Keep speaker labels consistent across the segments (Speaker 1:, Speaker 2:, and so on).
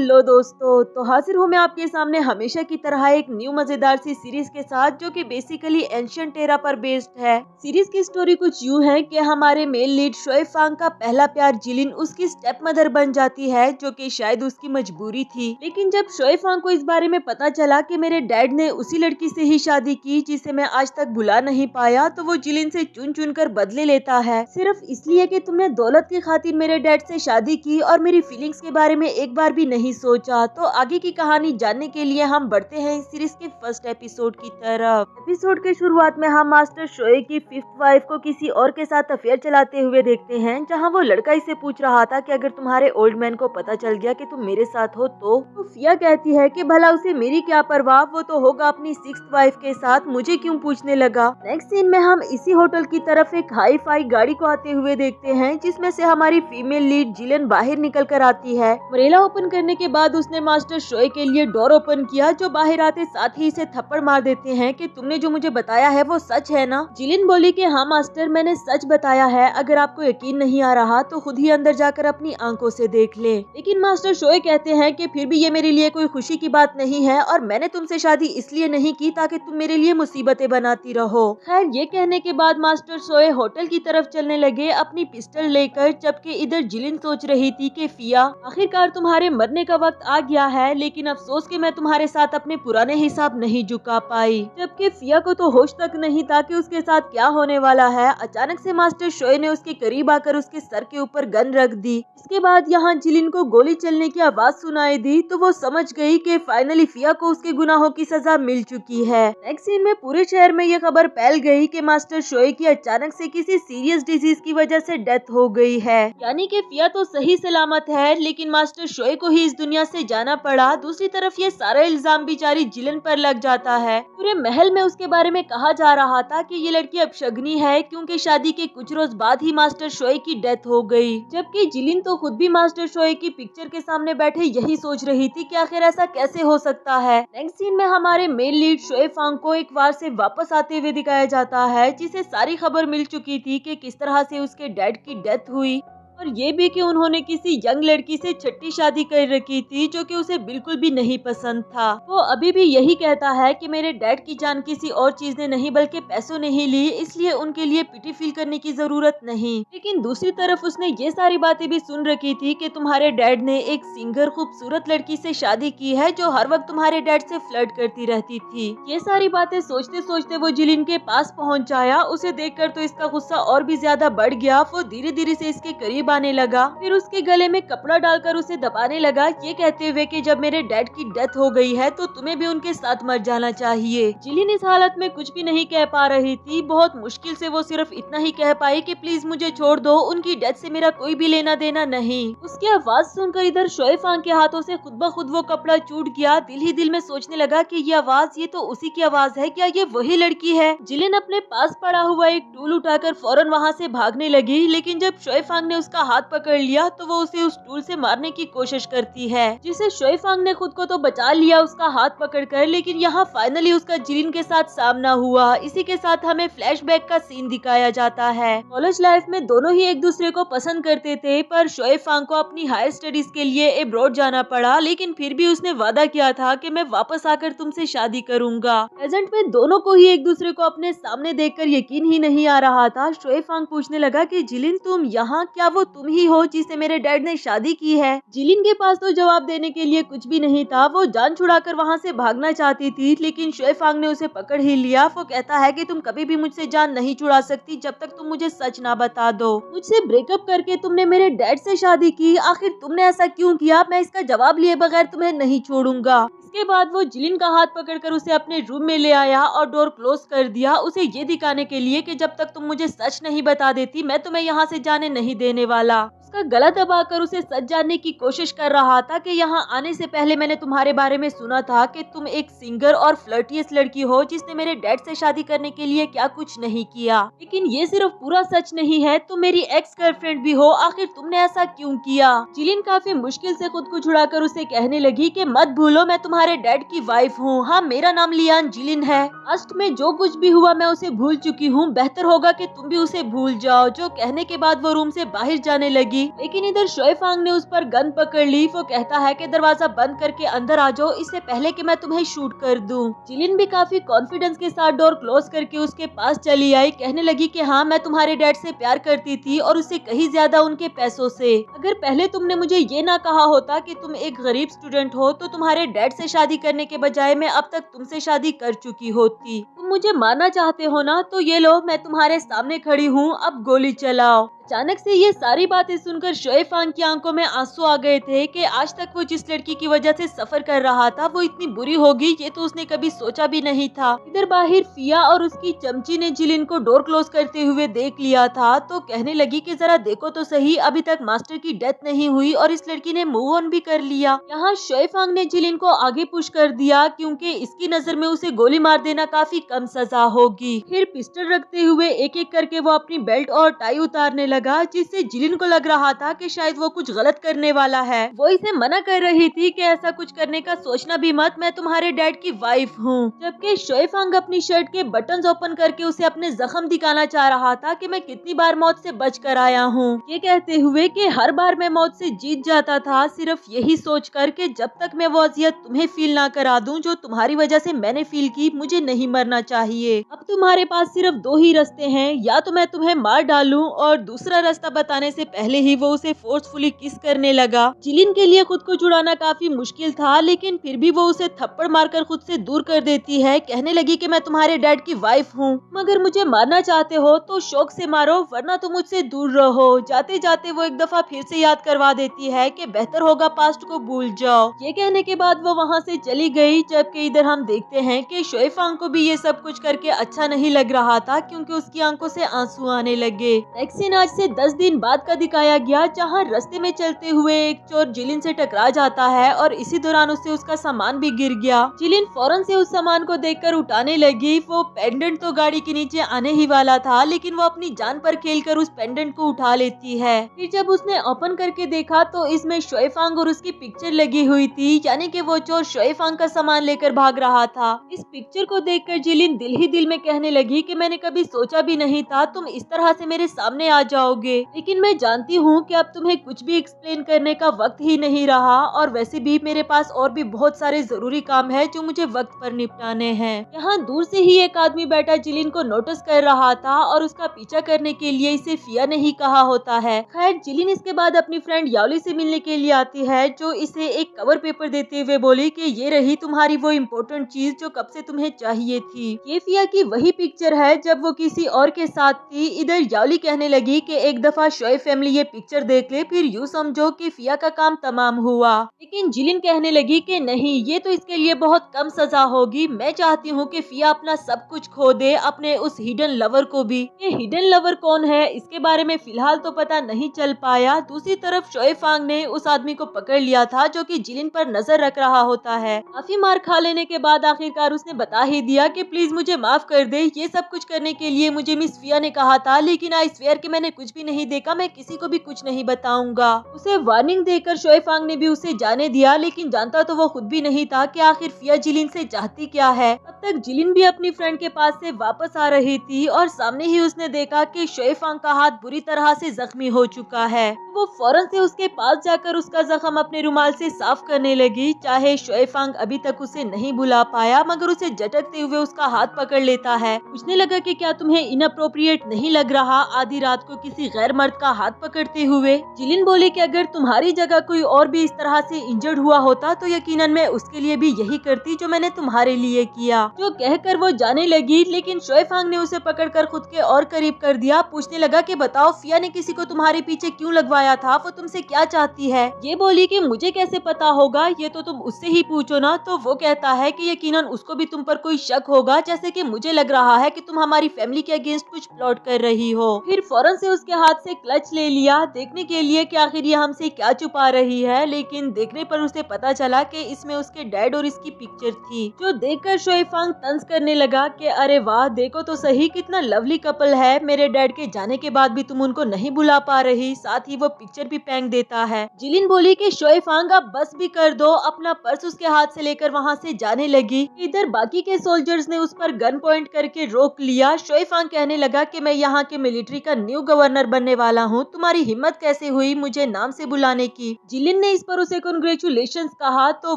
Speaker 1: Hello दोस्तों, तो हाजिर हूँ मैं आपके सामने हमेशा की तरह एक न्यू मजेदार सी सीरीज के साथ जो कि बेसिकली एंशिएंट एरा पर बेस्ड है। सीरीज की स्टोरी कुछ यूँ है कि हमारे मेन लीड शोएब फांग का पहला प्यार जिलिन उसकी स्टेप मदर बन जाती है, जो कि शायद उसकी मजबूरी थी। लेकिन जब शोएब फांग को इस बारे में पता चला कि मेरे डैड ने उसी लड़की से ही शादी की जिसे मैं आज तक भुला नहीं पाया, तो वो जिलिन से चुन चुन कर बदले लेता है, सिर्फ इसलिए कि तुमने दौलत की खातिर मेरे डैड से शादी की और मेरी फीलिंग्स के बारे में एक बार भी नहीं सोचा। तो आगे की कहानी जानने के लिए हम बढ़ते हैं इस सीरीज के फर्स्ट एपिसोड की तरफ। एपिसोड के शुरुआत में हम मास्टर शोए की फिफ्थ वाइफ को किसी और के साथ अफेयर चलाते हुए देखते हैं, जहां वो लड़का इसे पूछ रहा था कि अगर तुम्हारे ओल्ड मैन को पता चल गया कि तुम मेरे साथ हो तो फिया कहती है कि भला उसे मेरी क्या परवाह, वो तो होगा अपनी सिक्स्थ वाइफ के साथ, मुझे क्यों पूछने लगा। नेक्स्ट सीन में हम इसी होटल की तरफ एक हाई फाई गाड़ी को आते हुए देखते हैं, जिसमें से हमारी फीमेल लीड जिलिन बाहर निकल कर आती है। मरेला ओपन करने के बाद उसने मास्टर शोए के लिए डोर ओपन किया, जो बाहर आते साथ ही इसे थप्पड़ मार देते हैं कि तुमने जो मुझे बताया है वो सच है ना। जिलिन बोली कि हाँ मास्टर, मैंने सच बताया है, अगर आपको यकीन नहीं आ रहा तो खुद ही अंदर जाकर अपनी आंखों से देख ले। लेकिन मास्टर शोए कहते हैं कि फिर भी ये मेरे लिए कोई खुशी की बात नहीं है और मैंने तुमसे शादी इसलिए नहीं की ताकि तुम मेरे लिए मुसीबतें बनाती रहो। खैर, ये कहने के बाद मास्टर शोए होटल की तरफ चलने लगे अपनी पिस्टल लेकर, जबकि इधर जिलिन सोच रही थी कि फिया, आखिरकार तुम्हारे मरने का वक्त आ गया है, लेकिन अफसोस कि मैं तुम्हारे साथ अपने पुराने हिसाब नहीं झुका पाई। जबकि फिया को तो होश तक नहीं था कि उसके साथ क्या होने वाला है। अचानक से मास्टर शोए ने उसके करीब आकर उसके सर के ऊपर गन रख दी। इसके बाद यहाँ जिलिन को गोली चलने की आवाज सुनाई दी, तो वो समझ गई कि फाइनली फिया को उसके गुनाहों की सजा मिल चुकी है। नेक्स्ट सीन में पूरे शहर में ये खबर फैल गई कि मास्टर शोए की अचानक से किसी सीरियस डिजीज की वजह से डेथ हो गई है, यानी कि फिया तो सही सलामत है, लेकिन मास्टर शोए को ही इस दुनिया से जाना पड़ा। दूसरी तरफ ये सारा इल्जाम बेचारी जिलिन पर लग जाता है। पूरे महल में उसके बारे में कहा जा रहा था कि ये लड़की अपशगनी है, क्योंकि शादी के कुछ रोज बाद ही मास्टर शोए की डेथ हो गई। जबकि जिलिन तो खुद भी मास्टर शोए की पिक्चर के सामने बैठे यही सोच रही थी कि आखिर ऐसा कैसे हो सकता है। नेक्स्ट सीन में हमारे मेन लीड शोएब फांग को एक बार से वापस आते हुए दिखाया जाता है, जिसे सारी खबर मिल चुकी थी कि किस तरह से उसके डैड की डेथ हुई, और ये भी कि उन्होंने किसी यंग लड़की से छठी शादी कर रखी थी, जो कि उसे बिल्कुल भी नहीं पसंद था। वो अभी भी यही कहता है कि मेरे डैड की जान किसी और चीज ने नहीं बल्कि पैसों ने ही ली, इसलिए उनके लिए पिटी फील करने की जरूरत नहीं। लेकिन दूसरी तरफ उसने ये सारी बातें भी सुन रखी थी कि तुम्हारे डैड ने एक सिंगर खूबसूरत लड़की से शादी की है, जो हर वक्त तुम्हारे डैड से फ्लर्ट करती रहती थी। ये सारी बातें सोचते सोचते वो जिलिन के पास पहुँच आया। उसे देखकर तो इसका गुस्सा और भी ज्यादा बढ़ गया। वो धीरे धीरे से इसके करीब आने लगा, फिर उसके गले में कपड़ा डालकर उसे दबाने लगा, ये कहते हुए कि जब मेरे डैड की डेथ हो गई है तो तुम्हें भी उनके साथ मर जाना चाहिए। जिलिन इस हालत में कुछ भी नहीं कह पा रही थी। बहुत मुश्किल से वो सिर्फ इतना ही कह पाई कि प्लीज मुझे छोड़ दो, उनकी डेथ से मेरा कोई भी लेना देना नहीं। उसकी आवाज सुनकर इधर शोएब फांग के हाथों से खुद ब खुद वो कपड़ा छूट गया। दिल ही दिल में सोचने लगा कि ये आवाज, ये तो उसी की आवाज है, क्या ये वही लड़की है। जिलिन अपने पास पड़ा हुआ एक टूल उठाकर फौरन वहाँ से भागने लगी, लेकिन जब शोएब फांग ने उसका हाथ पकड़ लिया तो वो उसे उस टूल से मारने की कोशिश करती है, जिसे शोएब फांग ने खुद को तो बचा लिया उसका हाथ पकड़कर, लेकिन यहाँ फाइनली उसका जिलिन के साथ सामना हुआ। इसी के साथ हमें फ्लैशबैक का सीन दिखाया जाता है। कॉलेज लाइफ में दोनों ही एक दूसरे को पसंद करते थे, पर शोएब फांग को अपनी हायर स्टडीज के लिए अब्रॉड जाना पड़ा, लेकिन फिर भी उसने वादा किया था कि मैं वापस आकर तुमसे शादी करूंगा। प्रेजेंट में दोनों को ही एक दूसरे को अपने सामने देखकर यकीन ही नहीं आ रहा था। शोएब फांग पूछने लगा कि जिलिन, तुम यहाँ, क्या वो तुम ही हो जिससे मेरे डैड ने शादी की है। जिलिन के पास तो जवाब देने के लिए कुछ भी नहीं था। वो जान छुड़ाकर वहाँ से भागना चाहती थी, लेकिन शोएब फांग ने उसे पकड़ ही लिया। वो कहता है कि तुम कभी भी मुझसे जान नहीं छुड़ा सकती जब तक तुम मुझे सच ना बता दो। मुझसे ब्रेकअप करके तुमने मेरे डैड से शादी की, आखिर तुमने ऐसा क्यों किया? मैं इसका जवाब लिए बगैर तुम्हें नहीं छोड़ूंगा। इसके बाद वो जिलिन का हाथ पकड़कर उसे अपने रूम में ले आया और डोर क्लोज कर दिया, उसे ये दिखाने के लिए कि जब तक तुम मुझे सच नहीं बता देती मैं तुम्हें यहाँ से जाने नहीं देने वाला। उसका गला दबाकर उसे सच जानने की कोशिश कर रहा था कि यहाँ आने से पहले मैंने तुम्हारे बारे में सुना था कि तुम एक सिंगर और फ्लर्टियस लड़की हो जिसने मेरे डैड से शादी करने के लिए क्या कुछ नहीं किया। लेकिन ये सिर्फ पूरा सच नहीं है, तुम मेरी एक्स गर्लफ्रेंड भी हो, आखिर तुमने ऐसा क्यों किया? जिलिन काफी मुश्किल से खुद को छुड़ाकर उसे कहने लगी कि मत भूलो मैं तुम्हारे डैड की वाइफ हूँ। हाँ, मेरा नाम लियान जिलिन है। पास्ट में जो कुछ भी हुआ मैं उसे भूल चुकी हूँ, बेहतर होगा कि तुम भी उसे भूल जाओ। जो कहने के बाद वो रूम से बाहर जाने लगी। लगी, लेकिन इधर शोएफांग ने उस पर गन पकड़ ली। वो कहता है कि दरवाजा बंद करके अंदर आ जाओ, इससे पहले कि मैं तुम्हें शूट कर दूं। जिलिन भी काफी कॉन्फिडेंस के साथ डोर क्लोज करके उसके पास चली आई। कहने लगी कि हाँ, मैं तुम्हारे डैड से प्यार करती थी और उससे कहीं ज्यादा उनके पैसों से। अगर पहले तुमने मुझे ये ना कहा होता कि तुम एक गरीब स्टूडेंट हो तो तुम्हारे डैड से शादी करने के बजाय मैं अब तक तुमसे शादी कर चुकी होती। तुम मुझे मारना चाहते हो ना, तो ये लो, मैं तुम्हारे सामने खड़ी हूँ, अब गोली चलाओ। अचानक से ये सारी बातें सुनकर शोएफांग की आंखों में आंसू आ गए थे कि आज तक वो जिस लड़की की वजह से सफर कर रहा था वो इतनी बुरी होगी, ये तो उसने कभी सोचा भी नहीं था। इधर बाहर फिया और उसकी चमची ने जिलिन को डोर क्लोज करते हुए देख लिया था, तो कहने लगी कि जरा देखो तो सही, अभी तक मास्टर की डेथ नहीं हुई और इस लड़की ने मूव ऑन भी कर लिया। यहाँ शोएफांग ने जिलिन को आगे पुश कर दिया क्योंकि इसकी नजर में उसे गोली मार देना काफी कम सजा होगी। फिर पिस्टल रखते हुए एक एक करके वो अपनी बेल्ट और टाई उतारने लगा, जिससे जिलिन को लग रहा था कि शायद वो कुछ गलत करने वाला है। वो इसे मना कर रही थी कि ऐसा कुछ करने का सोचना भी मत, मैं तुम्हारे डैड की वाइफ हूँ। जबकि शोएफांग अपनी शर्ट के बटन्स ओपन करके उसे अपने जख्म दिखाना चाह रहा था कि मैं कितनी बार मौत से बच कर आया हूँ, ये कहते हुए कि हर बार मैं मौत से जीत जाता था, सिर्फ यही सोच कर कि जब तक मैं वो अजियत तुम्हें फील ना करा दूं जो तुम्हारी वजह से मैंने फील की, मुझे नहीं मरना चाहिए। अब तुम्हारे पास सिर्फ दो ही रास्ते हैं, या तो मैं तुम्हें मार डालूं, और दूसरा रास्ता बताने से पहले ही वो उसे फोर्सफुली किस करने लगा। जिलिन के लिए खुद को छुड़ाना काफी मुश्किल था, लेकिन फिर भी वो उसे थप्पड़ मारकर खुद से दूर कर देती है। कहने लगी कि मैं तुम्हारे डैड की वाइफ हूँ, मगर मुझे मारना चाहते हो तो शौक से मारो, वरना तुम मुझसे दूर रहो। जाते जाते वो एक दफा फिर से याद करवा देती है कि बेहतर होगा पास्ट को भूल जाओ। ये कहने के बाद वो वहाँ से चली गई। जबकि इधर हम देखते हैं कि शोएफांग को भी ये सब कुछ करके अच्छा नहीं लग रहा था, क्योंकि उसकी आंखों से आंसू आने लगे। नेक्स्ट सीन आज से 10 दिन बाद का दिखाया गया, जहाँ रास्ते में चलते हुए एक चोर जिलिन से टकरा जाता है और इसी दौरान उससे उसका सामान भी गिर गया। जिलिन फौरन से उस सामान को देखकर उठाने लगी। वो पेंडेंट तो गाड़ी के नीचे आने ही वाला था, लेकिन वो अपनी जान पर खेलकर उस पेंडेंट को उठा लेती है। फिर जब उसने ओपन करके देखा तो इसमें शोएफांग और उसकी पिक्चर लगी हुई थी, यानी कि वो चोर शोएफांग का सामान लेकर भाग रहा था। इस पिक्चर को देखकर जिलिन दिल ही दिल में कहने लगी कि मैंने कभी सोचा भी नहीं था तुम इस तरह से मेरे सामने आ जाओगे, लेकिन मैं जानती हूँ कि अब तुम्हें कुछ भी एक्सप्लेन करने का वक्त ही नहीं रहा, और वैसे भी मेरे पास और भी बहुत सारे जरूरी काम है जो मुझे वक्त पर निपटाने हैं। यहाँ दूर से ही एक आदमी बैठा जिलिन को नोटिस कर रहा था और उसका पीछा करने के लिए इसे फिया ने ही कहा होता है। खैर, जिलिन इसके बाद अपनी फ्रेंड याओली से मिलने के लिए आती है, जो इसे एक कवर पेपर देते हुए बोली कि ये रही तुम्हारी वो इम्पोर्टेंट चीज जो कब से तुम्हें चाहिए थी। ये फिया की वही पिक्चर है जब वो किसी और के साथ थी। इधर याओली कहने लगी कि एक दफा शोएब फैमिली ये पिक्चर देख ले, फिर यूँ समझो कि फिया का काम तमाम हुआ। लेकिन जिलिन कहने लगी कि नहीं, ये तो इसके लिए बहुत कम सजा होगी। मैं चाहती हूँ कि फिया अपना सब कुछ खो दे, अपने उस हिडन लवर को भी। ये हिडन लवर कौन है इसके बारे में फिलहाल तो पता नहीं चल पाया। दूसरी तरफ शोएफांग ने उस आदमी को पकड़ लिया था जो कि जिलिन पर नजर रख रहा होता है। काफी मार खा लेने के बाद आखिरकार उसने बता ही दिया कि प्लीज मुझे माफ कर दे, ये सब कुछ करने के लिए मुझे मिस फिया ने कहा था, लेकिन आई स्वेयर कि मैंने कुछ भी नहीं देखा, मैं किसी को भी कुछ नहीं बताऊंगा। उसे वार्निंग देकर शोएफांग ने भी उसे जाने दिया, लेकिन जानता तो वो खुद भी नहीं था कि आखिर फिया जिलिन से चाहती क्या है। तब तक जिलिन भी अपनी फ्रेंड के पास से वापस आ रही थी और सामने ही उसने देखा कि शोएफांग का हाथ बुरी तरह से जख्मी हो चुका है। वो फौरन से उसके पास जाकर उसका जख्म अपने रुमाल से साफ करने लगी। चाहे शोएफांग अभी तक उसे नहीं बुला पाया, मगर उसे झटकते हुए उसका हाथ पकड़ लेता है। पूछने लगा कि क्या तुम्हें इनअप्रोप्रिएट नहीं लग रहा आधी रात को किसी गैर मर्द का हाथ पकड़ते हुए। जिलिन बोले कि अगर तुम्हारी जगह कोई और भी इस तरह से इंजर्ड हुआ होता तो यकीनन मैं उसके लिए भी यही करती जो मैंने तुम्हारे लिए किया। जो कहकर वो जाने लगी, लेकिन शोएफांग ने उसे पकड़कर खुद के और करीब कर दिया। पूछने लगा कि बताओ, फिया ने किसी को तुम्हारे पीछे क्यों लगवाया था, वो तुमसे क्या चाहती है। ये बोली कि मुझे कैसे पता होगा, ये तो तुम उससे ही पूछो ना। तो वो कहता है कि यकीनन उसको भी तुम पर कोई शक होगा, जैसे कि मुझे लग रहा है कि तुम हमारी फैमिली के अगेंस्ट कुछ प्लॉट कर रही हो। फिर फौरन से उसके हाथ से क्लच ले लिया, देखने के लिए कि आखिर ये हमसे क्या छुपा रही है। लेकिन देखने पर उसे पता चला कि इसमें उसके डैड और इसकी पिक्चर थी, जो देखकर शोएफांग तंज करने लगा कि अरे वाह, देखो तो सही कितना लवली कपल है। मेरे डैड के जाने के बाद भी तुम उनको नहीं बुला पा रही, साथ ही वो पिक्चर भी फेंक देता है। जिलिन बोली कि शोएफांग अब बस भी कर दो। अपना पर्स उसके हाथ से लेकर वहाँ से जाने लगी। इधर बाकी के सोल्जर्स ने उस पर गन पॉइंट करके रोक लिया। शोएफांग कहने लगा कि मैं यहाँ के मिलिट्री का न्यू गवर्नर गवर्नर बनने वाला हूँ, तुम्हारी हिम्मत कैसे हुई मुझे नाम से बुलाने की। जिलिन ने इस पर उसे कांग्रेचुलेशंस कहा तो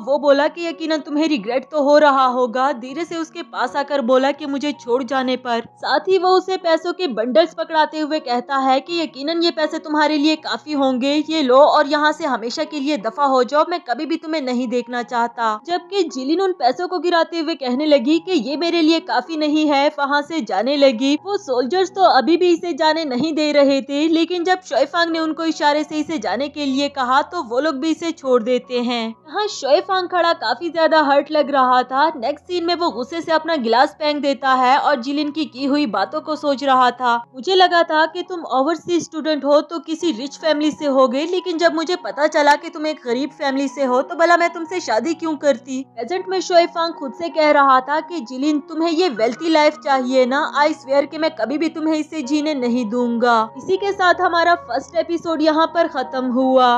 Speaker 1: वो बोला कि यकीनन तुम्हें रिग्रेट तो हो रहा होगा। धीरे से उसके पास आकर बोला कि मुझे छोड़ जाने पर। साथ ही वो उसे पैसों के बंडल्स पकड़ाते हुए कहता है कि यकीनन ये पैसे तुम्हारे लिए काफी होंगे, ये लो और यहाँ से हमेशा के लिए दफा हो जाओ, मैं कभी भी तुम्हें नहीं देखना चाहता। जबकि जिलिन उन पैसों को गिराते हुए कहने लगी कि ये मेरे लिए काफी नहीं है, वहाँ से जाने लगी। वो सोल्जर्स तो अभी भी इसे जाने नहीं दे रहे थे, लेकिन जब शोएफांग ने उनको इशारे से इसे जाने के लिए कहा तो वो लोग भी इसे छोड़ देते हैं। यहाँ शोएफांग खड़ा काफी ज्यादा हर्ट लग रहा था। नेक्स्ट सीन में वो गुस्से से अपना गिलास फेंक देता है और जिलिन की हुई बातों को सोच रहा था। मुझे लगा था कि तुम ओवरसीज स्टूडेंट हो तो किसी रिच फैमिली से होगे, लेकिन जब मुझे पता चला कि तुम एक गरीब फैमिली से हो तो भला मैं तुमसे शादी क्यों करती। प्रेजेंट में शोएफांग खुद से कह रहा था कि जिलिन तुम्हें ये वेल्थी लाइफ चाहिए ना, आई स्वेयर कि मैं कभी भी तुम्हें इसे जीने नहीं दूंगा। इसी के साथ हमारा फर्स्ट एपिसोड यहाँ पर खत्म हुआ।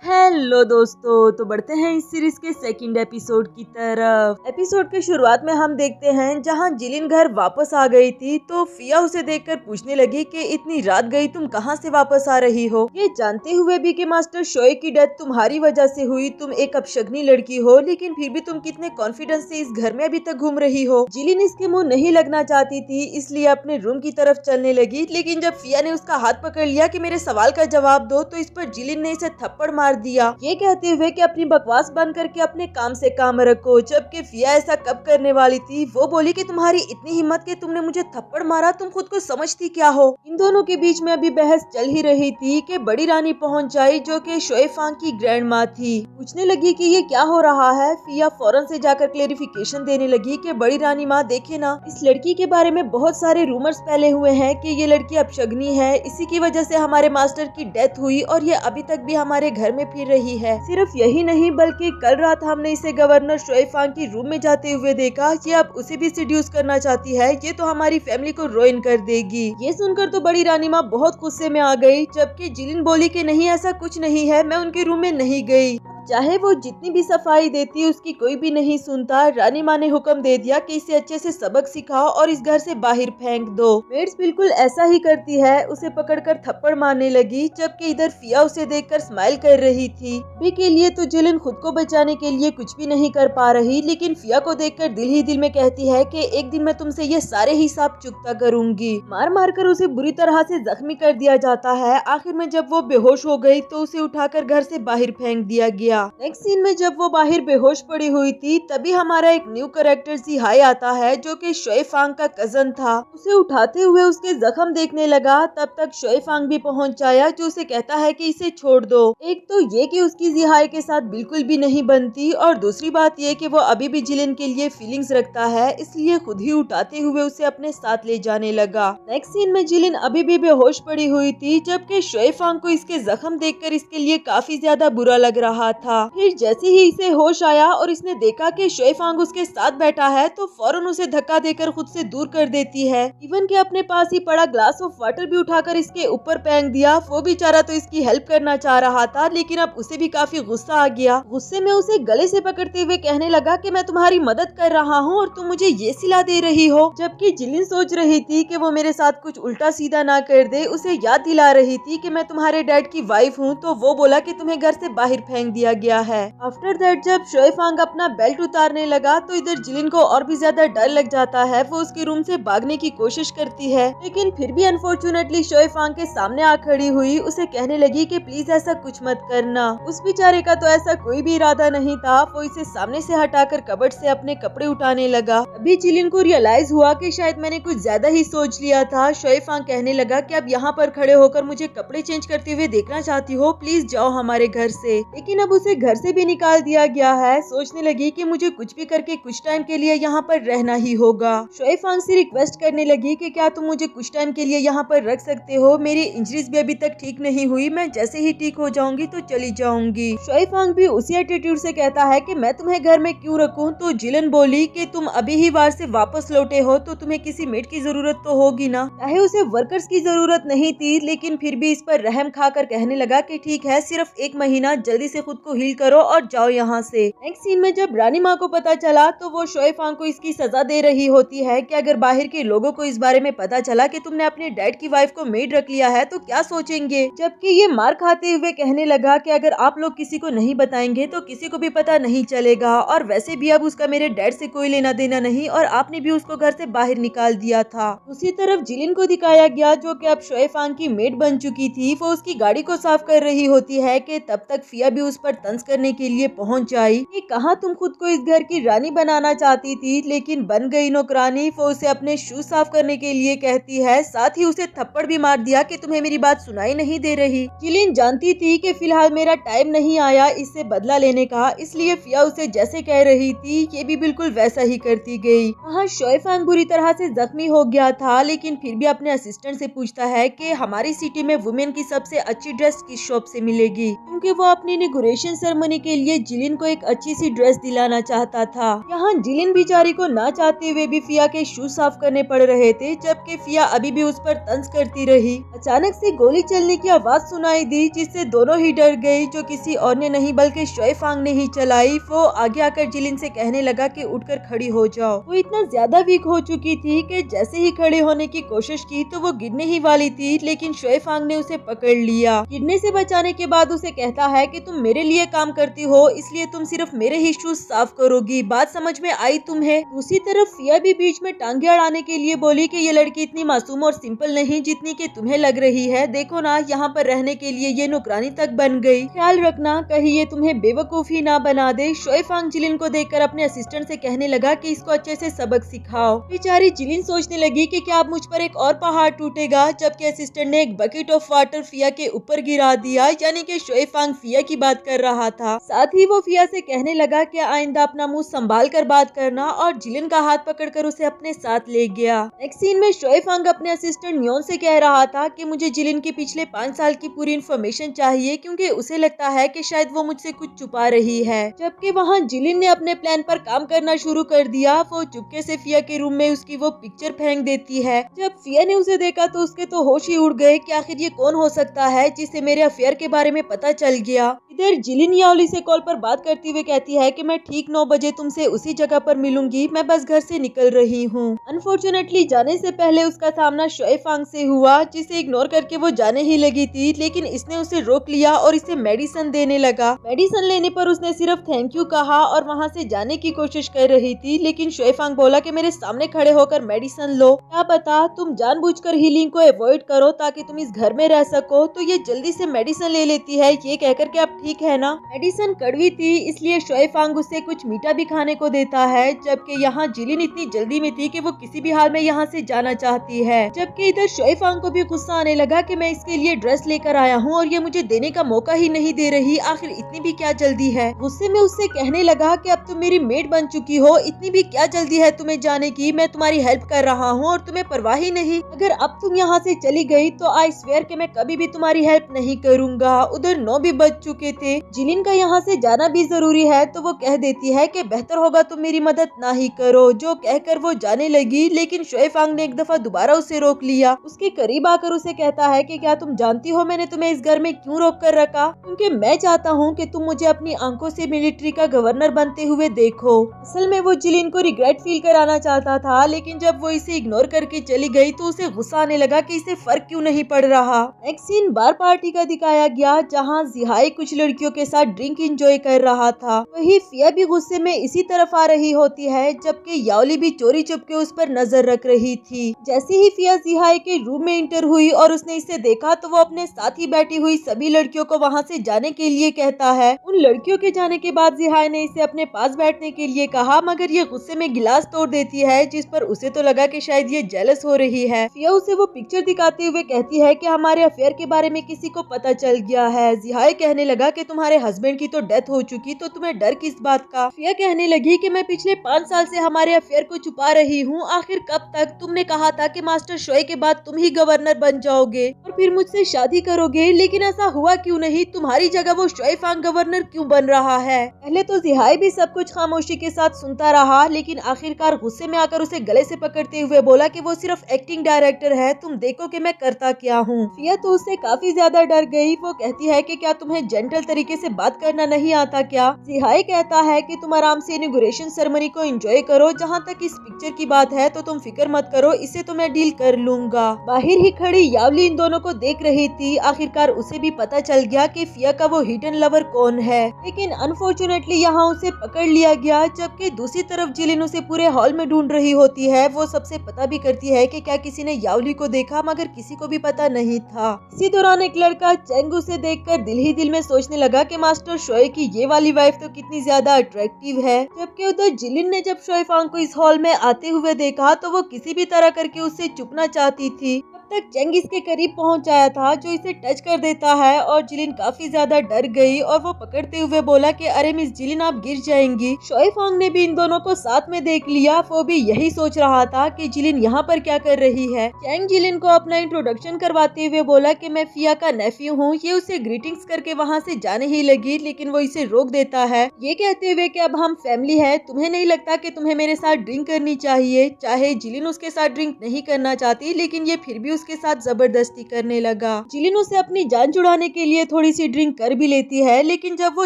Speaker 1: हेलो दोस्तों, तो बढ़ते हैं इस सीरीज के सेकंड एपिसोड की तरफ। एपिसोड के शुरुआत में हम देखते हैं जहां जिलिन घर वापस आ गई थी तो फिया उसे देखकर पूछने लगी कि इतनी रात गई, तुम कहां से वापस आ रही हो, ये जानते हुए भी कि मास्टर शोए की डेथ तुम्हारी वजह से हुई। तुम एक अपशगनी लड़की हो, लेकिन फिर भी तुम कितने कॉन्फिडेंस से इस घर में अभी तक घूम रही हो। जिलिन इसके मुँह नहीं लगना चाहती थी, इसलिए अपने रूम की तरफ चलने लगी, लेकिन जब फिया ने उसका हाथ पकड़ लिया कि मेरे सवाल का जवाब दो तो इस पर जिलिन ने इसे थप्पड़ मार दिया, ये कहते हुए कि अपनी बकवास बंद करके अपने काम से काम रखो। जबकि फिया ऐसा कब करने वाली थी, वो बोली कि तुम्हारी इतनी हिम्मत कि तुमने मुझे थप्पड़ मारा, तुम खुद को समझती क्या हो। इन दोनों के बीच में अभी बहस चल ही रही थी कि बड़ी रानी पहुंच जाई जो कि शोएफांग की ग्रैंड माँ थी। पूछने लगी कि ये क्या हो रहा है। फिया फौरन से जाकर क्लेरिफिकेशन देने लगी कि बड़ी रानी माँ देखे ना, इस लड़की के बारे में बहुत सारे रूमर्स फैले हुए हैं कि ये लड़की अपशगनी है, इसी की वजह से हमारे मास्टर की डेथ हुई और ये अभी तक भी हमारे घर में फिर रही है। सिर्फ यही नहीं बल्कि कल रात हमने इसे गवर्नर शोएफांग की रूम में जाते हुए देखा। ये अब उसे भी सिड्यूस करना चाहती है, ये तो हमारी फैमिली को रोइन कर देगी। ये सुनकर तो बड़ी रानी माँ बहुत गुस्से में आ गई, जबकि जिलिन बोली कि नहीं ऐसा कुछ नहीं है, मैं उनके रूम में नहीं गई। चाहे वो जितनी भी सफाई देती उसकी कोई भी नहीं सुनता। रानी माँ ने हुक्म दे दिया कि इसे अच्छे से सबक सिखाओ और इस घर से बाहर फेंक दो। मेड्स बिल्कुल ऐसा ही करती है, उसे पकड़कर थप्पड़ मारने लगी, जबकि इधर फिया उसे देखकर स्माइल कर रही थी। अभी के लिए तो जिलिन खुद को बचाने के लिए कुछ भी नहीं कर पा रही, लेकिन फिया को देखकर दिल ही दिल में कहती है कि एक दिन मैं तुमसे ये सारे हिसाब चुकता करूंगी। मार मार कर उसे बुरी तरह से जख्मी कर दिया जाता है। आखिर में जब वो बेहोश हो गई तो उसे उठाकर घर से बाहर फेंक दिया गया। नेक्स्ट सीन में जब वो बाहर बेहोश पड़ी हुई थी तभी हमारा एक न्यू कैरेक्टर जिहाई आता है जो कि शोएफांग का कजन था। उसे उठाते हुए उसके जख्म देखने लगा, तब तक शोएफांग भी पहुंच आया जो उसे कहता है कि इसे छोड़ दो। एक तो ये कि उसकी जिहाई के साथ बिल्कुल भी नहीं बनती और दूसरी बात ये कि वो अभी भी जिलिन के लिए फीलिंग्स रखता है, इसलिए खुद ही उठाते हुए उसे अपने साथ ले जाने लगा। नेक्स्ट सीन में जिलिन अभी भी बेहोश पड़ी हुई थी, जबकि शोएफांग को इसके जख्म देखकर इसके लिए काफी ज्यादा बुरा लग रहा था। फिर जैसे ही इसे होश आया और इसने देखा कि शोएफांग उसके साथ बैठा है तो फौरन उसे धक्का देकर खुद से दूर कर देती है। इवन के अपने पास ही पड़ा ग्लास ऑफ वाटर भी उठाकर इसके ऊपर फेंक दिया। वो बेचारा तो इसकी हेल्प करना चाह रहा था, लेकिन अब उसे भी काफी गुस्सा आ गया। गुस्से में उसे गले से पकड़ते हुए कहने लगा कि मैं तुम्हारी मदद कर रहा हूँ और तुम मुझे ये सिला दे रही हो। जबकि जिलिन सोच रही थी कि वो मेरे साथ कुछ उल्टा सीधा ना कर दे, उसे याद दिला रही थी कि मैं तुम्हारे डैड की वाइफ हूँ, तो वो बोला कि तुम्हें घर से बाहर फेंक दिया गया है। आफ्टर दैट जब शोएफांग अपना बेल्ट उतारने लगा तो इधर जिलिन को और भी ज्यादा डर लग जाता है। वो उसके रूम से भागने की कोशिश करती है, लेकिन फिर भी अनफॉर्चुनेटली शोएफांग के सामने आ खड़ी हुई उसे कहने लगी कि प्लीज ऐसा कुछ मत करना। उस बेचारे का तो ऐसा कोई भी इरादा नहीं था। वो इसे सामने से हटाकर कबर्ड से अपने कपड़े उठाने लगा। अभी जिलिन को रियलाइज हुआ कि शायद मैंने कुछ ज्यादा ही सोच लिया था। शोएफांग कहने लगा कि अब यहाँ पर खड़े होकर मुझे कपड़े चेंज करते हुए देखना चाहती हो, प्लीज जाओ हमारे घर से। लेकिन अब उसे घर से भी निकाल दिया गया है। सोचने लगी कि मुझे कुछ भी करके कुछ टाइम के लिए यहाँ पर रहना ही होगा। शोएफांग से रिक्वेस्ट करने लगी कि क्या तुम मुझे कुछ टाइम के लिए यहाँ पर रख सकते हो, मेरी इंजरीज भी अभी तक ठीक नहीं हुई, मैं जैसे ही ठीक हो जाऊंगी तो चली जाऊंगी। शोएफांग भी उसी एटीट्यूड से कहता है कि मैं तुम्हें घर में क्यों रखूं। तो जिलिन बोली कि तुम अभी ही वार से वापस लौटे हो तो तुम्हें किसी मेड की जरूरत तो होगी ना। चाहे उसे वर्कर्स की जरूरत नहीं थी, लेकिन फिर भी इस पर रहम खाकर कहने लगा कि ठीक है, सिर्फ एक महीना, जल्दी से खुद को को हील करो और जाओ यहाँ से। नेक्स्ट सीन में जब रानी माँ को पता चला तो वो शोए फांग को इसकी सजा दे रही होती है कि अगर बाहर के लोगों को इस बारे में पता चला कि तुमने अपने डैड की वाइफ को मेड रख लिया है तो क्या सोचेंगे। जबकि ये मार खाते हुए कहने लगा कि अगर आप लोग किसी को नहीं बताएंगे तो किसी को भी पता नहीं चलेगा, और वैसे भी अब उसका मेरे डैड से कोई लेना देना नहीं और आपने भी उसको घर से बाहर निकाल दिया था। दूसरी तरफ जिलिन को दिखाया गया जो कि अब शोए फांग की मेड बन चुकी थी। वो उसकी गाड़ी को साफ कर रही होती है कि तब तक फिया भी उस पर तंज करने के लिए पहुंच आई कि कहाँ तुम खुद को इस घर की रानी बनाना चाहती थी लेकिन बन गई नौकरानी। वो उसे अपने शूज साफ करने के लिए कहती है, साथ ही उसे थप्पड़ भी मार दिया कि तुम्हें मेरी बात सुनाई नहीं दे रही। जिलिन जानती थी कि फिलहाल मेरा टाइम नहीं आया इससे बदला लेने का, इसलिए फिया उसे जैसे कह रही थी ये भी बिल्कुल वैसा ही करती गई। वहाँ शोए फांग बुरी तरह से जख्मी हो गया था लेकिन फिर भी अपने असिस्टेंट से पूछता है कि हमारी सिटी में वुमेन की सबसे अच्छी ड्रेस किस शॉप से मिलेगी, क्योंकि वो अपनी इनॉग्रेशन सेरेमनी के लिए जिलिन को एक अच्छी सी ड्रेस दिलाना चाहता था। यहाँ जिलिन बेचारी को ना चाहते हुए भी फिया के शूज साफ करने पड़ रहे थे, जबकि फिया अभी भी उस पर तंज करती रही। अचानक से गोली चलने की आवाज सुनाई दी जिससे दोनों ही डर गई, जो किसी और ने नहीं बल्कि शोए फांग ने ही चलाई। वो आगे आकर जिलिन से कहने लगा कि उठकर खड़ी हो जाओ। वो इतना ज्यादा वीक हो चुकी थी कि जैसे ही खड़े होने की कोशिश की तो वो गिरने ही वाली थी, लेकिन शोए फांग ने उसे पकड़ लिया। गिरने से बचाने के बाद उसे कहता है कि तुम मेरे लिए काम करती हो इसलिए तुम सिर्फ मेरे ही शूज साफ करोगी, बात समझ में आई तुम्हें। दूसरी तरफ फिया भी बीच में टांगे अड़ाने के लिए बोली कि ये लड़की इतनी मासूम और सिंपल नहीं जितनी कि तुम्हें लग रही है, देखो ना यहाँ पर रहने के लिए ये नौकरानी तक बन गई, ख्याल रखना कहीं ये तुम्हें बेवकूफी ना बना दे। शोए फांग जिलिन को देखकर अपने असिस्टेंट से कहने लगा कि इसको अच्छे से सबक सिखाओ। बेचारी जिलिन सोचने लगी कि क्या अब मुझ पर एक और पहाड़ टूटेगा, जबकि असिस्टेंट ने एक बकेट ऑफ वाटर फिया के ऊपर गिरा दिया, यानी कि शोए फांग फिया की बात कर रहा था। साथ ही वो फिया से कहने लगा कि आइंदा अपना मुंह संभाल कर बात करना, और जिलिन का हाथ पकड़कर उसे अपने साथ ले गया। नेक्स्ट सीन में शोए फांग अपने असिस्टेंट न्योन से कह रहा था कि मुझे जिलिन के पिछले 5 साल की पूरी इन्फॉर्मेशन चाहिए, क्योंकि उसे लगता है कि शायद वो मुझसे कुछ छुपा रही है। जबकि वहाँ जिलिन ने अपने प्लान पर काम करना शुरू कर दिया। वो चुपके से फिया के रूम में उसकी वो पिक्चर फेंक देती है। जब फिया ने उसे देखा तो उसके तो होश ही उड़ गए कि आखिर ये कौन हो सकता है जिसे मेरे अफेयर के बारे में पता चल गया। इधर जिलिन याओली से कॉल पर बात करते हुए कहती है कि मैं ठीक 9 बजे तुमसे उसी जगह पर मिलूंगी, मैं बस घर से निकल रही हूँ। अनफॉर्चुनेटली जाने से पहले उसका सामना शोए फांग से हुआ, जिसे इग्नोर करके वो जाने ही लगी थी, लेकिन इसने उसे रोक लिया और इसे मेडिसिन देने लगा। मेडिसिन लेने पर उसने सिर्फ थैंक यू कहा और वहाँ से जाने की कोशिश कर रही थी, लेकिन शोए फांग बोला कि मेरे सामने खड़े होकर मेडिसिन लो, क्या पता तुम जानबूझकर हीलिंग को अवॉइड करो ताकि तुम इस घर में रह सको। तो ये जल्दी से मेडिसिन ले लेती है, ये कहकर के आप ठीक है ना। मेडिसिन कड़वी थी इसलिए शोए फांग उससे कुछ मीठा भी खाने को देता है, जबकि यहाँ जिलिन इतनी जल्दी में थी कि वो किसी भी हाल में यहाँ से जाना चाहती है। जबकि इधर शोए फांग को भी गुस्सा आने लगा कि मैं इसके लिए ड्रेस लेकर आया हूँ और ये मुझे देने का मौका ही नहीं दे रही, आखिर इतनी भी क्या जल्दी है। गुस्से में उससे कहने लगा कि अब तुम मेरी मेड बन चुकी हो, इतनी भी क्या जल्दी है तुम्हें जाने की, मैं तुम्हारी हेल्प कर रहा हूँ और तुम्हें परवाह ही नहीं। अगर अब तुम यहाँ से चली गई तो आई स्वेयर कि मैं कभी भी तुम्हारी हेल्प नहीं करूँगा। उधर 9 भी बज चुके थे। जिलिन का यहाँ से जाना भी जरूरी है तो वो कह देती है कि बेहतर होगा तुम मेरी मदद ना ही करो, जो कहकर वो जाने लगी, लेकिन शोए फांग ने एक दफा दोबारा उसे रोक लिया। उसके करीब आकर उसे कहता है कि क्या तुम जानती हो मैंने तुम्हें इस घर में क्यों रोक कर रखा, क्योंकि मैं चाहता हूँ कि तुम मुझे अपनी आंखों से मिलिट्री का गवर्नर बनते हुए देखो। असल में वो जिलिन को रिग्रेट फील कराना चाहता था, लेकिन जब वो इसे इग्नोर करके चली गई तो उसे गुस्सा आने लगा कि इसे फर्क क्यों नहीं पड़ रहा। नेक्स्ट सीन बार पार्टी का दिखाया गया, जहाँ जिहाई कुछ लड़कियों के साथ ड्रिंक एंजॉय कर रहा था। वही फिया भी गुस्से में इसी तरफ आ रही होती है, जबकि याओली भी चोरी चुपके उस पर नजर रख रही थी। जैसे ही फिया जिहाई के रूम में इंटर हुई और उसने इसे देखा तो वो अपने साथ ही बैठी हुई सभी लड़कियों को वहाँ से जाने के लिए कहता है। उन लड़कियों के जाने के बाद जिहाई ने इसे अपने पास बैठने के लिए कहा, मगर ये गुस्से में गिलास तोड़ देती है, जिस पर उसे तो लगा कि शायद ये जेलस हो रही है। फिया उसे वो पिक्चर दिखाते हुए कहती है कि हमारे अफेयर के बारे में किसी को पता चल गया है। जिहाई कहने लगा कि तुम्हारे हस्बैंड की तो डेथ हो चुकी, तो तुम्हें डर किस बात का। फिया कहने लगी कि मैं पिछले 5 साल से हमारे अफेयर को छुपा रही हूँ, आखिर कब तक। तुमने कहा था कि मास्टर शोए के बाद तुम ही गवर्नर बन जाओगे और फिर मुझसे शादी करोगे, लेकिन ऐसा हुआ क्यों नहीं। तुम्हारी जगह वो शोए फांग गवर्नर क्यों बन रहा है। पहले तो जिहाई भी सब कुछ खामोशी के साथ सुनता रहा, लेकिन आखिरकार गुस्से में आकर उसे गले से पकड़ते हुए बोला कि वो सिर्फ एक्टिंग डायरेक्टर है, तुम देखो कि मैं करता क्या हूँ। फिया तो उससे काफी ज्यादा डर गई। वो कहती है कि क्या तुम्हें जेंटल तरीके से बात करना नहीं आता क्या? जिहाई कहता है कि तुम आराम से इनॉग्रेशन सेरेमनी को एंजॉय करो, जहाँ तक इस पिक्चर की बात है तो तुम फिक्र मत करो, इसे तो मैं डील कर लूंगा। बाहर ही खड़ी यावली इन दोनों को देख रही थी। आखिरकार उसे भी पता चल गया कि फिया का वो हिडन लवर कौन है, लेकिन अनफॉर्चुनेटली यहाँ उसे पकड़ लिया गया। जबकि दूसरी तरफ जिलिन उसे पूरे हॉल में ढूंढ रही होती है। वो सबसे पता भी करती है कि क्या किसी ने यावली को देखा, मगर किसी को भी पता नहीं था। इसी दौरान एक लड़का चेंग उसे देखकर दिल ही दिल में सोचने लगा कि मास्टर शोए की ये वाली वाइफ तो कितनी ज्यादा अट्रैक्टिव है। जबकि उधर जिलिन ने जब शोए फांग को इस हॉल में आते हुए देखा तो वो किसी भी तरह करके उससे चुपना चाहती थी। तक चेंग इसके करीब पहुंच आया था, जो इसे टच कर देता है और जिलिन काफी ज्यादा डर गई और वो पकड़ते हुए बोला कि अरे मिस जिलिन, आप गिर जाएंगी। शोए फांग ने भी इन दोनों को साथ में देख लिया। वो भी यही सोच रहा था कि जिलिन यहाँ पर क्या कर रही है। चेंग जिलिन को अपना इंट्रोडक्शन करवाते हुए बोला कि मैं फिया का नेफ्यू हूँ। ये उसे ग्रीटिंग्स करके वहाँ से जाने ही लगी, लेकिन वो इसे रोक देता है, ये कहते हुए कि अब हम फैमिली है, तुम्हें नहीं लगता कि तुम्हें मेरे साथ ड्रिंक करनी चाहिए? चाहे जिलिन उसके साथ ड्रिंक नहीं करना चाहती, लेकिन ये फिर भी उसके साथ जबरदस्ती करने लगा। जिलिन उसे अपनी जान छुड़ाने के लिए थोड़ी सी ड्रिंक कर भी लेती है, लेकिन जब वो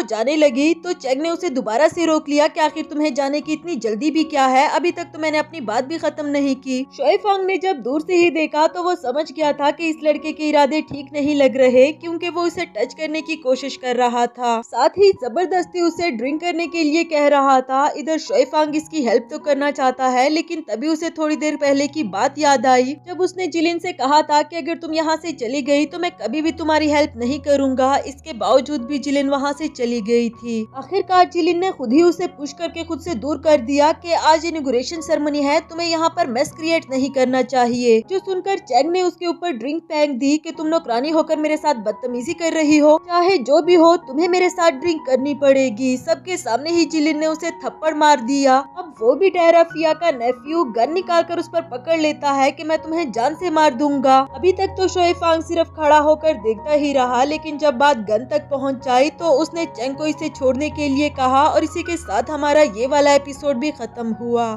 Speaker 1: जाने लगी तो चेंग ने उसे दोबारा से रोक लिया कि आखिर तुम्हें जाने की इतनी जल्दी भी क्या है, अभी तक तो मैंने अपनी बात भी खत्म नहीं की। शोए फांग ने जब दूर से ही देखा तो वो समझ गया था कि इस लड़के के इरादे ठीक नहीं लग रहे, क्योंकि वो उसे टच करने की कोशिश कर रहा था, साथ ही जबरदस्ती उसे ड्रिंक करने के लिए कह रहा था। इधर शोए फांग इसकी हेल्प तो करना चाहता है, लेकिन तभी उसे थोड़ी देर पहले की बात याद आई, जब उसने जिलिन से कहा था कि अगर तुम यहाँ से चली गई तो मैं कभी भी तुम्हारी हेल्प नहीं करूँगा। इसके बावजूद भी जिलिन वहाँ से चली गई थी। आखिरकार जिलिन ने खुद ही उसे पुश करके खुद से दूर कर दिया कि आज इनॉग्रेशन सेरेमनी है, तुम्हें यहाँ पर मेस क्रिएट नहीं करना चाहिए। जो सुनकर चेंग ने उसके ऊपर ड्रिंक फेंक दी कि तुम नौकरानी होकर मेरे साथ बदतमीजी कर रही हो, चाहे जो भी हो तुम्हें मेरे साथ ड्रिंक करनी पड़ेगी। सबके सामने ही जिलिन ने उसे थप्पड़ मार दिया। अब वो भी ठहरा फिया का नेफ्यू गन निकाल कर उस पर पकड़ लेता है कि मैं तुम्हें जान से मार दूंगा। अभी तक तो शोए फांग सिर्फ खड़ा होकर देखता ही रहा, लेकिन जब बात गन तक पहुंच जाई तो उसने चेंग को इसे छोड़ने के लिए कहा और इसी के साथ हमारा ये वाला एपिसोड भी खत्म हुआ।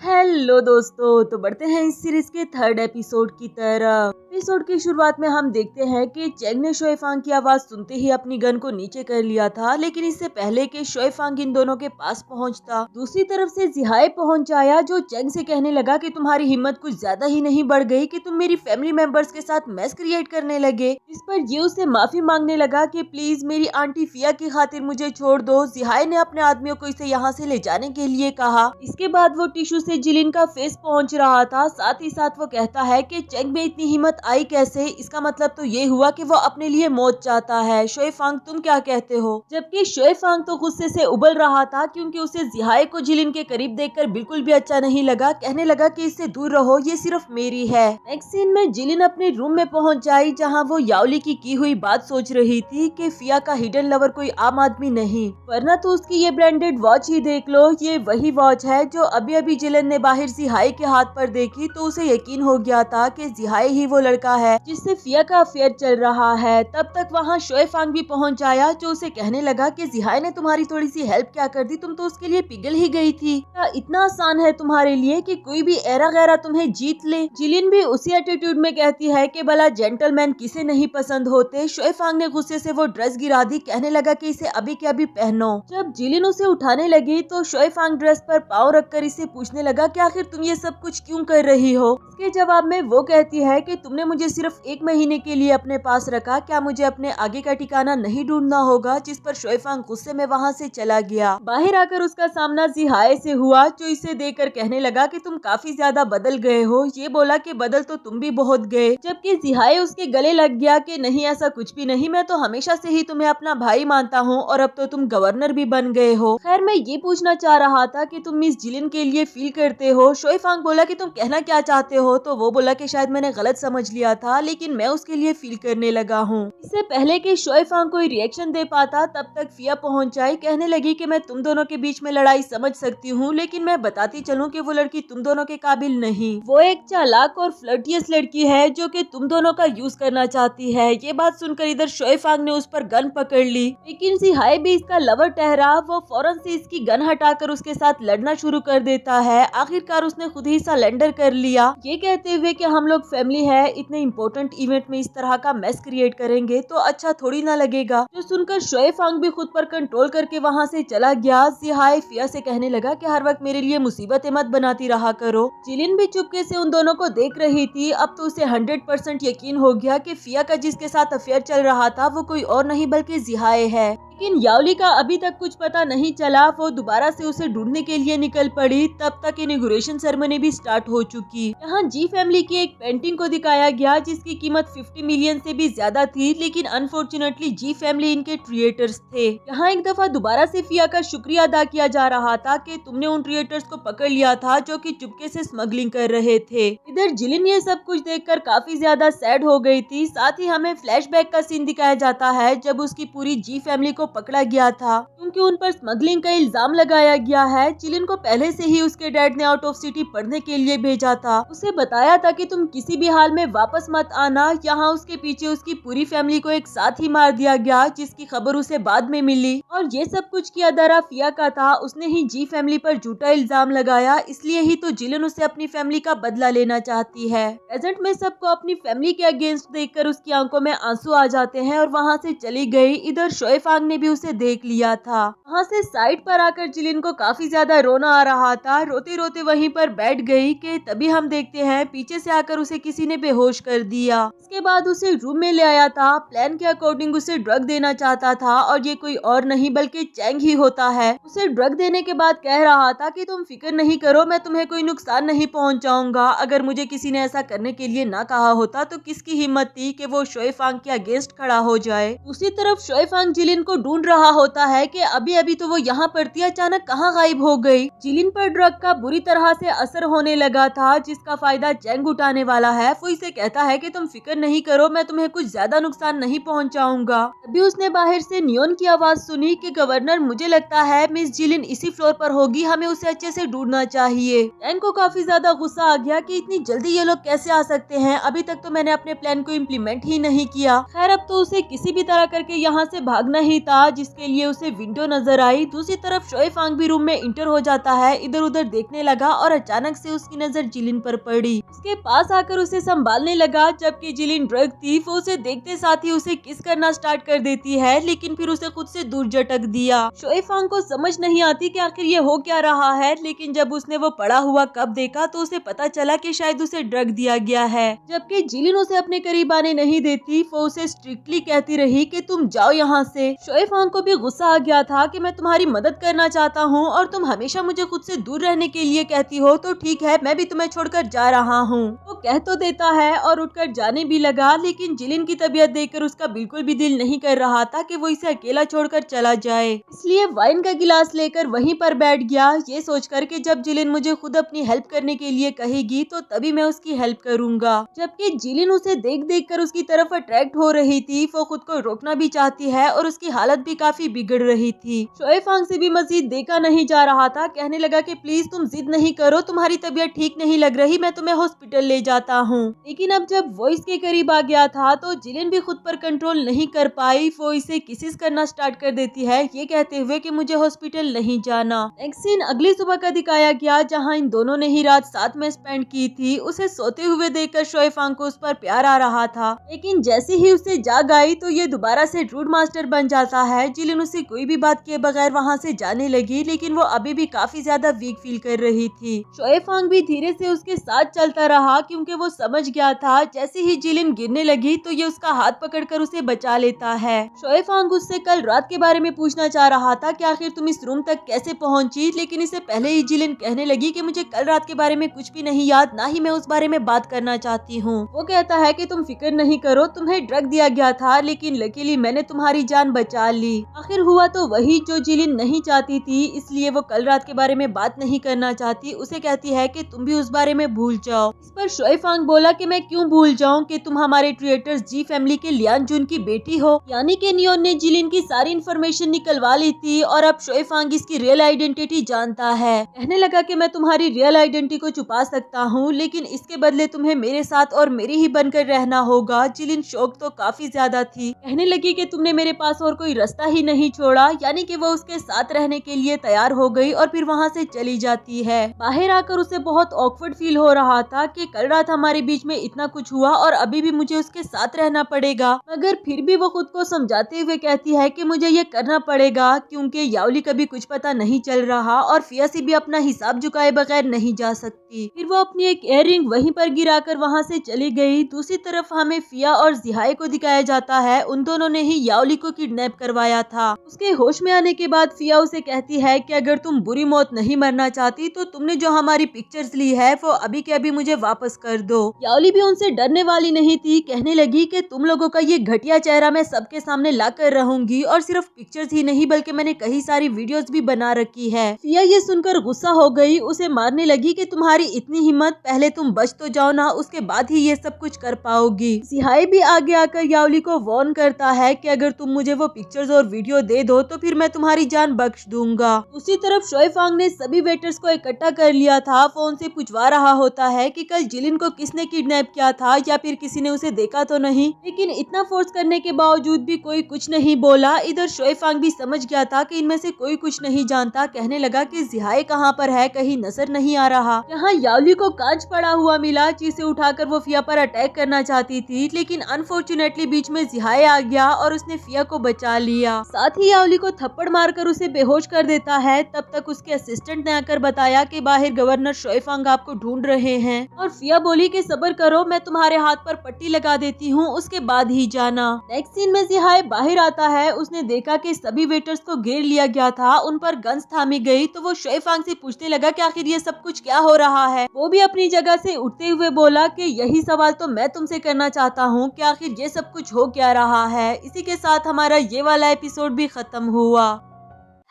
Speaker 1: हेलो दोस्तों, तो बढ़ते हैं इस सीरीज के थर्ड एपिसोड की तरफ। एपिसोड की शुरुआत में हम देखते हैं कि चेंग ने शोए फांग की आवाज सुनते ही अपनी गन को नीचे कर लिया था, लेकिन इससे पहले कि शोए फांग इन दोनों के पास पहुंचता, दूसरी तरफ से जिहाई पहुंच आया, जो चेंग से कहने लगा कि तुम्हारी हिम्मत कुछ ज्यादा ही नहीं बढ़ गई कि तुम मेरी फैमिली मेंबर्स के साथ मैस क्रिएट करने लगे। इस पर ये उसे माफी मांगने लगा कि प्लीज मेरी आंटी फिया की खातिर मुझे छोड़ दो। जिहाई ने अपने आदमियों को इसे यहाँ से ले जाने के लिए कहा। इसके बाद वो टिश्यू से जिलिन का फेस पहुंच रहा था। साथ ही साथ वो कहता है कि चेंग में इतनी हिम्मत आई कैसे? इसका मतलब तो ये हुआ कि वो अपने लिए मौत चाहता है। शोए फांग तुम क्या कहते हो? जबकि शोए फांग तो गुस्से से उबल रहा था, क्योंकि उसे जिहाई को जिलिन के करीब देखकर बिल्कुल भी अच्छा नहीं लगा। कहने लगा कि इससे दूर रहो, ये सिर्फ मेरी है। नेक्स्ट सीन में जिलिन अपने रूम में पहुंच जाई, जहाँ वो यावली की हुई बात सोच रही थी कि फिया का हिडन लवर कोई आम आदमी नहीं, वरना तो उसकी ये ब्रांडेड वॉच ही देख लो। ये वही वॉच है जो अभी अभी जिलिन ने बाहर जिहाई के हाथ पर देखी, तो उसे यकीन हो गया था कि जिहाई ही वो लड़का है जिससे फिया का अफेयर चल रहा है। तब तक वहाँ शोए फांग भी पहुँच आया, जो उसे कहने लगा कि जिहाई ने तुम्हारी थोड़ी सी हेल्प क्या कर दी, तुम तो उसके लिए पिघल ही गई थी। क्या इतना आसान है तुम्हारे लिए कि कोई भी एरा गैरा तुम्हें जीत ले? जिलिन भी उसी एटीट्यूड में कहती है कि भला जेंटलमैन किसे नहीं पसंद होते। शोए फांग ने गुस्से से वो ड्रेस गिरा दी, कहने लगा कि इसे अभी के अभी पहनो। जब जिलिन उसे उठाने लगी तो शोए फांग ड्रेस पर पाँव रखकर इसे पूछने लगा कि आखिर तुम ये सब कुछ क्यों कर रही हो? इसके जवाब में वो कहती है कि तुमने मुझे सिर्फ 1 महीने के लिए अपने पास रखा, क्या मुझे अपने आगे का ठिकाना नहीं ढूंढना होगा? जिस पर शोए फांग गुस्से में वहाँ से चला गया। बाहर आकर उसका सामना जिहाई से हुआ, जो इसे देखकर कहने लगा कि तुम काफी ज्यादा बदल गए हो। ये बोला कि बदल तो तुम भी बहुत गए, जबकि जिहाई उसके गले लग गया कि नहीं, ऐसा कुछ भी नहीं, मैं तो हमेशा से ही तुम्हें अपना भाई मानता हूँ और अब तो तुम गवर्नर भी बन गए हो। खैर, मैं ये पूछना चाह रहा था कि तुम मिस जिलिन के लिए फील करते हो? शोए फांग बोला कि तुम कहना क्या चाहते हो? तो वो बोला कि शायद मैंने गलत समझ लिया था, लेकिन मैं उसके लिए फील करने लगा हूँ। इससे पहले कि शोए फांग कोई रिएक्शन दे पाता, तब तक फिया पहुंच आई। कहने लगी कि मैं तुम दोनों के बीच में लड़ाई समझ सकती हूँ, लेकिन मैं बताती चलूँ कि वो लड़की तुम दोनों के काबिल नहीं। वो एक चालाक और फ्लर्टियस लड़की है जो कि तुम दोनों का यूज करना चाहती है। ये बात सुनकर इधर शोए फांग ने उस पर गन पकड़ ली, लेकिन जिहाई भी इसका लवर ठहरा। वो फौरन से इसकी गन हटाकर उसके साथ लड़ना शुरू कर देता है। आखिरकार उसने खुद ही सरेंडर कर लिया, ये कहते हुए कि हम लोग फैमिली है, इतने इम्पोर्टेंट इवेंट में इस तरह का मेस क्रिएट करेंगे तो अच्छा थोड़ी ना लगेगा। जो सुनकर शोए फांग भी खुद पर कंट्रोल करके वहाँ से चला गया। जिहाई फिया से कहने लगा कि हर वक्त मेरे लिए मुसीबतें मत बनाती रहा करो। जिलिन भी चुपके से उन दोनों को देख रही थी। अब तो उसे 100% यकीन हो गया कि फिया का जिसके साथ अफेयर चल रहा था वो कोई और नहीं बल्कि जिहाई है। लेकिन याओली का अभी तक कुछ पता नहीं चला। वो दोबारा से उसे ढूंढने के लिए निकल पड़ी। तब तक इनॉग्रेशन सेरेमनी भी स्टार्ट हो चुकी। यहाँ जी फैमिली की एक पेंटिंग को दिखाया गया जिसकी कीमत 50 मिलियन से भी ज्यादा थी, लेकिन अनफॉर्चुनेटली जी फैमिली इनके क्रिएटर्स थे। यहाँ एक दफा दोबारा से फिया का शुक्रिया अदा किया जा रहा था कि तुमने उन क्रिएटर्स को पकड़ लिया था जो कि चुपके से स्मगलिंग कर रहे थे। इधर जिलिन ये सब कुछ देखकर काफी ज्यादा सैड हो गई थी। साथ ही हमें फ्लैशबैक का सीन दिखाया जाता है जब उसकी पूरी जी फैमिली को पकड़ा गया था क्योंकि उन पर स्मगलिंग का इल्जाम लगाया गया है। जिलिन को पहले से ही उसके डैड ने आउट ऑफ सिटी पढ़ने के लिए भेजा था। उसे बताया था कि तुम किसी भी हाल में वापस मत आना। यहाँ उसके पीछे उसकी पूरी फैमिली को एक साथ ही मार दिया गया जिसकी खबर उसे बाद में मिली। और ये सब कुछ किया दरा फिया का था। उसने ही जी फैमिली पर झूठा इल्जाम लगाया, इसलिए ही तो जिलिन उसे अपनी फैमिली का बदला लेना चाहती है। प्रेजेंट में सबको अपनी फैमिली के अगेंस्ट देखकर उसकी आंखों में आंसू आ जाते हैं और वहाँ से चली गई। इधर शोए फांग ने भी उसे देख लिया था। वहाँ से साइड पर आकर जिलिन को काफी ज्यादा रोना आ रहा था। रोते रोते वहीं पर बैठ गई कि तभी हम देखते हैं पीछे से आकर उसे किसी ने बेहोश कर दिया। इसके बाद उसे रूम में ले आया था। प्लान के अकॉर्डिंग उसे ड्रग देना चाहता था और ये कोई और नहीं बल्कि चैंग ही होता है। उसे ड्रग देने के बाद कह रहा था कि तुम फिक्र नहीं करो, मैं तुम्हें कोई नुकसान नहीं पहुंचाऊंगा। अगर मुझे किसी ने ऐसा करने के लिए ना कहा होता तो किसकी हिम्मत थी कि वो शोए फांग के अगेंस्ट खड़ा हो जाए। दूसरी तरफ शोए फांग जिलिन को ढूंढ रहा होता है कि अभी अभी तो वो यहाँ पर थी, अचानक कहाँ गायब हो गई। जिलिन पर ड्रग का बुरी तरह से असर होने लगा था जिसका फायदा चैंग उठाने वाला है। वो इसे कहता है कि तुम फिक्र नहीं करो, मैं तुम्हें कुछ ज्यादा नुकसान नहीं पहुँचाऊंगा। अभी उसने बाहर से नियोन की आवाज सुनी कि गवर्नर, मुझे लगता है मिस जिलिन इसी फ्लोर पर होगी, हमें उसे अच्छे से ढूंढना चाहिए। चैंग को काफी ज्यादा गुस्सा आ गया कि इतनी जल्दी ये लोग कैसे आ सकते हैं, अभी तक तो मैंने अपने प्लान को इम्प्लीमेंट ही नहीं किया। खैर अब तो उसे किसी भी तरह करके यहाँ से भागना ही था, जिसके लिए उसे विंडो नजर आई। दूसरी तरफ शोए फांग भी रूम में इंटर हो जाता है। इधर उधर देखने लगा और अचानक से उसकी नजर जिलिन पर पड़ी। उसके पास आकर उसे संभालने लगा। जबकि जिलिन ड्रग थी, वो उसे देखते साथ ही उसे किस करना स्टार्ट कर देती है, लेकिन फिर उसे खुद से दूर झटक दिया। शोए फांग को समझ नहीं आती कि आखिर ये हो क्या रहा है, लेकिन जब उसने वो पड़ा हुआ कप देखा तो उसे पता चला कि शायद उसे ड्रग दिया गया है। जबकि जिलिन उसे अपने करीब आने नहीं देती, वो उसे स्ट्रिक्टली कहती रही कि तुम जाओ यहाँ से। शोए फांग को भी गुस्सा आ गया था कि मैं तुम्हारी मदद करना चाहता हूँ और तुम हमेशा मुझे खुद से दूर रहने के लिए कहती हो, तो ठीक है मैं भी तुम्हें छोड़कर जा रहा हूँ। वो कह तो देता है और उठकर जाने भी लगा, लेकिन जिलिन की तबीयत देखकर उसका बिल्कुल भी दिल नहीं कर रहा था कि वो इसे अकेला छोड़कर चला जाए। इसलिए वाइन का गिलास लेकर वहीं पर बैठ गया, ये सोचकर कि जब जिलिन मुझे खुद अपनी हेल्प करने के लिए कहेगी तो तभी मैं उसकी हेल्प करूंगा। जबकि जिलिन उसे देख देख कर उसकी तरफ अट्रैक्ट हो रही थी। वो खुद को रोकना भी चाहती है और उसकी हालत भी काफी बिगड़ रही थी। शोए फांग से भी मजीद देखा नहीं जा रहा था। कहने लगा कि प्लीज तुम जिद नहीं करो, तुम्हारी तबीयत ठीक नहीं लग रही, मैं तुम्हें हॉस्पिटल ले जाता हूँ। लेकिन अब जब वो इसके करीब आ गया था तो जिलिन भी खुद पर कंट्रोल नहीं कर पाई। वो इसे किसिस करना स्टार्ट कर देती है, ये कहते हुए कि मुझे हॉस्पिटल नहीं जाना। नेक्स्ट सीन अगली सुबह का दिखाया गया, जहाँ इन दोनों ने ही रात साथ में स्पेंड की थी। उसे सोते हुए देखकर शोए फांग को उस पर प्यार आ रहा था, लेकिन जैसे ही उसे जाग आई तो ये दोबारा से रूड मास्टर बन जाता है। जिलिन उसे कोई भी बात किए बगैर वहाँ से जाने लगी, लेकिन वो अभी भी काफी ज्यादा वीक फील कर रही थी। शोए फांग भी धीरे से उसके साथ चलता रहा क्योंकि वो समझ गया था जैसे ही जिलिन गिरने लगी तो ये उसका हाथ पकड़कर उसे बचा लेता है। शोए फांग उससे कल रात के बारे में पूछना चाह रहा था कि आखिर तुम इस रूम तक कैसे पहुंची, लेकिन इससे पहले ही जिलिन कहने लगी कि मुझे कल रात के बारे में कुछ भी नहीं याद, ना ही मैं उस बारे में बात करना चाहती हूँ। वो कहता है कि तुम फिक्र नहीं करो, तुम्हें ड्रग दिया गया था, लेकिन लकीली मैंने तुम्हारी जान बचा ली। आखिर हुआ तो वही जो जिलिन नहीं चाहती थी, इसलिए वो कल रात के बारे में बात नहीं करना चाहती। उसे कहती है कि तुम भी उस बारे में भूल जाओ। इस पर शोए फांग बोला कि मैं क्यों भूल जाऊं कि तुम हमारे क्रिएटर्स जी फैमिली के लियान जुन की बेटी हो। यानी कि नियोन ने जिलिन की सारी इन्फॉर्मेशन निकलवा ली थी और अब शोए फांग इसकी रियल आइडेंटिटी जानता है। कहने लगा कि मैं तुम्हारी रियल आइडेंटिटी को छुपा सकता हूँ, लेकिन इसके बदले तुम्हें मेरे साथ और मेरी ही बनकर रहना होगा। जिलिन शौक तो काफी ज्यादा थी, कहने लगी कि तुमने मेरे पास और कोई रास्ता ही नहीं छोड़ा, यानी कि वो उसके साथ रहने के लिए तैयार हो गई और फिर वहाँ से चली जाती है। बाहर आकर उसे बहुत ऑकवर्ड फील हो रहा था कि कल रात हमारे बीच में इतना कुछ हुआ और अभी भी मुझे उसके साथ रहना पड़ेगा, मगर फिर भी वो खुद को समझाते हुए कहती है कि मुझे ये करना पड़ेगा क्योंकि याओली का भी कुछ पता नहीं चल रहा और फिया से भी अपना हिसाब झुकाए बगैर नहीं जा सकती। फिर वो अपनी एक इयररिंग वहीं पर गिराकर वहाँ से चली गई। दूसरी तरफ हमें फिया और जिहाई को दिखाया जाता है, उन दोनों ने ही याओली को किडनैप करवाया था। उसके होश में आने के बाद फिया उसे कहती है कि अगर तुम बुरी मौत नहीं मरना चाहती तो तुमने जो हमारी पिक्चर्स ली है वो अभी के अभी मुझे वापस कर दो। याओली भी उनसे डरने वाली नहीं थी, कहने लगी कि तुम लोगों का ये घटिया चेहरा मैं सबके सामने ला कर रहूंगी और सिर्फ पिक्चर्स ही नहीं बल्कि मैंने कई सारी वीडियोस भी बना रखी है। फिया ये सुनकर गुस्सा हो गई, उसे मारने लगी कि तुम्हारी इतनी हिम्मत, पहले तुम बच तो जाओ ना, उसके बाद ही ये सब कुछ कर पाओगी। जिहाई भी आगे आकर याओली को वार्न करता है कि अगर तुम मुझे वो पिक्चर्स और वीडियो दे दो तो फिर मैं तुम्हारी जान बख्श दूंगा। दूसरी तरफ शोएफांग ने सभी वेटर्स को इकट्ठा कर लिया था। फोन से पूछवा रहा होता है कि कल जिलिन को किसने किडनैप किया था या फिर किसी ने उसे देखा तो नहीं, लेकिन इतना फोर्स करने के बावजूद भी कोई कुछ नहीं बोला। इधर शोएफांग भी समझ गया था कि इनमें से कोई कुछ नहीं जानता, कहने लगा कि जिहाई कहाँ पर है, कहीं नजर नहीं आ रहा। यहाँ याओली को कांच पड़ा हुआ मिला जिसे उठाकर वो फिया पर अटैक करना चाहती थी, लेकिन अनफॉर्चुनेटली बीच में जिहाई आ गया और उसने फिया को बचा लिया। साथ ही याओली को थप्पड़ मारकर उसे बेहोश कर देता है। तब तक उसके असिस्टेंट ने आकर बताया कि बाहर गवर्नर शोएफांग आपको ढूंढ रहे हैं और फिया बोली कि सब्र करो, मैं तुम्हारे हाथ पर पट्टी लगा देती हूँ, उसके बाद ही जाना। नेक्स्ट सीन में जिहाई बाहर आता है, उसने देखा कि सभी वेटर्स को घेर लिया गया था, उन पर गन्स थामी गई, तो वो शोएफांग से पूछने लगा कि आखिर ये सब कुछ क्या हो रहा है। वो भी अपनी जगह से उठते हुए बोला कि यही सवाल तो मैं तुमसे करना चाहता हूँ कि आखिर ये सब कुछ हो क्या रहा है। इसी के साथ हमारा ये वाला एपिसोड भी खत्म हुआ।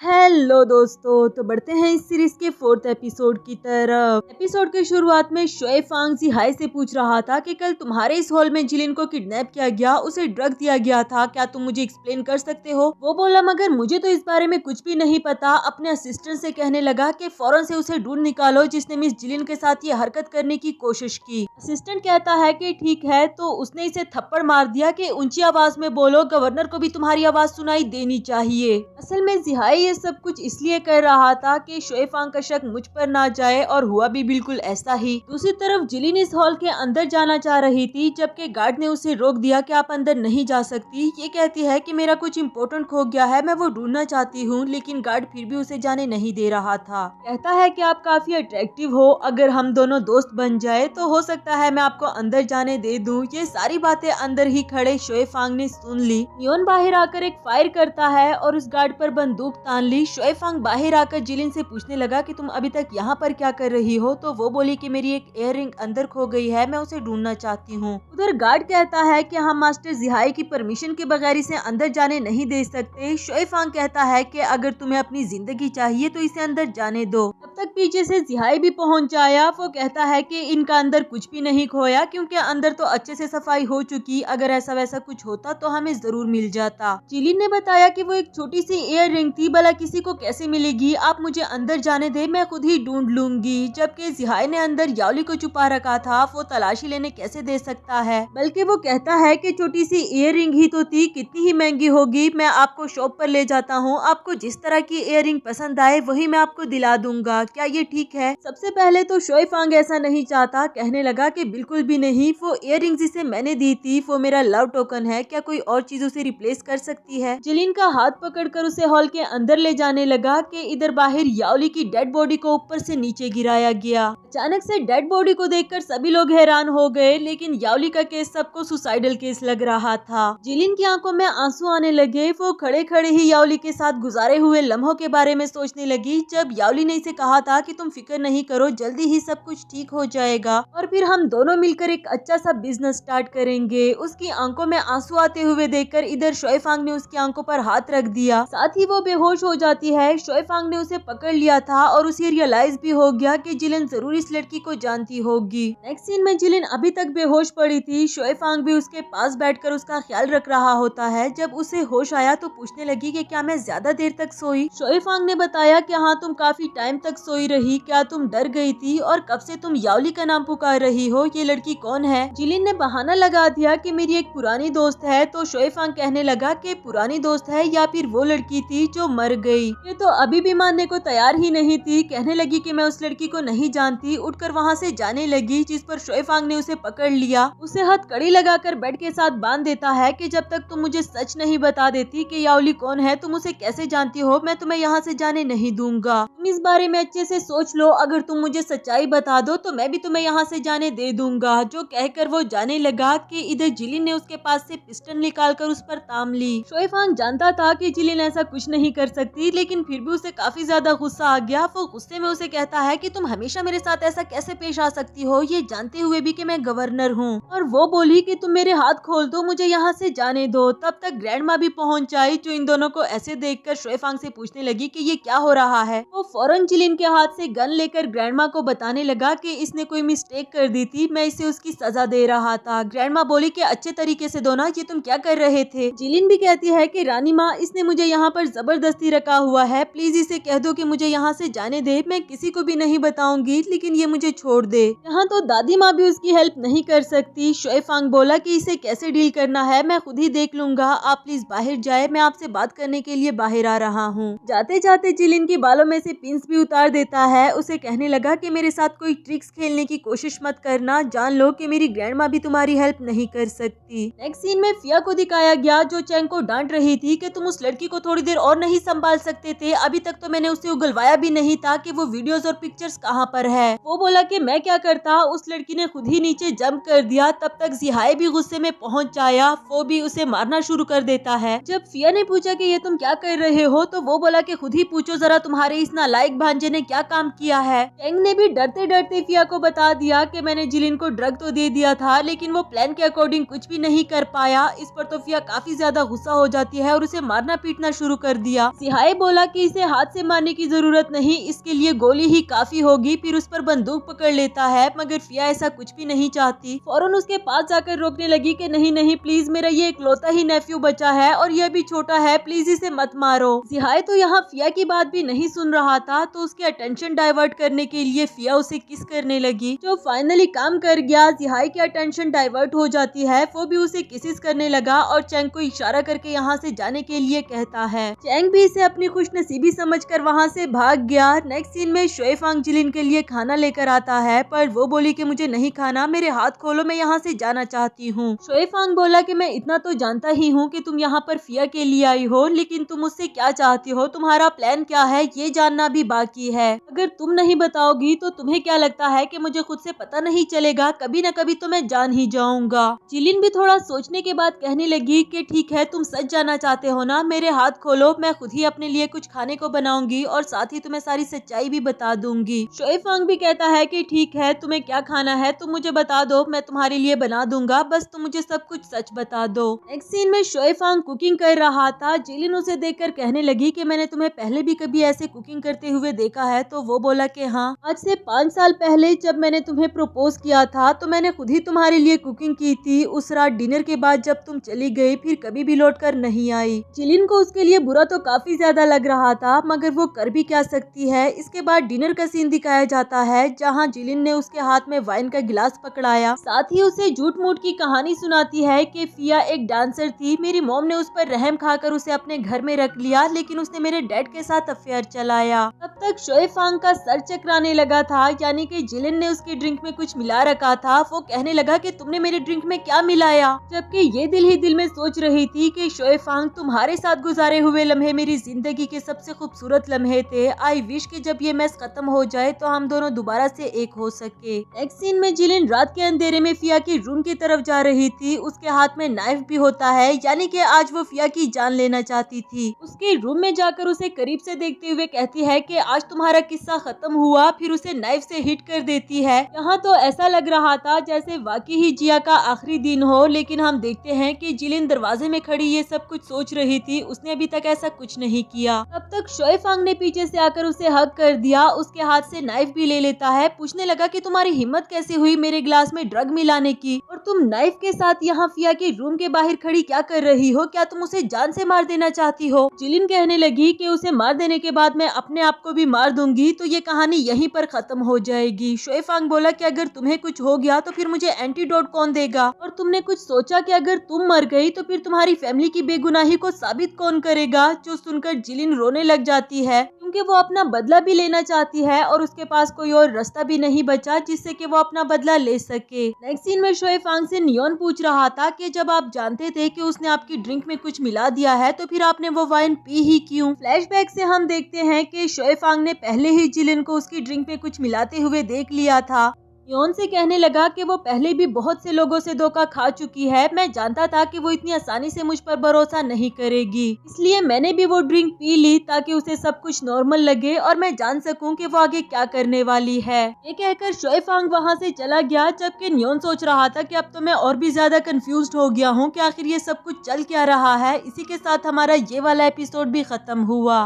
Speaker 1: हेलो दोस्तों, तो बढ़ते हैं इस सीरीज के 4th एपिसोड की तरफ। एपिसोड के शुरुआत में शोएफांग जिहाई से पूछ रहा था कि कल तुम्हारे इस हॉल में जिलिन को किडनैप किया गया, उसे ड्रग दिया गया था, क्या तुम मुझे एक्सप्लेन कर सकते हो। वो बोला मगर मुझे तो इस बारे में कुछ भी नहीं पता। अपने असिस्टेंट से कहने लगा कि फौरन से उसे ढूंढ निकालो जिसने मिस जिलिन के साथ ये हरकत करने की कोशिश की। असिस्टेंट कहता है कि ठीक है, तो उसने इसे थप्पड़ मार दिया कि ऊंची आवाज में बोलो, गवर्नर को भी तुम्हारी आवाज सुनाई देनी चाहिए। असल में जिहाई ये सब कुछ इसलिए कर रहा था कि शोएफांग का शक मुझ पर ना जाए, और हुआ भी बिल्कुल ऐसा ही। दूसरी तरफ जिलिन इस हॉल के अंदर जाना चाह रही थी, जबकि गार्ड ने उसे रोक दिया कि आप अंदर नहीं जा सकती। ये कहती है कि मेरा कुछ इम्पोर्टेंट खो गया है, मैं वो ढूंढना चाहती हूँ, लेकिन गार्ड फिर भी उसे जाने नहीं दे रहा था। कहता है कि आप काफी अट्रैक्टिव हो, अगर हम दोनों दोस्त बन जाए तो हो सकता है मैं आपको अंदर जाने दे दूं। ये सारी बातें अंदर ही खड़े शोएफांग ने सुन ली। नियोन बाहर आकर एक फायर करता है और उस गार्ड पर बंदूक तान ली। शोएफांग बाहर आकर जिलिन से पूछने लगा कि तुम अभी तक यहाँ पर क्या कर रही हो, तो वो बोली कि मेरी एक इयररिंग अंदर खो गई है, मैं उसे ढूंढना चाहती हूँ। उधर गार्ड कहता है कि हम मास्टर जिहाई की परमिशन के बगैर इसे अंदर जाने नहीं दे सकते। शोएफांग कहता है कि अगर तुम्हें अपनी जिंदगी चाहिए तो इसे अंदर जाने दो। तब तक पीछे से जिहाई भी पहुँच आया। वो कहता है कि इनका अंदर कुछ भी नहीं खोया, क्योंकि अंदर तो अच्छे से सफाई हो चुकी, अगर ऐसा वैसा कुछ होता तो हमें जरूर मिल जाता। जिलिन ने बताया कि वो एक छोटी सी इयररिंग थी, भला किसी को कैसे मिलेगी, आप मुझे अंदर जाने दे, मैं खुद ही ढूंढ लूंगी। जबकि जिहाई ने अंदर याओली को छुपा रखा था, वो तलाशी लेने कैसे दे सकता है। बल्कि वो कहता है कि छोटी सी इयररिंग ही तो थी, कितनी ही महंगी होगी, मैं आपको शॉप पर ले जाता हूँ, आपको जिस तरह की इयररिंग पसंद आए वही मैं आपको दिला दूंगा, क्या ये ठीक है। सबसे पहले तो शोएफांग ऐसा नहीं चाहता, कहने लगा कि बिल्कुल भी नहीं, वो इयररिंग जिसे मैंने दी थी वो मेरा लव टोकन है, क्या कोई और चीज उसे रिप्लेस कर सकती है। जिलिन का हाथ पकड़कर उसे हॉल के अंदर ले जाने लगा कि इधर बाहर याओली की डेड बॉडी को ऊपर से नीचे गिराया गया। अचानक से डेड बॉडी को देखकर सभी लोग हैरान हो गए, लेकिन याओली का केस सबको सुसाइडल केस लग रहा था। जिलिन की आंखों में आंसू आने लगे। वो खड़े खड़े ही याओली के साथ गुजारे हुए लम्हों के बारे में सोचने लगी, जब याओली ने इसे कहा था कि तुम फिक्र नहीं करो, जल्दी ही सब कुछ ठीक हो जाएगा और फिर हम दोनों मिलकर एक अच्छा सा बिजनेस स्टार्ट करेंगे। उसकी आंखों में आंसू आते हुए देखकर इधर शोएफांग ने उसकी आंखों पर हाथ रख दिया, साथ ही वो बेहोश हो जाती है। शोएफांग ने उसे पकड़ लिया था और उसे रियलाइज भी हो गया कि जिलिन जरूर इस लड़की को जानती होगी। नेक्स्ट सीन में जिलिन अभी तक बेहोश पड़ी थी। शोएफांग भी उसके पास बैठकर उसका ख्याल रख रहा होता है। जब उसे होश आया तो पूछने लगी कि क्या मैं ज्यादा देर तक सोई। शोएफांग ने बताया कि हाँ, तुम काफी टाइम तक सोई सोई रही, क्या तुम डर गई थी और कब से तुम याओली का नाम पुकार रही हो, ये लड़की कौन है? जिलिन ने बहाना लगा दिया कि मेरी एक पुरानी दोस्त है। तो शोए फांग कहने लगा कि पुरानी दोस्त है या फिर वो लड़की थी जो मर गई। ये तो अभी भी मानने को तैयार ही नहीं थी, कहने लगी कि मैं उस लड़की को नहीं जानती। उठकर वहाँ से जाने लगी, जिस पर शोए फांग ने उसे पकड़ लिया, उसे हथकड़ी लगाकर बेड के साथ बांध देता है कि जब तक तुम मुझे सच नहीं बता देती कि याओली कौन है, तुम उसे कैसे जानती हो, मैं तुम्हें यहाँ से जाने नहीं दूंगा। तुम इस बारे में अच्छे से सोच लो, अगर तुम मुझे सच्चाई बता दो तो मैं भी तुम्हें यहाँ से जाने दे दूंगा। जो कहकर वो जाने लगा कि इधर जिलिन ने उसके पास से पिस्टल निकालकर उस पर ताम ली। शोए फांग जानता था कि जिलिन ऐसा कुछ नहीं कर सकती, लेकिन फिर भी उसे काफी ज्यादा गुस्सा आ गया। वो गुस्से में उसे कहता है कि तुम हमेशा मेरे साथ ऐसा कैसे पेश आ सकती हो, ये जानते हुए भी कि मैं गवर्नर हूँ। और वो बोली कि तुम मेरे हाथ खोल दो, मुझे यहाँ से जाने दो। तब तक ग्रैंड माँ भी पहुँच आई, जो इन दोनों को ऐसे देखकर शोए फांग से पूछने लगी कि ये क्या हो रहा है। वो फौरन जिलिन के हाथ से गन लेकर ग्रैंड माँ को बताने लगा कि इसने कोई मिस्टेक कर दी थी, मैं इसे उसकी सजा दे रहा था। ग्रैंड माँ बोली कि अच्छे तरीके से दो ना, ये तुम क्या कर रहे थे? जिलिन भी कहती है कि रानी माँ, इसने मुझे यहाँ पर जबरदस्ती रखा हुआ है, प्लीज इसे कह दो कि मुझे यहाँ से जाने दे, मैं किसी को भी नहीं बताऊंगी, लेकिन ये मुझे छोड़ दे। यहाँ तो दादी माँ भी उसकी हेल्प नहीं कर सकती। शोए फांग बोला कि इसे कैसे डील करना है मैं खुद ही देख लूंगा, आप प्लीज बाहर जाए, मैं आपसे बात करने के लिए बाहर आ रहा हूँ। जाते जाते जिलिन की बालों में से पिंस भी उतार देता है। उसे कहने लगा कि मेरे साथ कोई ट्रिक्स खेलने की कोशिश मत करना, जान लो कि मेरी ग्रैंड माँ भी तुम्हारी हेल्प नहीं कर सकती। नेक्स्ट सीन में फिया को दिखाया गया, जो चैंग को डांट रही थी कि तुम उस लड़की को थोड़ी देर और नहीं संभाल सकते थे, अभी तक तो मैंने उसे उगलवाया भी नहीं था कि वो वीडियोस और पिक्चर्स कहाँ पर है। वो बोला कि मैं क्या करता, उस लड़की ने खुद ही नीचे जंप कर दिया। तब तक जिहाई भी गुस्से में पहुंच जाया, वो भी उसे मारना शुरू कर देता है। जब फिया ने पूछा कि ये तुम क्या कर रहे हो, तो वो बोला कि खुद ही पूछो जरा, तुम्हारे इस नालायक भांजे ने क्या काम किया है। चैंग ने भी डरते डरते फिया को बता दिया कि मैंने जिलिन को ड्रग तो दे दिया था, लेकिन वो प्लान के अकॉर्डिंग कुछ भी नहीं कर पाया। इस पर तो फिया काफी ज्यादा गुस्सा हो जाती है और उसे मारना पीटना शुरू कर दिया। सिहाई बोला कि इसे हाथ से मारने की जरूरत नहीं, इसके लिए गोली ही काफी होगी। फिर उस पर बंदूक पकड़ लेता है, मगर फिया ऐसा कुछ भी नहीं चाहती। फौरन उसके पास जाकर रोकने लगी कि नहीं नहीं प्लीज, मेरा ये इकलौता ही नेफ्यू बचा है और यह भी छोटा है, प्लीज इसे मत मारो। सिहाई तो यहाँ फिया की बात भी नहीं सुन रहा था, तो उसके अटेंशन डाइवर्ट करने के लिए फिया उसे किस करने लगी, जो फाइनली काम कर गया। सिहाई की अटेंशन डाइवर्ट हो जाती है, वो भी उसे किसिस करने लगा और चैंग को इशारा करके यहाँ से जाने के लिए कहता है। चैंग भी इसे अपनी खुशनसीबी समझकर वहाँ से भाग गया। नेक्स्ट सीन में शोए फांग जिलिन के लिए खाना लेकर आता है, पर वो बोली कि मुझे नहीं खाना, मेरे हाथ खोलो, मैं यहाँ से जाना चाहती हूँ। शोए फांग बोला कि मैं इतना तो जानता ही हूँ कि तुम यहाँ पर फिया के लिए आई हो, लेकिन तुम मुझसे क्या चाहती हो, तुम्हारा प्लान क्या है, ये जानना भी बाकी है। अगर तुम नहीं बताओगी तो तुम्हें क्या लगता है कि मुझे खुद से पता नहीं चलेगा, कभी न कभी तो मैं जान ही जाऊंगा। जिलिन भी थोड़ा सोचने के बाद कहने लगी कि ठीक है, तुम सच जानना चाहते हो ना, मेरे हाथ खोलो, मैं खुद ही अपने लिए कुछ खाने को बनाऊंगी और साथ ही तुम्हें सारी सच्चाई भी बता दूंगी। शोए फांग भी कहता है कि ठीक है, तुम्हें क्या खाना है तुम मुझे बता दो, मैं तुम्हारे लिए बना दूंगा, बस तुम मुझे सब कुछ सच बता दो। नेक्स्ट सीन में शोए फांग कुकिंग कर रहा था। जिलिन उसे देखकर कहने लगी कि मैंने तुम्हें पहले भी कभी ऐसे कुकिंग करते हुए देखा है, तो वो बोला कि हाँ, आज से 5 साल पहले जब मैंने तुम्हें प्रपोज किया था तो मैंने खुद ही तुम्हारे लिए कुकिंग की थी। उस रात डिनर के बाद जब तुम चली गई, फिर कभी भी लौट कर नहीं आई। जिलिन को उसके लिए बुरा तो काफी ज्यादा लग रहा था, मगर वो कर भी क्या सकती है। इसके बाद डिनर का सीन दिखाया जाता है, जहाँ जिलिन ने उसके हाथ में वाइन का गिलास पकड़ाया, साथ ही उसे झूठ मूठ की कहानी सुनाती है कि फिया एक डांसर थी, मेरी मॉम ने उस पर रहम खाकर उसे अपने घर में रख लिया, लेकिन उसने मेरे डैड के साथ अफेयर चलाया। तब तक शोए फांग का सर चकराने लगा था, यानी कि जिलिन ने उसकी ड्रिंक में कुछ मिला रखा था। वो कहने लगा कि तुमने मेरे ड्रिंक में क्या मिलाया, जबकि ये दिल ही दिल में सोच रही थी कि शोए फांग, तुम्हारे साथ गुजारे हुए लम्हे मेरी जिंदगी के सबसे खूबसूरत लम्हे थे। आई विश कि जब ये मैस खत्म हो जाए तो हम दोनों दोबारा से एक हो सके। नेक्स्ट सीन में जिलिन रात के अंधेरे में फिया की रूम की तरफ जा रही थी। उसके हाथ में नाइफ भी होता है, यानी कि आज वो फिया की जान लेना चाहती थी। उसके रूम में जाकर उसे करीब से देखते हुए कहती है कि आज तुम्हारा किस्सा खत्म हुआ, फिर उसे नाइफ से हिट कर देती है। यहाँ तो ऐसा लग रहा था जैसे वाकई ही जिया का आखिरी दिन हो, लेकिन हम देखते हैं कि जिलिन दरवाजे में खड़ी ये सब कुछ सोच रही थी, उसने अभी तक ऐसा कुछ नहीं किया। तब तक शोए फांग ने पीछे से आकर उसे हग कर दिया, उसके हाथ से नाइफ भी ले लेता है। पूछने लगा कि तुम्हारी हिम्मत कैसे हुई मेरे ग्लास में ड्रग मिलाने की, और तुम नाइफ के साथ यहाँ फिया के रूम के बाहर खड़ी क्या कर रही हो, क्या तुम उसे जान से मार देना चाहती हो। जिलिन कहने लगी कि उसे मार देने के बाद मैं अपने आप को भी मार दूंगी। दूंगी तो ये कहानी यहीं पर खत्म हो जाएगी। शोए फांग बोला कि अगर तुम्हें कुछ हो गया तो फिर मुझे एंटीडोट कौन देगा, और तुमने कुछ सोचा कि अगर तुम मर गई तो फिर तुम्हारी फैमिली की बेगुनाही को साबित कौन करेगा। जो सुनकर जिलिन रोने लग जाती है क्योंकि वो अपना बदला भी लेना चाहती है और उसके पास कोई और रास्ता भी नहीं बचा जिससे कि वो अपना बदला ले सके। नेक्स्ट सीन में शोए फांग से नियोन पूछ रहा था कि जब आप जानते थे कि उसने आपकी ड्रिंक में कुछ मिला दिया है तो फिर आपने वो वाइन पी ही क्यों। फ्लैशबैक से हम देखते हैं कि शोए फांग ने पहले ही जिलिन को उसकी ड्रिंक में कुछ मिलाते हुए देख लिया था। योन से कहने लगा कि वो पहले भी बहुत से लोगों से धोखा खा चुकी है। मैं जानता था कि वो इतनी आसानी से मुझ पर भरोसा नहीं करेगी, इसलिए मैंने भी वो ड्रिंक पी ली ताकि उसे सब कुछ नॉर्मल लगे और मैं जान सकूं कि वो आगे क्या करने वाली है। ये कहकर शोए फांग वहाँ से चला गया, जबकि न्योन सोच रहा था कि अब तो मैं और भी ज्यादा कंफ्यूज्ड हो गया हूँ कि आखिर ये सब कुछ चल क्या रहा है। इसी के साथ हमारा ये वाला एपिसोड भी खत्म हुआ।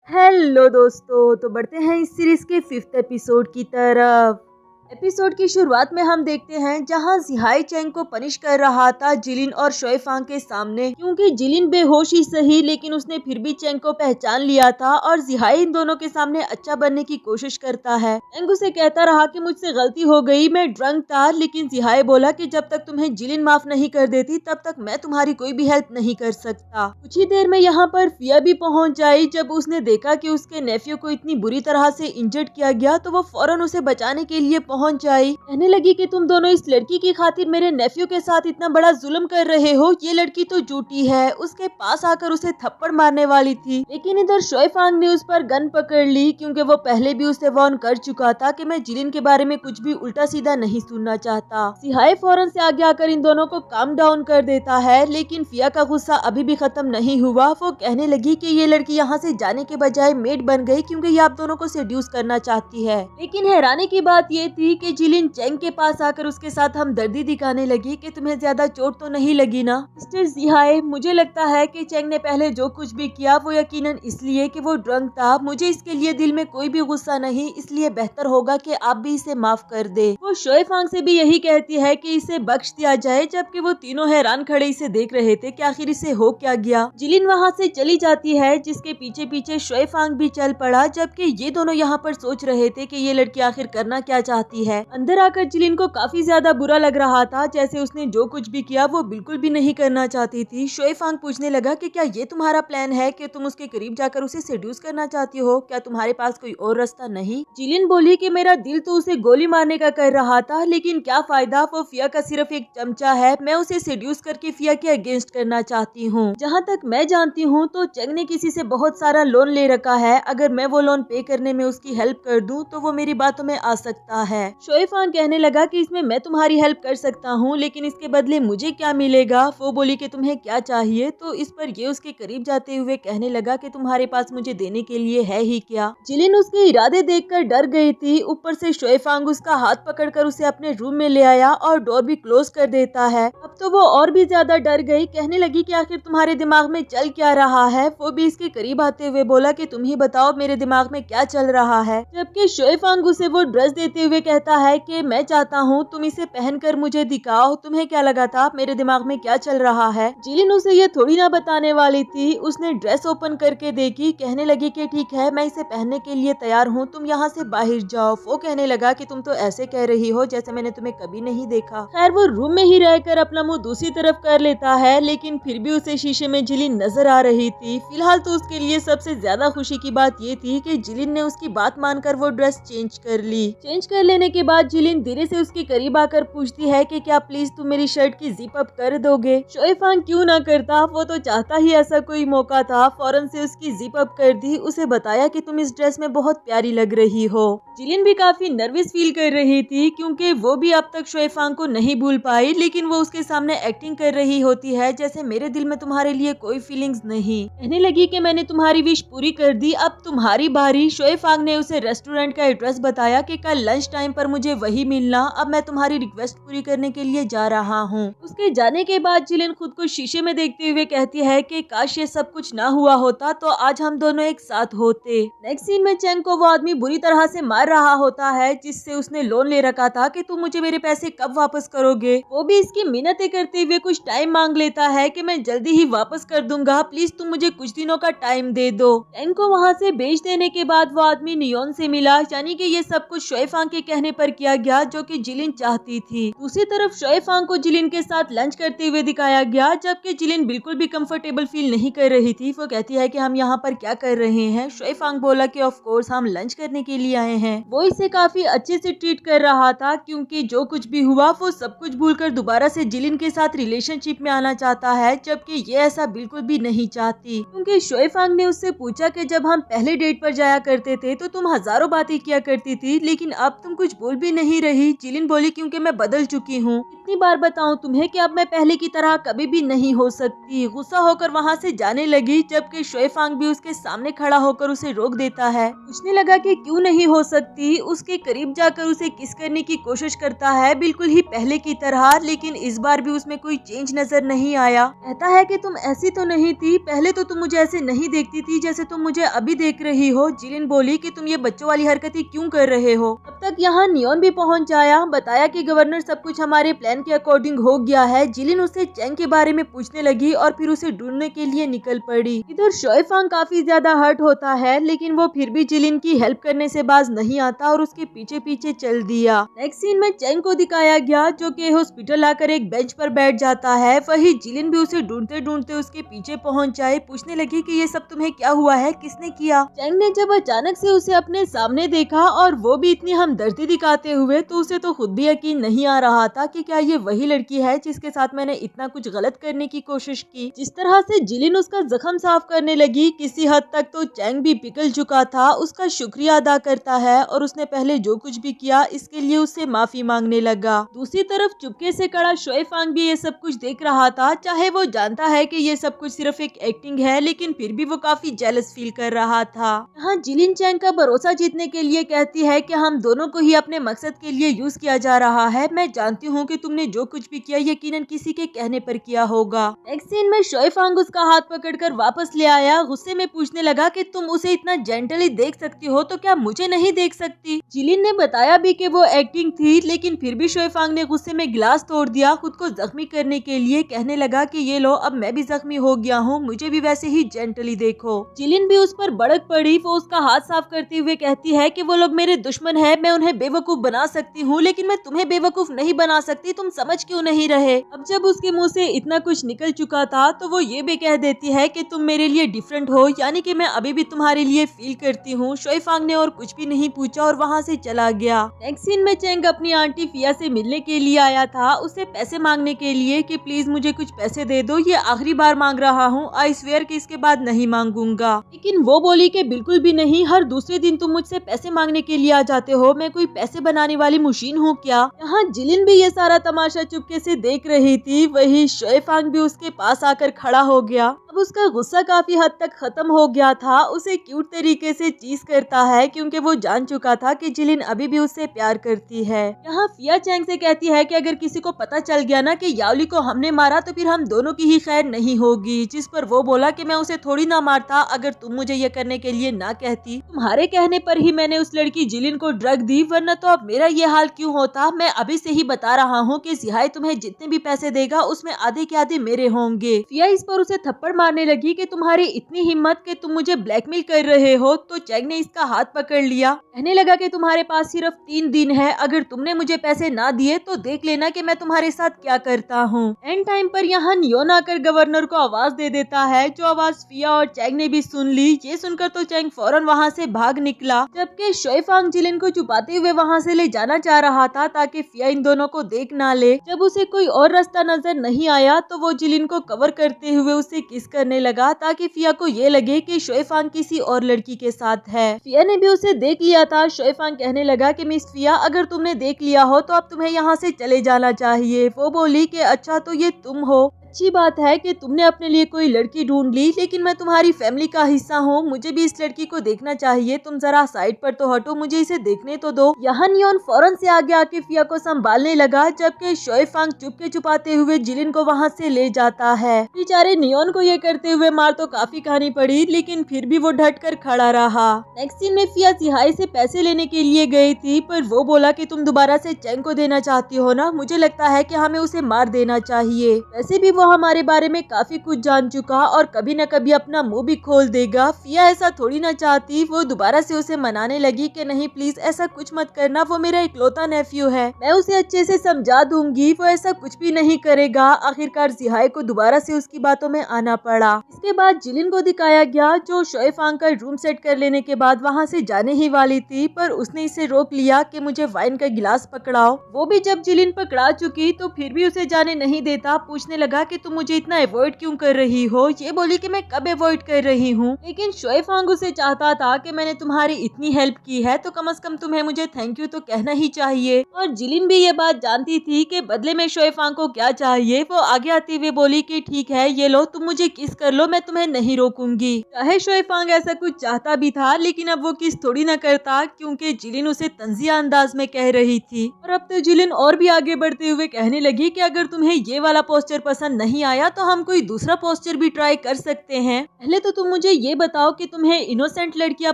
Speaker 1: हेलो दोस्तों, तो बढ़ते हैं इस सीरीज के 5th एपिसोड की तरफ। एपिसोड की शुरुआत में हम देखते हैं जहां जिहाई चेंग को पनिश कर रहा था जिलिन और शोए फांग के सामने, क्योंकि जिलिन बेहोश ही सही लेकिन उसने फिर भी चेंग को पहचान लिया था और जिहाई इन दोनों के सामने अच्छा बनने की कोशिश करता है। चेंग उसे कहता रहा कि मुझसे गलती हो गई, मैं ड्रंक था, लेकिन जिहाई बोला कि जब तक तुम्हें जिलिन माफ नहीं कर देती तब तक मैं तुम्हारी कोई भी हेल्प नहीं कर सकता। कुछ ही देर में यहाँ पर फिया भी पहुँच जाई। जब उसने देखा कि उसके नेफ्यू को इतनी बुरी तरह से इंजर्ड किया गया तो वो फौरन उसे बचाने के लिए पहुंच जाई। कहने लगी कि तुम दोनों इस लड़की की खातिर मेरे नेफ्यू के साथ इतना बड़ा जुल्म कर रहे हो, ये लड़की तो झूठी है। उसके पास आकर उसे थप्पड़ मारने वाली थी, लेकिन इधर शोए फांग ने उस पर गन पकड़ ली, क्योंकि वो पहले भी उसे वार्न कर चुका था कि मैं जिलिन के बारे में कुछ भी उल्टा सीधा नहीं सुनना चाहता। सिहाई फौरन से आगे आकर इन दोनों को काम डाउन कर देता है, लेकिन फिया का गुस्सा अभी भी खत्म नहीं हुआ। वो कहने लगी कि ये लड़की यहाँ से जाने के बजाय मेड बन गई क्योंकि ये आप दोनों को सेड्यूस करना चाहती है। लेकिन हैरानी की बात ये थी कि जिलिन चेंग के पास आकर उसके साथ हमदर्दी दिखाने लगी कि तुम्हें ज्यादा चोट तो नहीं लगी ना। मिस्टर जिहाई, मुझे लगता है कि चेंग ने पहले जो कुछ भी किया वो यकीनन इसलिए कि वो ड्रंक था। मुझे इसके लिए दिल में कोई भी गुस्सा नहीं, इसलिए बेहतर होगा कि आप भी इसे माफ कर दे। वो शोए फांग से भी यही कहती है कि इसे बख्श दिया जाए, जबकि वो तीनों हैरान खड़े इसे देख रहे थे कि आखिर इसे हो क्या गया। जिलिन वहाँ से चली जाती है, जिसके पीछे पीछे शोए फांग भी चल पड़ा, जबकि ये दोनों यहाँ पर सोच रहे थे कि ये लड़की आखिर करना क्या चाहती है। अंदर आकर जिलिन को काफी ज्यादा बुरा लग रहा था, जैसे उसने जो कुछ भी किया वो बिल्कुल भी नहीं करना चाहती थी। शोए फांग पूछने लगा कि क्या ये तुम्हारा प्लान है कि तुम उसके करीब जाकर उसे सेड्यूस करना चाहती हो, क्या तुम्हारे पास कोई और रास्ता नहीं। जिलिन बोली कि मेरा दिल तो उसे गोली मारने का कर रहा था, लेकिन क्या फायदा, वो फिया का सिर्फ एक चमचा है। मैं उसे सेड्यूस करके फिया के अगेंस्ट करना चाहती हूँ। जहाँ तक मैं जानती हूँ तो चेंग ने किसी से बहुत सारा लोन ले रखा है, अगर मैं वो लोन पे करने में उसकी हेल्प कर दूँ तो वो मेरी बातों में आ सकता है। शोए फांग कहने लगा कि इसमें मैं तुम्हारी हेल्प कर सकता हूँ, लेकिन इसके बदले मुझे क्या मिलेगा। वो बोली कि तुम्हें क्या चाहिए, तो इस पर ये उसके करीब जाते हुए कहने लगा कि तुम्हारे पास मुझे देने के लिए है ही क्या। जिलिन उसके इरादे देखकर डर गई थी। ऊपर से शोए फांग उसका हाथ पकड़कर उसे अपने रूम में ले आया और डोर भी क्लोज कर देता है। अब तो वो और भी ज्यादा डर गई, कहने लगी कि आखिर तुम्हारे दिमाग में चल क्या रहा है। वो भी इसके करीब आते हुए बोला कि तुम ही बताओ मेरे दिमाग में क्या चल रहा है। जबकि शोए फांग उसे वो ड्रेस देते हुए कहता है कि मैं चाहता हूँ तुम इसे पहनकर मुझे दिखाओ, तुम्हें क्या लगा था मेरे दिमाग में क्या चल रहा है। जिलिन उसे ये थोड़ी ना बताने वाली थी। उसने ड्रेस ओपन करके देखी, कहने लगी कि ठीक है मैं इसे पहनने के लिए तैयार हूँ, तुम यहाँ से बाहर जाओ। वो कहने लगा कि तुम तो ऐसे कह रही हो जैसे मैंने तुम्हें कभी नहीं देखा। खैर वो रूम में ही रहकर अपना मुंह दूसरी तरफ कर लेता है, लेकिन फिर भी उसे शीशे में जिलिन नजर आ रही थी। फिलहाल तो उसके लिए सबसे ज्यादा खुशी की बात ये थी कि जिलिन ने उसकी बात मानकर वो ड्रेस चेंज कर ली। चेंज कर लेने के बाद जिलिन धीरे से उसके करीब आकर पूछती है कि क्या प्लीज तुम मेरी शर्ट की जिप अप कर दोगे। शोए फांग क्यों ना करता, वो तो चाहता ही ऐसा कोई मौका था। फौरन से उसकी जिप अप कर दी, उसे बताया कि तुम इस ड्रेस में बहुत प्यारी लग रही हो। जिलिन भी काफी नर्वस फील कर रही थी, क्योंकि वो भी अब तक शोए फांग को नहीं भूल पाई, लेकिन वो उसके सामने एक्टिंग कर रही होती है जैसे मेरे दिल में तुम्हारे लिए कोई फीलिंग्स नहीं। कहने लगी कि मैंने तुम्हारी विश पूरी कर दी, अब तुम्हारी बारी। शोए फांग ने उसे रेस्टोरेंट का एड्रेस बताया कि कल लंच टाइम टाइम पर मुझे वही मिलना, अब मैं तुम्हारी रिक्वेस्ट पूरी करने के लिए जा रहा हूँ। उसके जाने के बाद जिलिन खुद को शीशे में देखते हुए कहती है कि काश ये सब कुछ ना हुआ होता तो आज हम दोनों एक साथ होते। नेक्स्ट सीन में चैंग को वो आदमी बुरी तरह से मार रहा होता है जिससे उसने लोन ले रखा था कि तुम मुझे मेरे पैसे कब वापस करोगे। वो भी इसकी मिन्नतें करते हुए कुछ टाइम मांग लेता है कि मैं जल्दी ही वापस कर दूंगा, प्लीज तुम मुझे कुछ दिनों का टाइम दे दो। चैंग को वहाँ से भेज देने के बाद वो आदमी नियोन से मिला, यानी कि ये सब कुछ शोएफांग के कहने पर किया गया जो कि जिलिन चाहती थी। दूसरी तरफ शोएफांग को जिलिन के साथ लंच करते हुए दिखाया गया, जबकि जिलिन बिल्कुल भी कंफर्टेबल फील नहीं कर रही थी। वो कहती है कि हम यहाँ पर क्या कर रहे हैं। शोएफांग बोला कि ऑफ कोर्स हम लंच करने के लिए आए हैं। वो इसे काफी अच्छे से ट्रीट कर रहा था क्योंकि जो कुछ भी हुआ वो सब कुछ भूलकर दोबारा से जिलिन के साथ रिलेशनशिप में आना चाहता है, जबकि ये ऐसा बिल्कुल भी नहीं चाहती। क्योंकि शोएफांग ने उससे पूछा कि जब हम पहले डेट पर जाया करते थे तो तुम हजारों बातें किया करती थी, लेकिन अब तुम कुछ बोल भी नहीं रही। जिलिन बोली क्योंकि मैं बदल चुकी हूँ। कितनी बार बताऊं तुम्हें कि अब मैं पहले की तरह कभी भी नहीं हो सकती। गुस्सा होकर वहाँ से जाने लगी, जबकि शोएफांग भी उसके सामने खड़ा होकर उसे रोक देता है। पूछने लगा कि क्यों नहीं हो सकती। उसके करीब जाकर उसे किस करने की कोशिश करता है बिल्कुल ही पहले की तरह, लेकिन इस बार भी उसमें कोई चेंज नजर नहीं आया। कहता है कि तुम ऐसी तो नहीं थी, पहले तो तुम मुझे ऐसे नहीं देखती थी जैसे तुम मुझे अभी देख रही हो। जिलिन बोली कि तुम ये बच्चों वाली हरकतें क्यों कर रहे हो। तब तक यहाँ नियोन भी पहुँच जाया, बताया कि गवर्नर सब कुछ हमारे प्लान के अकॉर्डिंग हो गया है। जिलिन उससे चैंग के बारे में पूछने लगी और फिर उसे ढूंढने के लिए निकल पड़ी। इधर शोएफांग काफी ज्यादा हर्ट होता है, लेकिन वो फिर भी जिलिन की हेल्प करने से बाज नहीं आता और उसके पीछे पीछे चल दिया। नेक्स्ट सीन में चैंग को दिखाया गया जो कि हॉस्पिटल आकर एक बेंच पर बैठ जाता है। वही जिलिन भी उसे ढूंढते ढूंढते उसके पीछे पहुंच जाए। पूछने लगी कि ये सब तुम्हें क्या हुआ है, किसने किया। चैंग ने जब अचानक से उसे अपने सामने देखा और वो भी इतनी हमदर्दी दिखाते हुए, तो उसे तो खुद भी यकीन नहीं आ रहा था कि क्या ये वही लड़की है जिसके साथ मैंने इतना कुछ गलत करने की कोशिश की। जिस तरह से जिलिन उसका जख्म साफ करने लगी, किसी हद तक तो चैंग भी पिघल चुका था। उसका शुक्रिया अदा करता है और उसने पहले जो कुछ भी किया इसके लिए उससे माफी मांगने लगा। दूसरी तरफ चुपके से खड़ा शोएफांग भी ये सब कुछ देख रहा था। चाहे वो जानता है कि ये सब कुछ सिर्फ एक एक्टिंग है, लेकिन फिर भी वो काफी जेलस फील कर रहा था। यहाँ जिलिन चैंग का भरोसा जीतने के लिए कहती है कि हम दोनों को ही अपने मकसद के लिए यूज किया जा रहा है। मैं जानती हूँ कि तुमने जो कुछ भी किया यकीनन किसी के कहने पर किया होगा। नेक्स्ट सीन में शोएफांग उसका हाथ पकड़कर वापस ले आया। गुस्से में पूछने लगा कि तुम उसे इतना जेंटली देख सकती हो तो क्या मुझे नहीं देख सकती। जिलिन ने बताया भी कि वो एक्टिंग थी, लेकिन फिर भी शोएफांग ने गुस्से में गिलास तोड़ दिया खुद को जख्मी करने के लिए। कहने लगा कि ये लो, अब मैं भी जख्मी हो गया हूँ, मुझे भी वैसे ही जेंटली देखो। जिलिन भी उस पर भड़क पड़ी। वो उसका हाथ साफ करते हुए कहती है कि वो लोग मेरे दुश्मन है, मैं उन्हें बेवकूफ बना सकती हूँ, लेकिन मैं तुम्हें बेवकूफ नहीं बना सकती। तुम समझ क्यों नहीं रहे। अब जब उसके मुंह से इतना कुछ निकल चुका था तो वो ये भी कह देती है कि तुम मेरे लिए डिफरेंट हो, यानी कि मैं अभी भी तुम्हारे लिए फील करती हूँ। शोएफांग ने और कुछ भी नहीं पूछा और वहाँ से चला गया। नेक्स्ट सीन में चैंग अपनी आंटी फिया से मिलने के लिए आया था, उससे पैसे मांगने के लिए कि प्लीज मुझे कुछ पैसे दे दो, ये आखिरी बार मांग रहा हूँ, आई स्वेयर कि इसके बाद नहीं मांगूंगा। लेकिन वो बोली कि बिल्कुल भी नहीं, हर दूसरे दिन तुम मुझसे पैसे मांगने के लिए आ जाते हो, मैं कोई पैसे बनाने वाली मशीन हूँ क्या। यहाँ जिलिन भी ये सारा तमाशा चुपके से देख रही थी। वही शोएफांग भी उसके पास आकर खड़ा हो गया। अब उसका गुस्सा काफी हद तक खत्म हो गया था। उसे क्यूट तरीके से चीज करता है क्योंकि वो जान चुका था कि जिलिन अभी भी उससे प्यार करती है। यहाँ फिया चैंग से कहती है कि अगर किसी को पता चल गया ना कि याओली को हमने मारा तो फिर हम दोनों की ही खैर नहीं होगी। जिस पर वो बोला कि मैं उसे थोड़ी ना मारता, अगर तुम मुझे ये करने के लिए ना कहती। तुम्हारे कहने पर ही मैंने उस लड़की जिलिन को ड्रग दी, वरना तो अब मेरा ये हाल क्यों होता। मैं अभी से ही बता रहा हूँ कि जिहाई तुम्हें जितने भी पैसे देगा उसमें आधे के आधे मेरे होंगे। फिया इस पर उसे थप्पड़ मारने लगी कि तुम्हारी इतनी हिम्मत कि तुम मुझे ब्लैकमेल कर रहे हो। तो चैंग ने इसका हाथ पकड़ लिया। कहने लगा कि तुम्हारे पास सिर्फ 3 दिन है, अगर तुमने मुझे पैसे ना दिए तो देख लेना कि मैं तुम्हारे साथ क्या करता हूँ। एंड टाइम पर यहाँ नियोन आकर गवर्नर को आवाज दे देता है, जो आवाज फिया और चैंग ने भी सुन ली। ये सुनकर तो चैंग फौरन वहाँ से भाग निकला, जबकि शोएफांग जिलिन को छुपाते हुए वहाँ से ले जाना चाह रहा था ताकि फिया इन दोनों को देख ना ले। जब उसे कोई और रास्ता नजर नहीं आया तो वो जिलिन को कवर करते हुए उसे किस करने लगा ताकि फिया को ये लगे कि शोएफांग किसी और लड़की के साथ है। फिया ने भी उसे देख लिया था। शोएफांग कहने लगा कि मिस फिया, अगर तुमने देख लिया हो तो अब तुम्हें यहाँ से चले जाना चाहिए। वो बोली कि अच्छा तो ये तुम हो। अच्छी बात है कि तुमने अपने लिए कोई लड़की ढूंढ ली, लेकिन मैं तुम्हारी फैमिली का हिस्सा हूँ, मुझे भी इस लड़की को देखना चाहिए। तुम जरा साइड पर तो हटो, मुझे इसे देखने तो दो। यहाँ नियॉन फौरन से आगे आके फिया को संभालने लगा, जबकि शोए फांग चुपके छुपाते हुए जिलिन को वहाँ से ले जाता है। बेचारे नियॉन को ये करते हुए मार तो काफी खानी पड़ी, लेकिन फिर भी वो डट कर खड़ा रहा। नेक्स्ट सीन में फिया जिहाई से पैसे लेने के लिए गई थी, पर वो बोला कि तुम दोबारा से चैंग को देना चाहती हो ना, मुझे लगता है कि हमें उसे मार देना चाहिए। वैसे भी वो हमारे बारे में काफी कुछ जान चुका और कभी न कभी अपना मुंह भी खोल देगा। फिया ऐसा थोड़ी ना चाहती। वो दोबारा से उसे मनाने लगी कि नहीं प्लीज ऐसा कुछ मत करना, वो मेरा इकलौता नेफ्यू है, मैं उसे अच्छे से समझा दूंगी, वो ऐसा कुछ भी नहीं करेगा। आखिरकार जिहाई को दोबारा से उसकी बातों में आना पड़ा। इसके बाद जिलिन को दिखाया गया, जो शोए फांग का रूम सेट कर लेने के बाद वहाँ से जाने ही वाली थी, पर उसने इसे रोक लिया कि मुझे वाइन का गिलास पकड़ाओ। वो भी जब जिलिन पकड़ा चुकी तो फिर भी उसे जाने नहीं देता। पूछने लगा कि तुम मुझे इतना अवॉइड क्यों कर रही हो। ये बोली कि मैं कब अवॉइड कर रही हूँ, लेकिन शोए फांग उसे चाहता था कि मैंने तुम्हारी इतनी हेल्प की है तो कम से कम तुम्हें मुझे थैंक यू तो कहना ही चाहिए। और जिलिन भी ये बात जानती थी कि बदले में शोए फांग को क्या चाहिए। वो आगे आती हुए बोली कि ठीक है ये लो, तुम मुझे किस कर लो, मैं तुम्हें नहीं रोकूंगी। चाहे शोए फांग ऐसा कुछ चाहता भी था, लेकिन अब वो किस थोड़ी ना करता, क्योंकि जिलिन उसे तंजिया अंदाज में कह रही थी। और अब तो जिलिन और भी आगे बढ़ते हुए कहने लगी कि अगर तुम्हें ये वाला पोस्टर पसंद नहीं आया तो हम कोई दूसरा पोस्टर भी ट्राई कर सकते हैं। पहले तो तुम मुझे ये बताओ कि तुम्हें इनोसेंट लड़कियां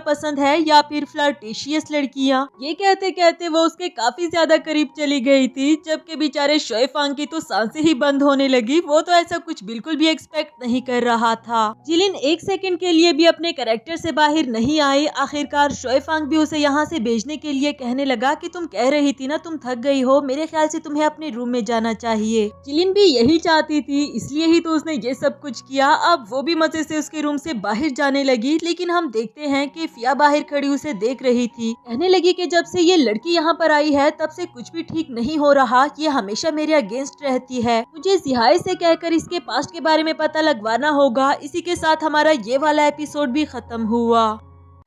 Speaker 1: पसंद है या फिर फ्लर्टेशियस लड़कियां। ये कहते कहते वो उसके काफी ज्यादा करीब चली गई थी, जबकि बेचारे शोए फांग की तो सांसें ही बंद होने लगी। वो तो ऐसा कुछ बिल्कुल भी एक्सपेक्ट नहीं कर रहा था। जिलिन एक सेकंड के लिए भी अपने कैरेक्टर से बाहर नहीं आई। आखिरकार शोए फांग भी उसे यहाँ से भेजने के लिए कहने लगा कि तुम कह रही थी ना तुम थक गई हो, मेरे ख्याल से तुम्हें अपने रूम में जाना चाहिए। जिलिन भी यही चाहती थी, इसलिए ही तो उसने ये सब कुछ किया। अब वो भी मजे से उसके रूम से बाहर जाने लगी, लेकिन हम देखते हैं कि फिया बाहर खड़ी उसे देख रही थी। कहने लगी कि जब से ये लड़की यहाँ पर आई है तब से कुछ भी ठीक नहीं हो रहा, ये हमेशा मेरे अगेंस्ट रहती है, मुझे जिहाई से कहकर इसके पास्ट के बारे में पता लगवाना होगा। इसी के साथ हमारा ये वाला एपिसोड भी खत्म हुआ।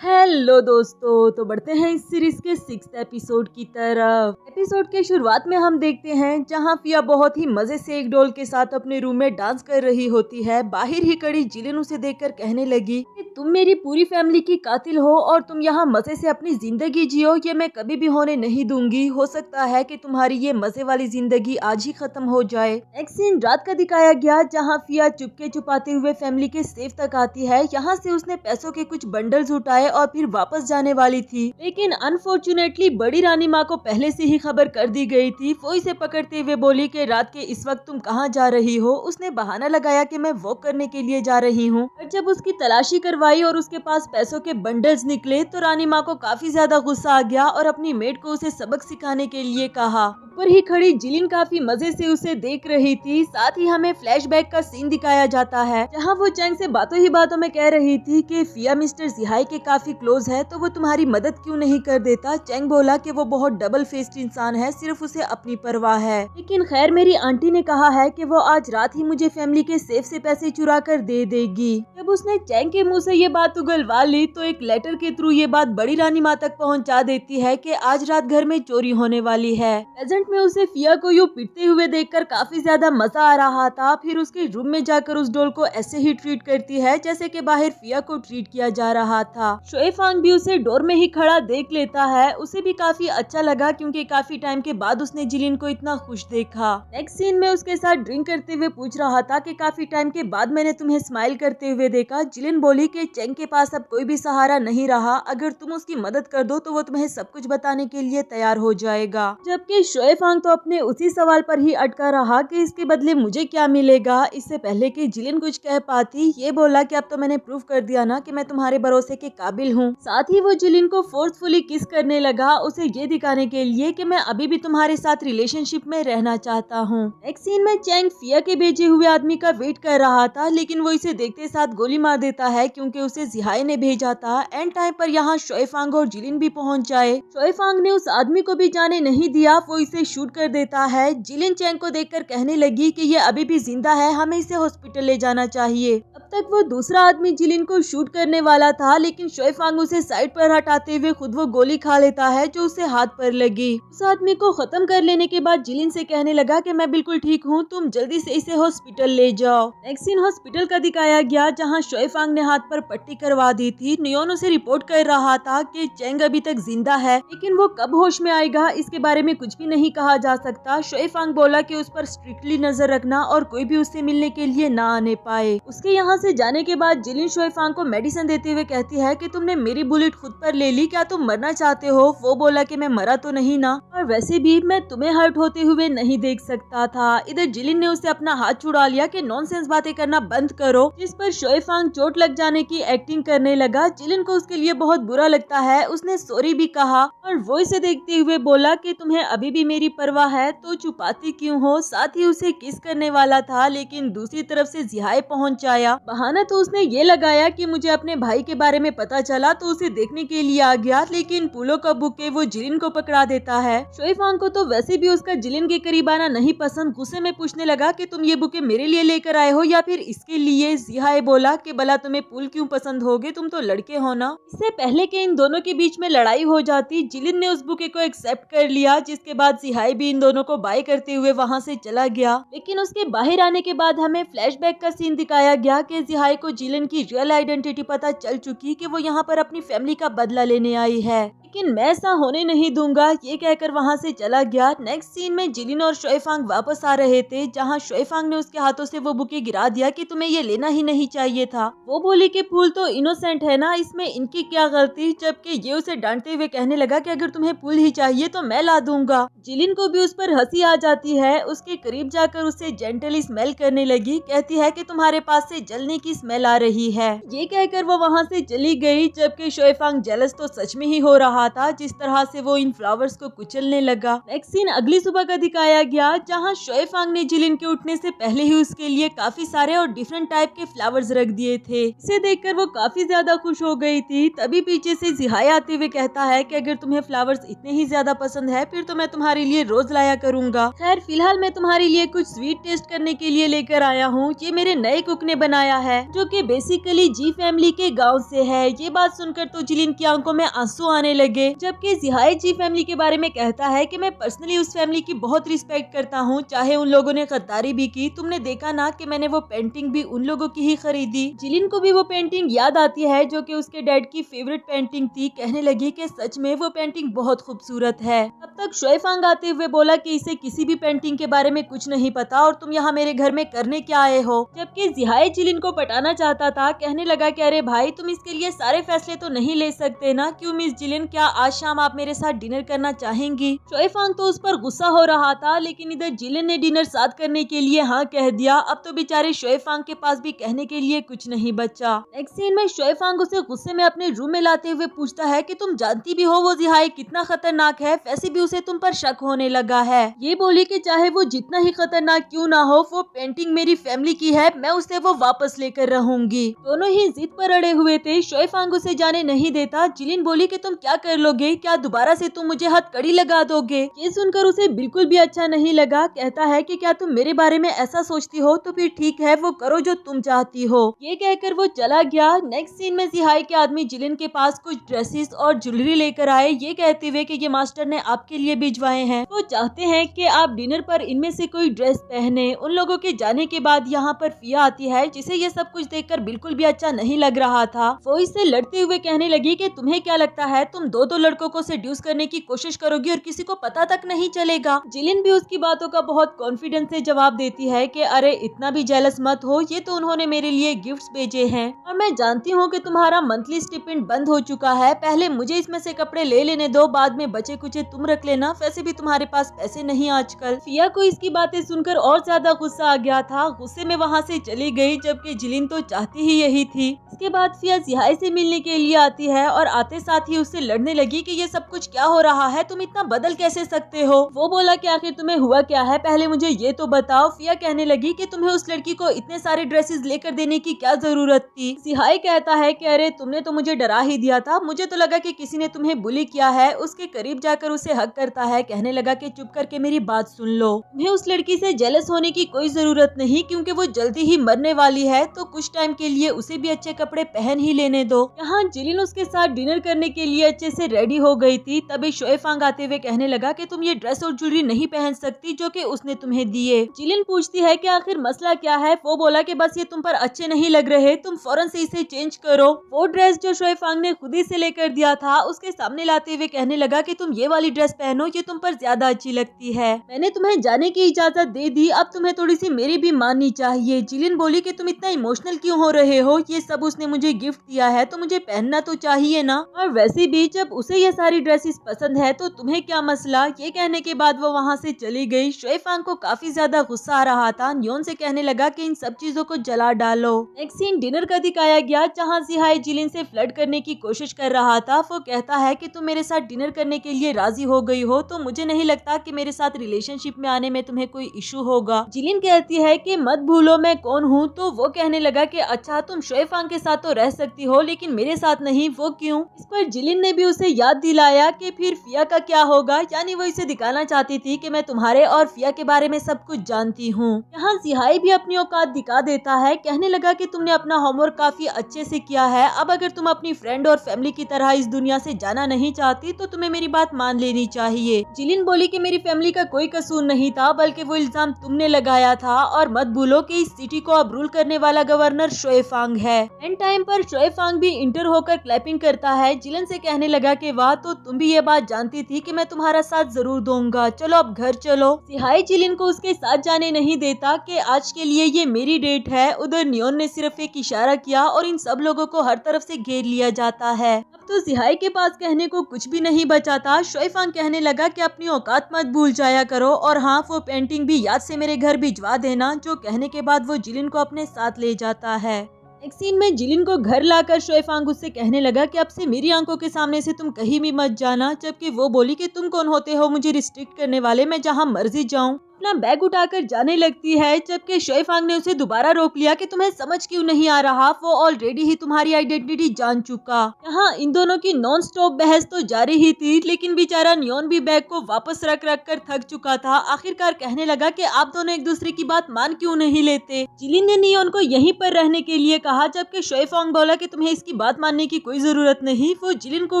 Speaker 1: हेलो दोस्तों, तो बढ़ते हैं इस सीरीज के 6th एपिसोड की तरफ। एपिसोड के शुरुआत में हम देखते हैं जहां फिया बहुत ही मजे से एक डॉल के साथ अपने रूम में डांस कर रही होती है। बाहर ही खड़ी जिलिन उसे देखकर कहने लगी कि तुम मेरी पूरी फैमिली की कातिल हो और तुम यहाँ मजे से अपनी जिंदगी जियो, ये मैं कभी भी होने नहीं दूंगी। हो सकता है कि तुम्हारी ये मजे वाली जिंदगी आज ही खत्म हो जाए। नेक्स्ट सीन रात का दिखाया गया, जहाँ फिया चुपके छुपाते हुए फैमिली के सेफ तक आती है। यहाँ से उसने पैसों के कुछ बंडल्स उठाए और फिर वापस जाने वाली थी, लेकिन अनफॉर्चुनेटली बड़ी रानी माँ को पहले से ही खबर कर दी गई थी। वो इसे पकड़ते हुए बोली कि रात के इस वक्त तुम कहाँ जा रही हो। उसने बहाना लगाया कि मैं वॉक करने के लिए जा रही हूँ। और जब उसकी तलाशी करवाई और उसके पास पैसों के बंडल्स निकले तो रानी माँ को काफी ज्यादा गुस्सा आ गया और अपनी मेड को उसे सबक सिखाने के लिए कहा। ऊपर ही खड़ी जिलिन काफी मजे से उसे देख रही थी। साथ ही हमें फ्लैशबैक का सीन दिखाया जाता है, जहाँ वो चैंग से बातों ही बातों में कह रही थी कि फिया मिस्टर जिहाई के काफी क्लोज है, तो वो तुम्हारी मदद क्यों नहीं कर देता। चैंग बोला कि वो बहुत डबल फेस्ड इंसान है, सिर्फ उसे अपनी परवाह है। लेकिन खैर मेरी आंटी ने कहा है कि वो आज रात ही मुझे फैमिली के सेफ से पैसे चुरा कर दे देगी। जब उसने चैंग के मुंह से ये बात उगलवा ली तो एक लेटर के थ्रू ये बात बड़ी रानी माँ तक पहुँचा देती है कि आज रात घर में चोरी होने वाली है। प्रेजेंट में उसे फिया को यूं पिटते हुए देखकर काफी ज्यादा मजा आ रहा था। फिर उसके रूम में जाकर उस डॉल को ऐसे ही ट्रीट करती है जैसे कि बाहर फिया को ट्रीट किया जा रहा था। शोए फांग भी उसे डोर में ही खड़ा देख लेता है। उसे भी काफी अच्छा लगा क्योंकि काफी टाइम के बाद उसने जिलिन को इतना खुश देखा। नेक्स्ट सीन में उसके साथ ड्रिंक करते हुए पूछ रहा था कि काफी टाइम के बाद मैंने तुम्हें स्माइल करते हुए देखा। जिलिन बोली कि चैंग के पास अब कोई भी सहारा नहीं रहा, अगर तुम उसकी मदद कर दो तो वो तुम्हें सब कुछ बताने के लिए तैयार हो जाएगा। जबकि शोए फांग तो अपने उसी सवाल पर ही अटका रहा कि इसके बदले मुझे क्या मिलेगा। इससे पहले कि जिलिन कुछ कह पाती, ये बोला कि अब तो मैंने प्रूव कर दिया ना कि मैं तुम्हारे भरोसे के काबिल हूँ। साथ ही वो जिलिन को फोर्सफुली किस करने लगा, उसे ये दिखाने के लिए कि मैं अभी भी तुम्हारे साथ रिलेशनशिप में रहना चाहता हूँ। नेक्स्ट सीन में चैंग फिया के भेजे हुए आदमी का वेट कर रहा था, लेकिन वो इसे देखते साथ गोली मार देता है क्योंकि उसे जिहाई ने भेजा था। एंड टाइम पर यहाँ शोए फांग और जिलिन भी पहुँच जाए। शोए फांग ने उस आदमी को भी जाने नहीं दिया, वो इसे शूट कर देता है। जिलिन चैंग को देखकर कहने लगी कि ये अभी भी जिंदा है, हमें इसे हॉस्पिटल ले जाना चाहिए। अब तक वो दूसरा आदमी जिलिन को शूट करने वाला था, लेकिन शोएफांग उसे साइड पर हटाते हुए खुद वो गोली खा लेता है जो उसे हाथ पर लगी। उस आदमी को खत्म कर लेने के बाद जिलिन से कहने लगा कि मैं बिल्कुल ठीक हूँ, तुम जल्दी से इसे हॉस्पिटल ले जाओ। नेक्स्ट सीन हॉस्पिटल का दिखाया गया, जहाँ शोएफांग ने हाथ पर पट्टी करवा दी थी। नियोन उसे रिपोर्ट कर रहा था कि चेंग अभी तक जिंदा है, लेकिन वो कब होश में आएगा इसके बारे में कुछ भी नहीं कहा जा सकता। शोएफांग बोला कि उस पर स्ट्रिक्टली नजर रखना और कोई भी उससे मिलने के लिए ना आने पाए। उसके यहाँ से जाने के बाद जिलिन शोएफांग को मेडिसिन देते हुए कहती है कि तुमने मेरी बुलेट खुद पर ले ली, क्या तुम मरना चाहते हो? वो बोला कि मैं मरा तो नहीं ना, और वैसे भी मैं तुम्हें हर्ट होते हुए नहीं देख सकता था। इधर जिलिन ने उसे अपना हाथ छुड़ा लिया कि नॉनसेंस बातें करना बंद करो, जिस पर शोएफांग चोट लग जाने की एक्टिंग करने लगा। जिलिन को उसके लिए बहुत बुरा लगता है। उसने सॉरी भी कहा और वो इसे देखते हुए बोला कि तुम्हें अभी भी मेरी परवाह है तो छुपाती क्यों हो। साथ ही उसे किस करने वाला था, लेकिन दूसरी तरफ से जिहाई पहुंच आया। बहाना तो उसने ये लगाया कि मुझे अपने भाई के बारे में पता चला तो उसे देखने के लिए आ गया, लेकिन पुलो का बुके वो जिलिन को पकड़ा देता है। शोएफांग को तो वैसे भी उसका जिलिन के करीब आना नहीं पसंद। गुस्से में पूछने लगा कि तुम ये बुके मेरे लिए लेकर आए हो या फिर इसके लिए। जिहाई बोला कि भला तुम्हें पुल क्यों पसंद होगे, तुम तो लड़के हो ना। इससे पहले कि इन दोनों के बीच में लड़ाई हो जाती, जिलिन ने उस बुके को एक्सेप्ट कर लिया, जिसके बाद जिहाई भी इन दोनों को बाय करते हुए वहाँ से चला गया। लेकिन उसके बाहर आने के बाद हमें फ्लैशबैक का सीन दिखाया गया कि जिहाई को जिलिन की रियल आइडेंटिटी पता चल चुकी कि वो यहाँ पर अपनी फैमिली का बदला लेने आई है, लेकिन मैं ऐसा होने नहीं दूंगा, ये कहकर वहाँ से चला गया। नेक्स्ट सीन में जिलिन और शोएफांग वापस आ रहे थे, जहाँ शोएफांग ने उसके हाथों से वो बुके गिरा दिया कि तुम्हें ये लेना ही नहीं चाहिए था। वो बोली कि फूल तो इनोसेंट है ना, इसमें इनकी क्या गलती, जबकि ये उसे डांटते हुए कहने लगा कि अगर तुम्हें फूल ही चाहिए तो मैं ला दूंगा। जिलिन को भी उस पर हंसी आ जाती है। उसके करीब जाकर उसे जेंटली स्मेल करने लगी, कहती है कि तुम्हारे पास से जलने की स्मेल आ रही है। ये कहकर वो वहाँ से चली गई, जबकि शोएफांग जेलस तो सच में ही हो रहा था जिस तरह से वो इन फ्लावर्स को कुचलने लगा। नेक्स्ट सीन अगली सुबह का दिखाया गया, जहाँ शोएफांग ने जिलिन के उठने से पहले ही उसके लिए काफी सारे और डिफरेंट टाइप के फ्लावर्स रख दिए थे। इसे देखकर वो काफी ज्यादा खुश हो गई थी। तभी पीछे से जिहाई आते हुए कहता है कि अगर तुम्हें फ्लावर्स इतने ही ज्यादा पसंद है फिर तो मैं तुम्हारे लिए रोज लाया करूंगा। खैर फिलहाल मैं तुम्हारे लिए कुछ स्वीट टेस्ट करने के लिए लेकर आया हूँ। ये मेरे नए कुक ने बनाया है, जो कि बेसिकली जी फैमिली के गाँव से है। ये बात सुनकर तो जिलिन की आंखों में आंसू आने लगे, जबकि जिहाई जी फैमिली के बारे में कहता है कि मैं पर्सनली उस फैमिली की बहुत रिस्पेक्ट करता हूँ, चाहे उन लोगों ने गद्दारी भी की। तुमने देखा ना कि मैंने वो पेंटिंग भी उन लोगों की ही खरीदी। जिलिन को भी वो पेंटिंग याद आती है, जो कि उसके डैड की फेवरेट पेंटिंग थी। कहने लगी कि सच में वो पेंटिंग बहुत खूबसूरत है। तब तक शोएफांग आते हुए बोला कि इसे किसी भी पेंटिंग के बारे में कुछ नहीं पता और तुम यहाँ मेरे घर में करने क्या आए हो, जबकि जिहाई जिलिन को पटाना चाहता था। कहने लगा कि अरे भाई तुम इसके लिए सारे फैसले तो नहीं ले सकते ना। क्यों मिस जिलिन, क्या आज शाम आप मेरे साथ डिनर करना चाहेंगी? शोएफांग तो उस पर गुस्सा हो रहा था, लेकिन इधर जिलिन ने डिनर साथ करने के लिए हाँ कह दिया। अब तो बेचारे शोएफांग के पास भी कहने के लिए कुछ नहीं बचा। नेक्स्ट सीन में शोएफांग उसे गुस्से में अपने रूम में लाते हुए पूछता है कि तुम जानती भी हो वो जिहाई कितना खतरनाक है, वैसे भी उसे तुम पर शक होने लगा है। ये बोली कि चाहे वो जितना ही खतरनाक क्यों ना हो, वो पेंटिंग मेरी फैमिली की है, मैं उसे वो वापस लेकर रहूंगी। दोनों ही जिद पर अड़े हुए थे। शोएफांग उसे जाने नहीं देता। जिलिन बोली कि तुम क्या कर लोगे, क्या दोबारा से तुम मुझे हथकड़ी लगा दोगे? ये सुनकर उसे बिल्कुल भी अच्छा नहीं लगा। कहता है कि क्या तुम मेरे बारे में ऐसा सोचती हो तो फिर ठीक है, वो करो जो तुम चाहती हो। ये कहकर वो चला गया। नेक्स्ट सीन में जिहाई के आदमी जिलिन के पास कुछ ड्रेसेस और ज्वेलरी लेकर आए, ये कहते हुए कि ये मास्टर ने आपके लिए भिजवाए हैं। वो चाहते हैं कि आप डिनर पर इनमें से कोई ड्रेस पहने। उन लोगों के जाने के बाद यहाँ पर फिया आती है, जिसे ये सब कुछ देखकर बिल्कुल भी अच्छा नहीं लग रहा था। वो इससे लड़ते हुए कहने लगी कि तुम्हें क्या लगता है तुम दो लड़कों को सेड्यूस करने की कोशिश करोगी और किसी को पता तक नहीं चलेगा? जिलिन भी उसकी बातों का बहुत कॉन्फिडेंस से जवाब देती है कि अरे इतना भी जेलस मत हो, ये तो उन्होंने मेरे लिए गिफ्ट्स भेजे हैं और मैं जानती हूँ कि तुम्हारा मंथली स्टिपेंड बंद हो चुका है। पहले मुझे इसमें से कपड़े ले लेने दो, बाद में बचे कुछ तुम रख लेना, वैसे भी तुम्हारे पास पैसे नहीं आजकल। फिया को इसकी बातें सुनकर और ज्यादा गुस्सा आ गया था। गुस्से में वहाँ से चली गई, जबकि जिलिन तो चाहती ही यही थी। इसके बाद फिया जिहाई से मिलने के लिए आती है और आते साथ ही उससे लड़ने कहने लगी कि ये सब कुछ क्या हो रहा है, तुम इतना बदल कैसे सकते हो। वो बोला कि आखिर तुम्हें हुआ क्या है, पहले मुझे ये तो बताओ। फिया कहने लगी कि तुम्हें उस लड़की को इतने सारे ड्रेसेस लेकर देने की क्या जरूरत थी। सिहाई कहता है कि अरे तुमने तो मुझे डरा ही दिया था, मुझे तो लगा कि किसी ने तुम्हें बुली किया है। उसके करीब जाकर उसे हक करता है, कहने लगा कि चुप करके मेरी बात सुन लो, तुम्हें उस लड़की से जेलस होने की कोई जरूरत नहीं, क्योंकि वो जल्दी ही मरने वाली है, तो कुछ टाइम के लिए उसे भी अच्छे कपड़े पहन ही लेने दो। यहाँ जिलिन उसके साथ डिनर करने के लिए अच्छे से रेडी हो गई थी, तभी शोएफांग आते हुए कहने लगा कि तुम ये ड्रेस और ज्वेलरी नहीं पहन सकती जो कि उसने तुम्हें दिए। जिलिन पूछती है कि आखिर मसला क्या है। वो बोला कि बस ये तुम पर अच्छे नहीं लग रहे, तुम फौरन से इसे चेंज करो। वो ड्रेस जो शोएफांग ने खुद ही से लेकर दिया था उसके सामने लाते हुए कहने लगा कि तुम ये वाली ड्रेस पहनो, ये तुम पर ज्यादा अच्छी लगती है। मैंने तुम्हें जाने की इजाजत दे दी, अब तुम्हें थोड़ी सी मेरी भी माननी चाहिए। जिलिन बोली कि तुम इतना इमोशनल क्यों हो रहे हो, ये सब उसने मुझे गिफ्ट दिया है तो मुझे पहनना तो चाहिए ना, और वैसे भी जब उसे ये सारी ड्रेसेस पसंद है तो तुम्हें क्या मसला। ये कहने के बाद वो वहाँ से चली गई। शोएफांग को काफी ज्यादा गुस्सा आ रहा था। नियोन से कहने लगा कि इन सब चीजों को जला डालो। नेक्स्ट सीन डिनर का दिखाया गया, जहाँ सिहाई जिलिन से फ्लर्ट करने की कोशिश कर रहा था। वो कहता है कि तुम मेरे साथ डिनर करने के लिए राजी हो गई हो तो मुझे नहीं लगता कि मेरे साथ रिलेशनशिप में आने में तुम्हें कोई इशू होगा। जिलिन कहती है कि मत भूलो मैं कौन हूँ। तो वो कहने लगा कि अच्छा तुम शोएफांग के साथ तो रह सकती हो लेकिन मेरे साथ नहीं, वो क्यों। इस पर जिलिन ने भी उसे याद दिलाया कि फिर फिया का क्या होगा, यानी वो इसे दिखाना चाहती थी कि मैं तुम्हारे और फिया के बारे में सब कुछ जानती हूँ। यहाँ सिहाई भी अपनी औकात दिखा देता है, कहने लगा कि तुमने अपना होमवर्क काफी अच्छे से किया है, अब अगर तुम अपनी फ्रेंड और फैमिली की तरह इस दुनिया से जाना नहीं चाहती तो तुम्हें मेरी बात मान लेनी चाहिए। जिलिन बोली कि मेरी फैमिली का कोई कसूर नहीं था, बल्कि वो इल्जाम तुमने लगाया था, और मत भूलो कि इस सिटी को अब रूल करने वाला गवर्नर शोएफांग है। एंड टाइम पर शोएफांग भी इंटर होकर क्लैपिंग करता है। जिलिन से कहने लगा कि वाह, तो तुम भी ये बात जानती थी कि मैं तुम्हारा साथ जरूर दूंगा, चलो अब घर चलो। सिहाई जिलिन को उसके साथ जाने नहीं देता कि आज के लिए ये मेरी डेट है। उधर नियोन ने सिर्फ एक इशारा किया और इन सब लोगों को हर तरफ से घेर लिया जाता है। अब तो सिहाई के पास कहने को कुछ भी नहीं बचा था। शोएफांग कहने लगा कि अपनी औकात मत भूल जाया करो, और हाँ वो पेंटिंग भी याद से मेरे घर भिजवा देना। जो कहने के बाद वो जिलिन को अपने साथ ले जाता है। एक सीन में जिलिन को घर लाकर शोएफांग उससे कहने लगा कि अब से मेरी आंखों के सामने से तुम कहीं भी मत जाना, जबकि वो बोली कि तुम कौन होते हो मुझे रिस्ट्रिक्ट करने वाले, मैं जहाँ मर्जी जाऊँ। अपना बैग उठाकर जाने लगती है, जबकि शोएफांग ने उसे दोबारा रोक लिया कि तुम्हें समझ क्यों नहीं आ रहा, वो ऑलरेडी ही तुम्हारी आइडेंटिटी जान चुका। यहाँ इन दोनों की नॉन स्टॉप बहस तो जारी ही थी, लेकिन बेचारा नियोन भी बैग को वापस रख रख कर थक चुका था। आखिरकार कहने लगा कि आप दोनों एक दूसरे की बात मान क्यों नहीं लेते। जिलिन ने नियोन को यहीं पर रहने के लिए कहा, जबकि शोएफांग बोला कि तुम्हें इसकी बात मानने की कोई जरूरत नहीं। वो जिलिन को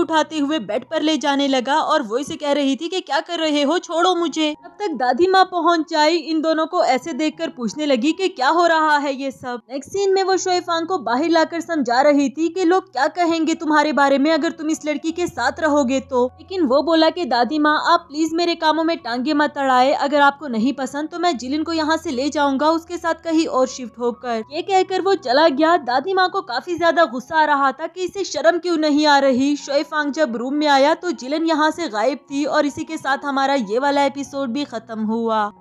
Speaker 1: उठाते हुए बेड पर ले जाने लगा और वो इसे कह रही थी कि क्या कर रहे हो, छोड़ो मुझे। तब तक दादी माँ पहुँच जाई। इन दोनों को ऐसे देखकर पूछने लगी कि क्या हो रहा है ये सब। नेक्स्ट सीन में वो शोएफांग को बाहर लाकर समझा रही थी कि लोग क्या कहेंगे तुम्हारे बारे में अगर तुम इस लड़की के साथ रहोगे तो। लेकिन वो बोला कि दादी माँ आप प्लीज मेरे कामों में टांगे मत अड़ाए, अगर आपको नहीं पसंद तो मैं जिलिन को यहाँ से ले जाऊंगा उसके साथ कहीं और शिफ्ट होकर। ये कहकर वो चला गया। दादी माँ को काफी ज्यादा गुस्सा आ रहा था कि इसे शर्म क्यों नहीं आ रही। शोएफांग जब रूम में आया तो जिलिन यहाँ से गायब थी, और इसी के साथ हमारा ये वाला एपिसोड भी खत्म हुआ।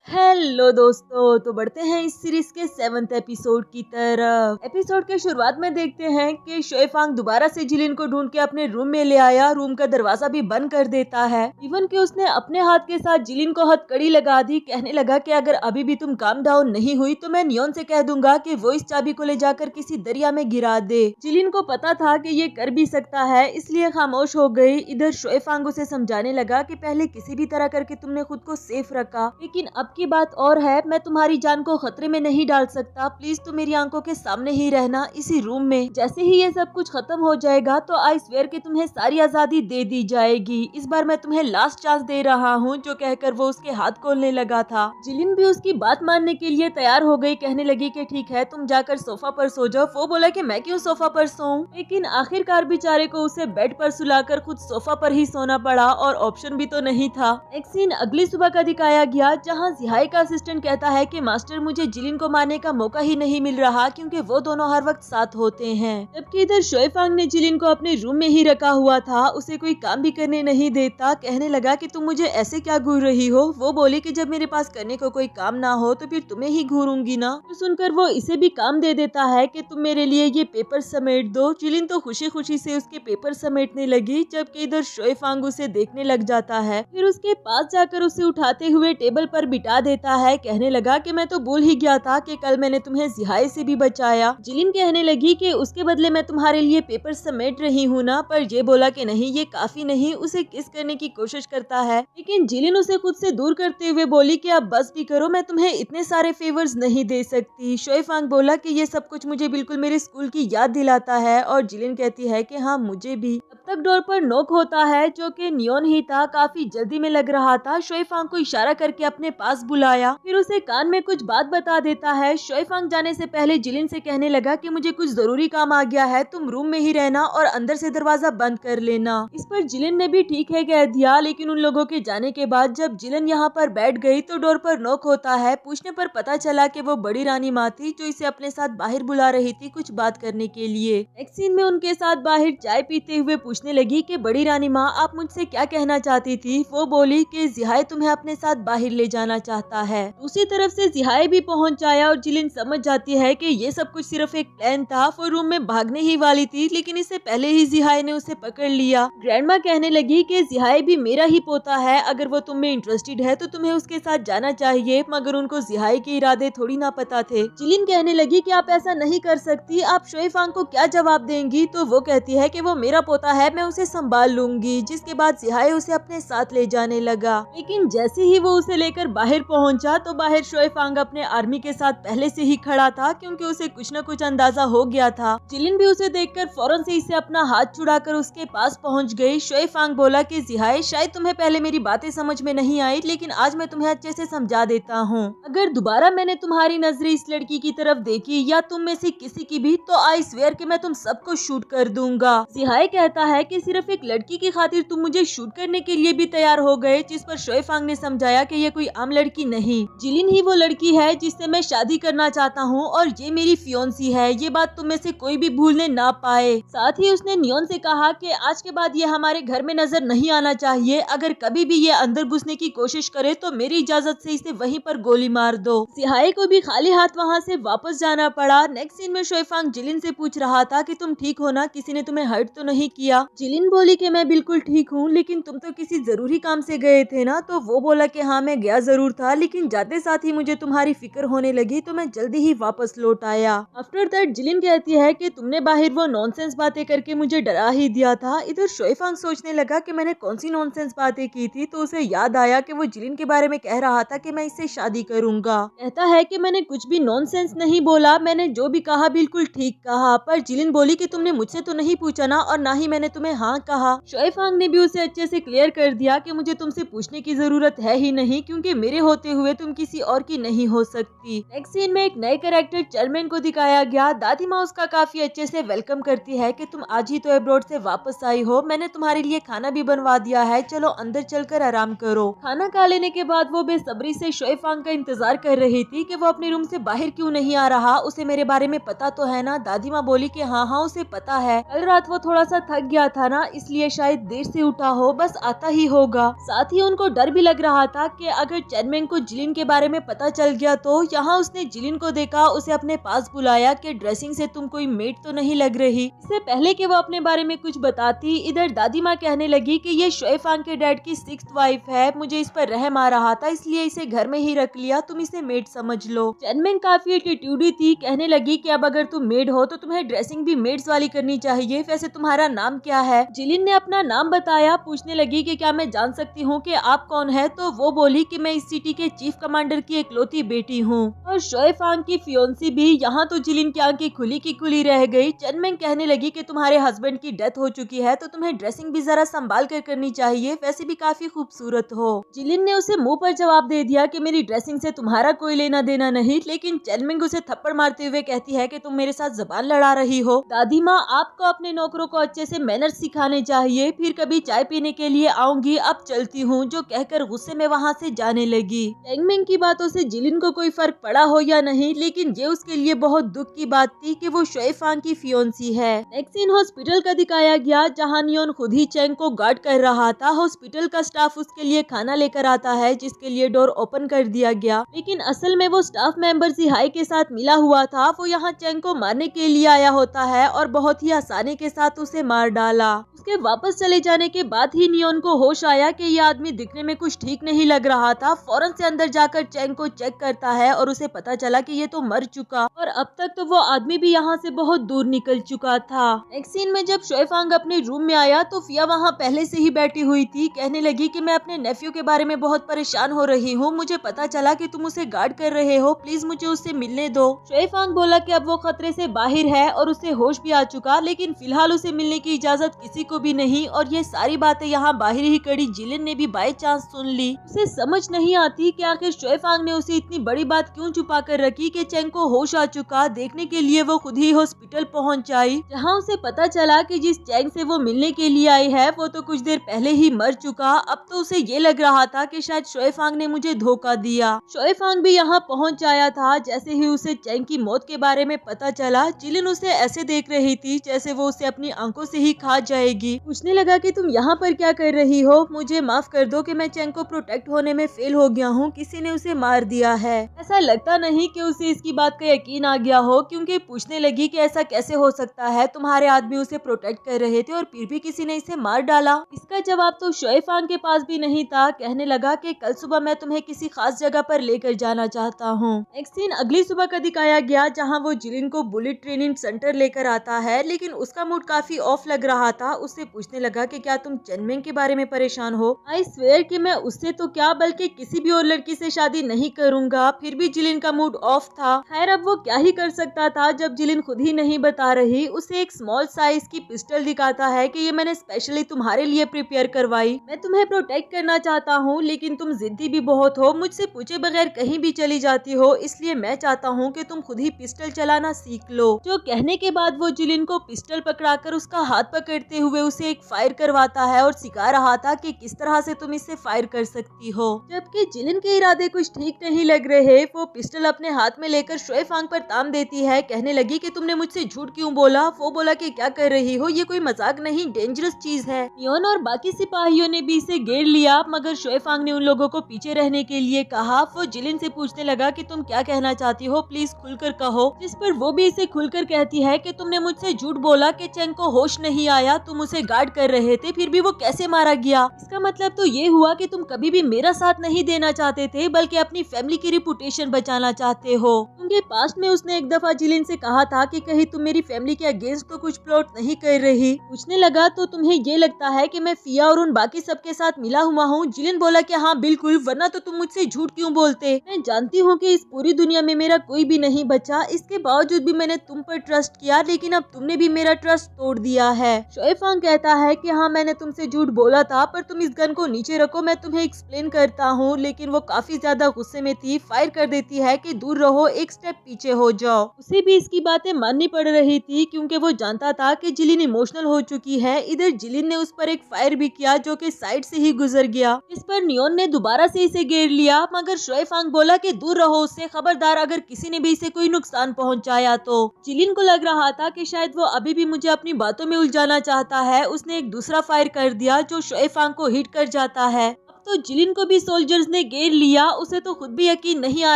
Speaker 1: हेलो दोस्तों, तो बढ़ते हैं इस सीरीज के 7th एपिसोड की तरफ। एपिसोड के शुरुआत में देखते हैं कि शोएफांग दोबारा से जिलिन को ढूंढ के अपने रूम में ले आया। रूम का दरवाजा भी बंद कर देता है। इवन कि उसने अपने हाथ के साथ जिलिन को हथकड़ी लगा दी। कहने लगा कि अगर अभी भी तुम काम डाउन नहीं हुई तो मैं नियोन से कह दूंगा कि वो इस चाबी को ले जाकर किसी दरिया में गिरा दे। जिलिन को पता था कि ये कर भी सकता है, इसलिए खामोश हो गई। इधर शोएफांग उसे समझाने लगा कि पहले किसी भी तरह करके तुमने खुद को सेफ रखा, लेकिन अब की बात और है, मैं तुम्हारी जान को खतरे में नहीं डाल सकता, प्लीज तुम मेरी आंखों के सामने ही रहना इसी रूम में। जैसे ही ये सब कुछ खत्म हो जाएगा तो आई स्वेयर कि तुम्हें सारी आजादी दे दी जाएगी। इस बार मैं तुम्हें लास्ट चांस दे रहा हूँ। जो कहकर वो उसके हाथ खोलने लगा था। जिलिन भी उसकी बात मानने के लिए तैयार हो गई। कहने लगी कि ठीक है तुम जाकर सोफा पर सो जाओ। वो बोला कि मैं क्यों सोफा पर सोऊं, लेकिन आखिरकार बेचारे को उसे बेड पर सुलाकर खुद सोफा पर ही सोना पड़ा और ऑप्शन भी तो नहीं था। एक सीन अगली सुबह का दिखाया गया, जहाँ जिहाई का असिस्टेंट कहता है कि मास्टर मुझे जिलिन को मारने का मौका ही नहीं मिल रहा क्योंकि वो दोनों हर वक्त साथ होते हैं। जबकि इधर शोएफांग ने जिलिन को अपने रूम में ही रखा हुआ था, उसे कोई काम भी करने नहीं देता। कहने लगा कि तुम मुझे ऐसे क्या घूर रही हो। वो बोली कि जब मेरे पास करने को कोई काम ना हो तो फिर तुम्हें ही घूरूंगी ना। तो सुनकर वो इसे भी काम दे देता है कि तुम मेरे लिए ये पेपर समेट दो। जिलिन तो खुशी खुशी से उसके पेपर समेटने लगी, जबकि इधर शोएफांग उसे देखने लग जाता है। फिर उसके पास जाकर उसे उठाते हुए टेबल पर बिठा देता है। कहने लगा कि मैं तो भूल ही गया था कि कल मैंने तुम्हें जिहाई से भी बचाया। जिलिन कहने लगी कि उसके बदले मैं तुम्हारे लिए पेपर समेट रही हूँ ना, पर ये बोला कि नहीं ये काफी नहीं। उसे किस करने की कोशिश करता है, लेकिन जिलिन उसे खुद से दूर करते हुए बोली कि अब बस भी करो, मैं तुम्हें इतने सारे फेवर्स नहीं दे सकती। शोएफांग बोला कि ये सब कुछ मुझे बिल्कुल मेरे स्कूल की याद दिलाता है, और जिलिन कहती है कि हाँ मुझे भी। तब तक डोर पर नॉक होता है, जो कि नियोन ही था। काफी जल्दी में लग रहा था। शोएफांग को इशारा करके अपने पास बुलाया, फिर उसे कान में कुछ बात बता देता है। शोएफांग जाने से पहले जिलिन से कहने लगा कि मुझे कुछ जरूरी काम आ गया है, तुम रूम में ही रहना और अंदर से दरवाजा बंद कर लेना। इस पर जिलिन ने भी ठीक है कह दिया, लेकिन उन लोगों के जाने के बाद जब जिलिन यहाँ पर बैठ गई तो डोर पर नॉक होता है। पूछने पर पता चला कि वो बड़ी रानी माँ थी, जो इसे अपने साथ बाहर बुला रही थी कुछ बात करने के लिए। नेक्स्ट सीन में उनके साथ बाहर चाय पीते हुए पूछने लगी कि बड़ी रानी माँ आप मुझसे क्या कहना चाहती थी। वो बोली कि जिहाई तुम्हें अपने साथ बाहर ले जाना चाहता है। दूसरी तरफ से जिहाई भी पहुँच आया और जिलिन समझ जाती है कि ये सब कुछ सिर्फ एक प्लान था। वो रूम में भागने ही वाली थी, लेकिन इससे पहले ही जिहाई ने उसे पकड़ लिया। ग्रैंडमा कहने लगी कि जिहाई भी मेरा ही पोता है, अगर वो तुम में इंटरेस्टेड है तो तुम्हें उसके साथ जाना चाहिए। मगर उनको जिहाई के इरादे थोड़ी ना पता थे। जिलिन कहने लगी कि आप ऐसा नहीं कर सकती, आप शोएफांग को क्या जवाब देंगी। तो वो कहती है कि वो मेरा पोता है, मैं उसे संभाल लूंगी। जिसके बाद जिहाई उसे अपने साथ ले जाने लगा, लेकिन जैसे ही वो उसे लेकर बाहर पहुंचा तो बाहर शोएफांग अपने आर्मी के साथ पहले से ही खड़ा था, क्योंकि उसे कुछ न कुछ अंदाजा हो गया था। जिलिन भी उसे देखकर फौरन से इसे अपना हाथ छुड़ाकर उसके पास पहुंच गई। शोएफांग बोला कि जिहाई शायद तुम्हें पहले मेरी बातें समझ में नहीं आई, लेकिन आज मैं तुम्हें अच्छे से समझा देता हूँ। अगर दोबारा मैंने तुम्हारी नजरें इस लड़की की तरफ देखी या तुम में से किसी की भी, तो आई स्वेयर कि मैं तुम सबको शूट कर दूंगा। जिहाई कहता है कि सिर्फ एक लड़की की खातिर तुम मुझे शूट करने के लिए भी तैयार हो गए, जिस पर शोएफांग ने समझाया कि ये कोई आम लड़की नहीं, जिलिन ही वो लड़की है जिससे मैं शादी करना चाहता हूँ, और ये मेरी फियोंसी है। ये बात तुम में से कोई भी भूलने ना पाए। साथ ही उसने नियोन से कहा कि आज के बाद ये हमारे घर में नजर नहीं आना चाहिए। अगर कभी भी ये अंदर घुसने की कोशिश करे तो मेरी इजाजत से इसे वहीं पर गोली मार दो। जिहाई को भी खाली हाथ वहाँ से वापस जाना पड़ा। नेक्स्ट सीन में शोएफांग जिलिन से पूछ रहा था कि तुम ठीक हो ना, किसी ने तुम्हें हर्ट तो नहीं किया। जिलिन बोली कि मैं बिल्कुल ठीक हूँ, लेकिन तुम तो किसी जरूरी काम से गए थे ना। तो वो बोला कि हाँ मैं गया जरूर था, लेकिन जाते साथ ही मुझे तुम्हारी फिक्र होने लगी तो मैं जल्दी ही वापस लौट आया। आफ्टर दैट जिलिन कहती है कि तुमने बाहर वो नॉनसेंस बातें करके मुझे डरा ही दिया था। इधर शोएफांग सोचने लगा कि मैंने कौन सी नॉनसेंस बातें की थी, तो उसे याद आया कि वो जिलिन के बारे में कह रहा था कि मैं इससे शादी करूंगा। कहता है कि मैंने कुछ भी नॉनसेंस नहीं बोला, मैंने जो भी कहा बिल्कुल ठीक कहा। पर जिलिन बोली कि तुमने मुझसे तो नहीं पूछा ना, और ना ही मैंने तुम्हें हाँ कहा। शोएफांग ने भी उसे अच्छे से क्लियर कर दिया कि मुझे तुमसे पूछने की जरूरत है ही नहीं, क्योंकि मेरे होते हुए तुम किसी और की नहीं हो सकती। नेक्स्ट सीन में एक नए कैरेक्टर चेयरमैन को दिखाया गया। दादी माँ उसका काफी अच्छे से वेलकम करती है कि तुम आज ही तो अब्रॉड से वापस आई हो, मैंने तुम्हारे लिए खाना भी बनवा दिया है, चलो अंदर चलकर आराम करो। खाना खा लेने के बाद वो बेसब्री से शोएफांग का इंतजार कर रही थी कि वो अपने रूम से बाहर क्यों नहीं आ रहा, उसे मेरे बारे में पता तो है ना। दादी माँ बोली कि हाँ हाँ उसे पता है, कल रात वो थोड़ा सा थक गया था ना, इसलिए शायद देर से उठा हो, बस आता ही होगा। साथ ही उनको डर भी लग रहा था कि अगर चेयरमैन को जिलिन के बारे में पता चल गया तो। यहाँ उसने जिलिन को देखा, उसे अपने पास बुलाया कि ड्रेसिंग से तुम कोई मेड तो नहीं लग रही, इससे पहले कि वो अपने बारे में कुछ बताती। इधर दादी माँ कहने लगी कि ये शोएफांग के डैड की 6th वाइफ है, मुझे इस पर रहम आ रहा था इसलिए इसे घर में ही रख लिया, तुम इसे मेड समझ लो। चेयरमैन काफी एटीट्यूडी थी, कहने लगी कि अब अगर तुम मेड हो तो तुम्हें ड्रेसिंग भी मेड्स वाली करनी चाहिए। वैसे तुम्हारा नाम क्या है? जिलिन ने अपना नाम बताया। पूछने लगी कि क्या मैं जान सकती हूँ कि आप कौन है? तो वो बोली कि मैं इस सिटी के चीफ कमांडर की इकलौती बेटी हूँ और शोएफांग की फियोंसी भी। यहाँ तो जिलिन की आंखें खुली की खुली रह गई। चेयरमैन कहने लगी कि तुम्हारे हस्बैंड की डेथ हो चुकी है तो तुम्हें ड्रेसिंग भी जरा संभाल कर करनी चाहिए, वैसे भी काफी खूबसूरत हो। जिलिन ने उसे मुंह पर जवाब दे दिया कि मेरी ड्रेसिंग से तुम्हारा कोई लेना देना नहीं, लेकिन चेयरमैन उसे थप्पड़ मारते हुए कहती है कि तुम मेरे साथ जबान लड़ा रही हो। दादी माँ, आपको अपने नौकरों को अच्छे से मैनर्स सिखाने चाहिए, फिर कभी चाय पीने के लिए आऊंगी, अब चलती हूँ, जो कहकर गुस्से में वहाँ से जाने लगी। चैंग मेंग की बातों से जिलिन को कोई फर्क पड़ा हो या नहीं, लेकिन ये उसके लिए बहुत दुख की बात थी कि वो शुई फांग की फियोंसी है। नेक्स्ट सीन हॉस्पिटल का दिखाया गया, जहाँ नियोन खुद ही चैंग को गार्ड कर रहा था। हॉस्पिटल का स्टाफ उसके लिए खाना लेकर आता है, जिसके लिए डोर ओपन कर दिया गया, लेकिन असल में वो स्टाफ मेंबर जिहाई के साथ मिला हुआ था। वो यहाँ चैंग को मारने के लिए आया होता है और बहुत ही आसानी के साथ उसे मार डाला। उसके वापस चले जाने के बाद ही नियोन को होश आया कि ये आदमी दिखने में कुछ ठीक नहीं लग रहा था। फौरन से अंदर जाकर चैंग को चेक करता है और उसे पता चला कि ये तो मर चुका, और अब तक तो वो आदमी भी यहाँ से बहुत दूर निकल चुका था। नेक्स्ट सीन में जब शुई फांग अपने रूम में आया तो फिया वहाँ पहले से ही बैठी हुई थी। कहने लगी कि मैं अपने नेफ्यू के बारे में बहुत परेशान हो रही हूँ, मुझे पता चला कि तुम उसे गार्ड कर रहे हो, प्लीज मुझे उससे मिलने दो। शुई फांग बोला कि अब वो खतरे से बाहर है और उसे होश भी आ चुका, लेकिन फिलहाल उसे मिलने की इजाजत किसी को भी नहीं। और ये सारी बातें यहाँ बाहर ही कड़ी जिलिन ने भी बाय चांस सुन ली। उसे समझ नहीं आती कि आखिर शुई फांग ने उसे इतनी बड़ी बात क्यों छुपा कर रखी कि चैंग को होश आ चुका। देखने के लिए वो खुद ही हॉस्पिटल पहुँच आई, जहाँ उसे पता चला कि जिस चैंग से वो मिलने के लिए आई है वो तो कुछ देर पहले ही मर चुका। अब तो उसे ये लग रहा था कि शायद शुई फांग ने मुझे धोखा दिया। शुई फांग भी यहाँ पहुँच आया था। जैसे ही उसे चैंग की मौत के बारे में पता चला, जिलिन उसे ऐसे देख रही थी जैसे वो उसे अपनी आंखों से ही खा जाएगी। पूछने लगा कि तुम यहाँ पर क्या कर रही हो, मुझे माफ कर दो कि मैं चैंग को प्रोटेक्ट होने में फेल हो गया हूँ, किसी ने उसे मार दिया है। ऐसा लगता नहीं कि उसे इसकी बात का यकीन आ गया हो, क्योंकि पूछने लगी कि ऐसा कैसे हो सकता है, तुम्हारे आदमी उसे प्रोटेक्ट कर रहे थे और फिर भी किसी ने इसे मार डाला। इसका जवाब तो शुई फांग के पास भी नहीं था। कहने लगा कि कल सुबह मैं तुम्हें किसी खास जगह पर लेकर जाना चाहता हूँ। नेक्स्ट सीन अगली सुबह का दिखाया गया, जहाँ वो जिलिन को बुलेट ट्रेनिंग सेंटर लेकर आता है, लेकिन उसका मूड काफी ऑफ लग रहा था। उससे पूछने लगा कि क्या तुम चैंग मेंग के बारे में परेशान हो। आई स्वेयर कि मैं उससे तो क्या बल्कि किसी भी और लड़की से शादी नहीं करूंगा। फिर भी जिलिन का मूड ऑफ था। खैर अब वो क्या ही कर सकता था जब जिलिन खुद ही नहीं बता रही। उसे एक स्मॉल साइज की पिस्टल दिखाता है कि ये मैंने स्पेशली तुम्हारे लिए प्रिपेयर करवाई। मैं तुम्हें प्रोटेक्ट करना चाहता हूँ, लेकिन तुम जिद्दी भी बहुत हो, मुझसे पूछे बगैर कहीं भी चली जाती हो, इसलिए मैं चाहता हूँ कि तुम खुद ही पिस्टल चलाना सीख लो। जो कहने के बाद वो जिलिन को पिस्टल पकड़ाकर उसका हाथ पकड़ते हुए उसे एक फायर करवाता है और सिखा रहा था कि किस तरह से तुम इससे फायर कर सकती हो। जबकि जिलिन के इरादे कुछ ठीक नहीं लग रहे, वो पिस्टल अपने हाथ में लेकर शुई फांग पर ताम देती है। कहने लगी कि तुमने मुझसे झूठ क्यों बोला। वो बोला कि क्या कर रही हो, ये कोई मजाक नहीं, डेंजरस चीज है। नियोन और बाकी सिपाहियों ने भी इसे घेर लिया, मगर शुई फांग ने उन लोगों को पीछे रहने के लिए कहा। वो जिलिन से पूछने लगा कि तुम क्या कहना चाहती हो, प्लीज खुलकर कहो। जिस पर वो भी इसे खुलकर कहती है कि तुमने मुझसे झूठ बोला कि चैंग को होश नहीं आया, तुम उसे गार्ड कर रहे थे, फिर भी वो कैसे मारा गया। इसका मतलब तो ये हुआ कि तुम कभी भी मेरा साथ नहीं देना चाहते थे, बल्कि अपनी फैमिली की रिपुटेशन बचाना चाहते हो। क्योंकि पास्ट में उसने एक दफा जिलिन से कहा था कि कहीं तुम मेरी फैमिली के अगेंस्ट तो कुछ प्लॉट नहीं कर रही। पूछने लगा तो तुम्हें ये लगता है कि मैं फिया और उन बाकी सबके साथ मिला हुआ हूँ। जिलिन बोला कि हाँ बिल्कुल, वरना तो तुम मुझसे झूठ क्यों बोलते। मैं जानती हूँ कि इस पूरी दुनिया में मेरा कोई भी नहीं बचा, इसके बावजूद भी मैंने तुम पर ट्रस्ट किया, लेकिन अब तुमने भी मेरा ट्रस्ट तोड़ दिया है। शुई फांग कहता है कि हाँ मैंने तुमसे झूठ बोला था, पर तुम इस गन को नीचे रखो, मैं तुम्हें एक्सप्लेन करता हूँ। लेकिन वो काफी ज्यादा गुस्से में थी, फायर कर देती है कि दूर रहो, एक स्टेप पीछे हो जाओ। उसे भी इसकी बातें माननी पड़ रही थी, क्योंकि वो जानता था कि जिलिन इमोशनल हो चुकी है। इधर जिलिन ने उस पर एक फायर भी किया, जो कि साइड से ही गुजर गया। इस पर नियोन ने दोबारा से इसे घेर लिया, मगर शुई फांग बोला कि दूर रहो उससे, खबरदार अगर किसी ने भी इसे कोई नुकसान पहुंचाया तो। जिलिन को लग रहा था कि शायद वो अभी भी मुझे अपनी बातों में उलझाना चाहता है। उसने एक दूसरा फायर कर दिया, जो शुई फांग को हिट कर जाता है। तो जिलिन को भी सोल्जर्स ने घेर लिया। उसे तो खुद भी यकीन नहीं आ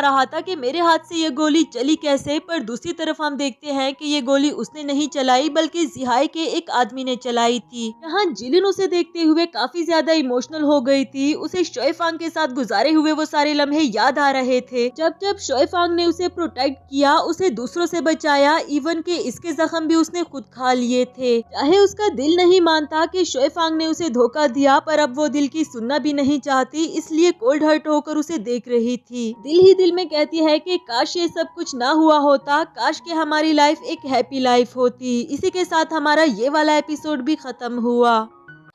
Speaker 1: रहा था कि मेरे हाथ से ये गोली चली कैसे। पर दूसरी तरफ हम देखते हैं कि ये गोली उसने नहीं चलाई, बल्कि जिहाई के एक आदमी ने चलाई थी। यहाँ जिलिन उसे देखते हुए काफी ज्यादा इमोशनल हो गई थी। उसे शुई फांग के साथ गुजारे हुए वो सारे लम्हे याद आ रहे थे, जब जब शुई फांग ने उसे प्रोटेक्ट किया, उसे दूसरों से बचाया, इवन के इसके जख्म भी उसने खुद खा लिए थे। चाहे उसका दिल नहीं मानता कि शुई फांग ने उसे धोखा दिया, पर अब वो दिल की सुनना भी नहीं चाहती, इसलिए कोल्ड हर्ट होकर उसे देख रही थी। दिल ही दिल में कहती है कि काश ये सब कुछ ना हुआ होता, काश कि हमारी लाइफ एक हैप्पी लाइफ होती। इसी के साथ हमारा ये वाला एपिसोड भी खत्म हुआ।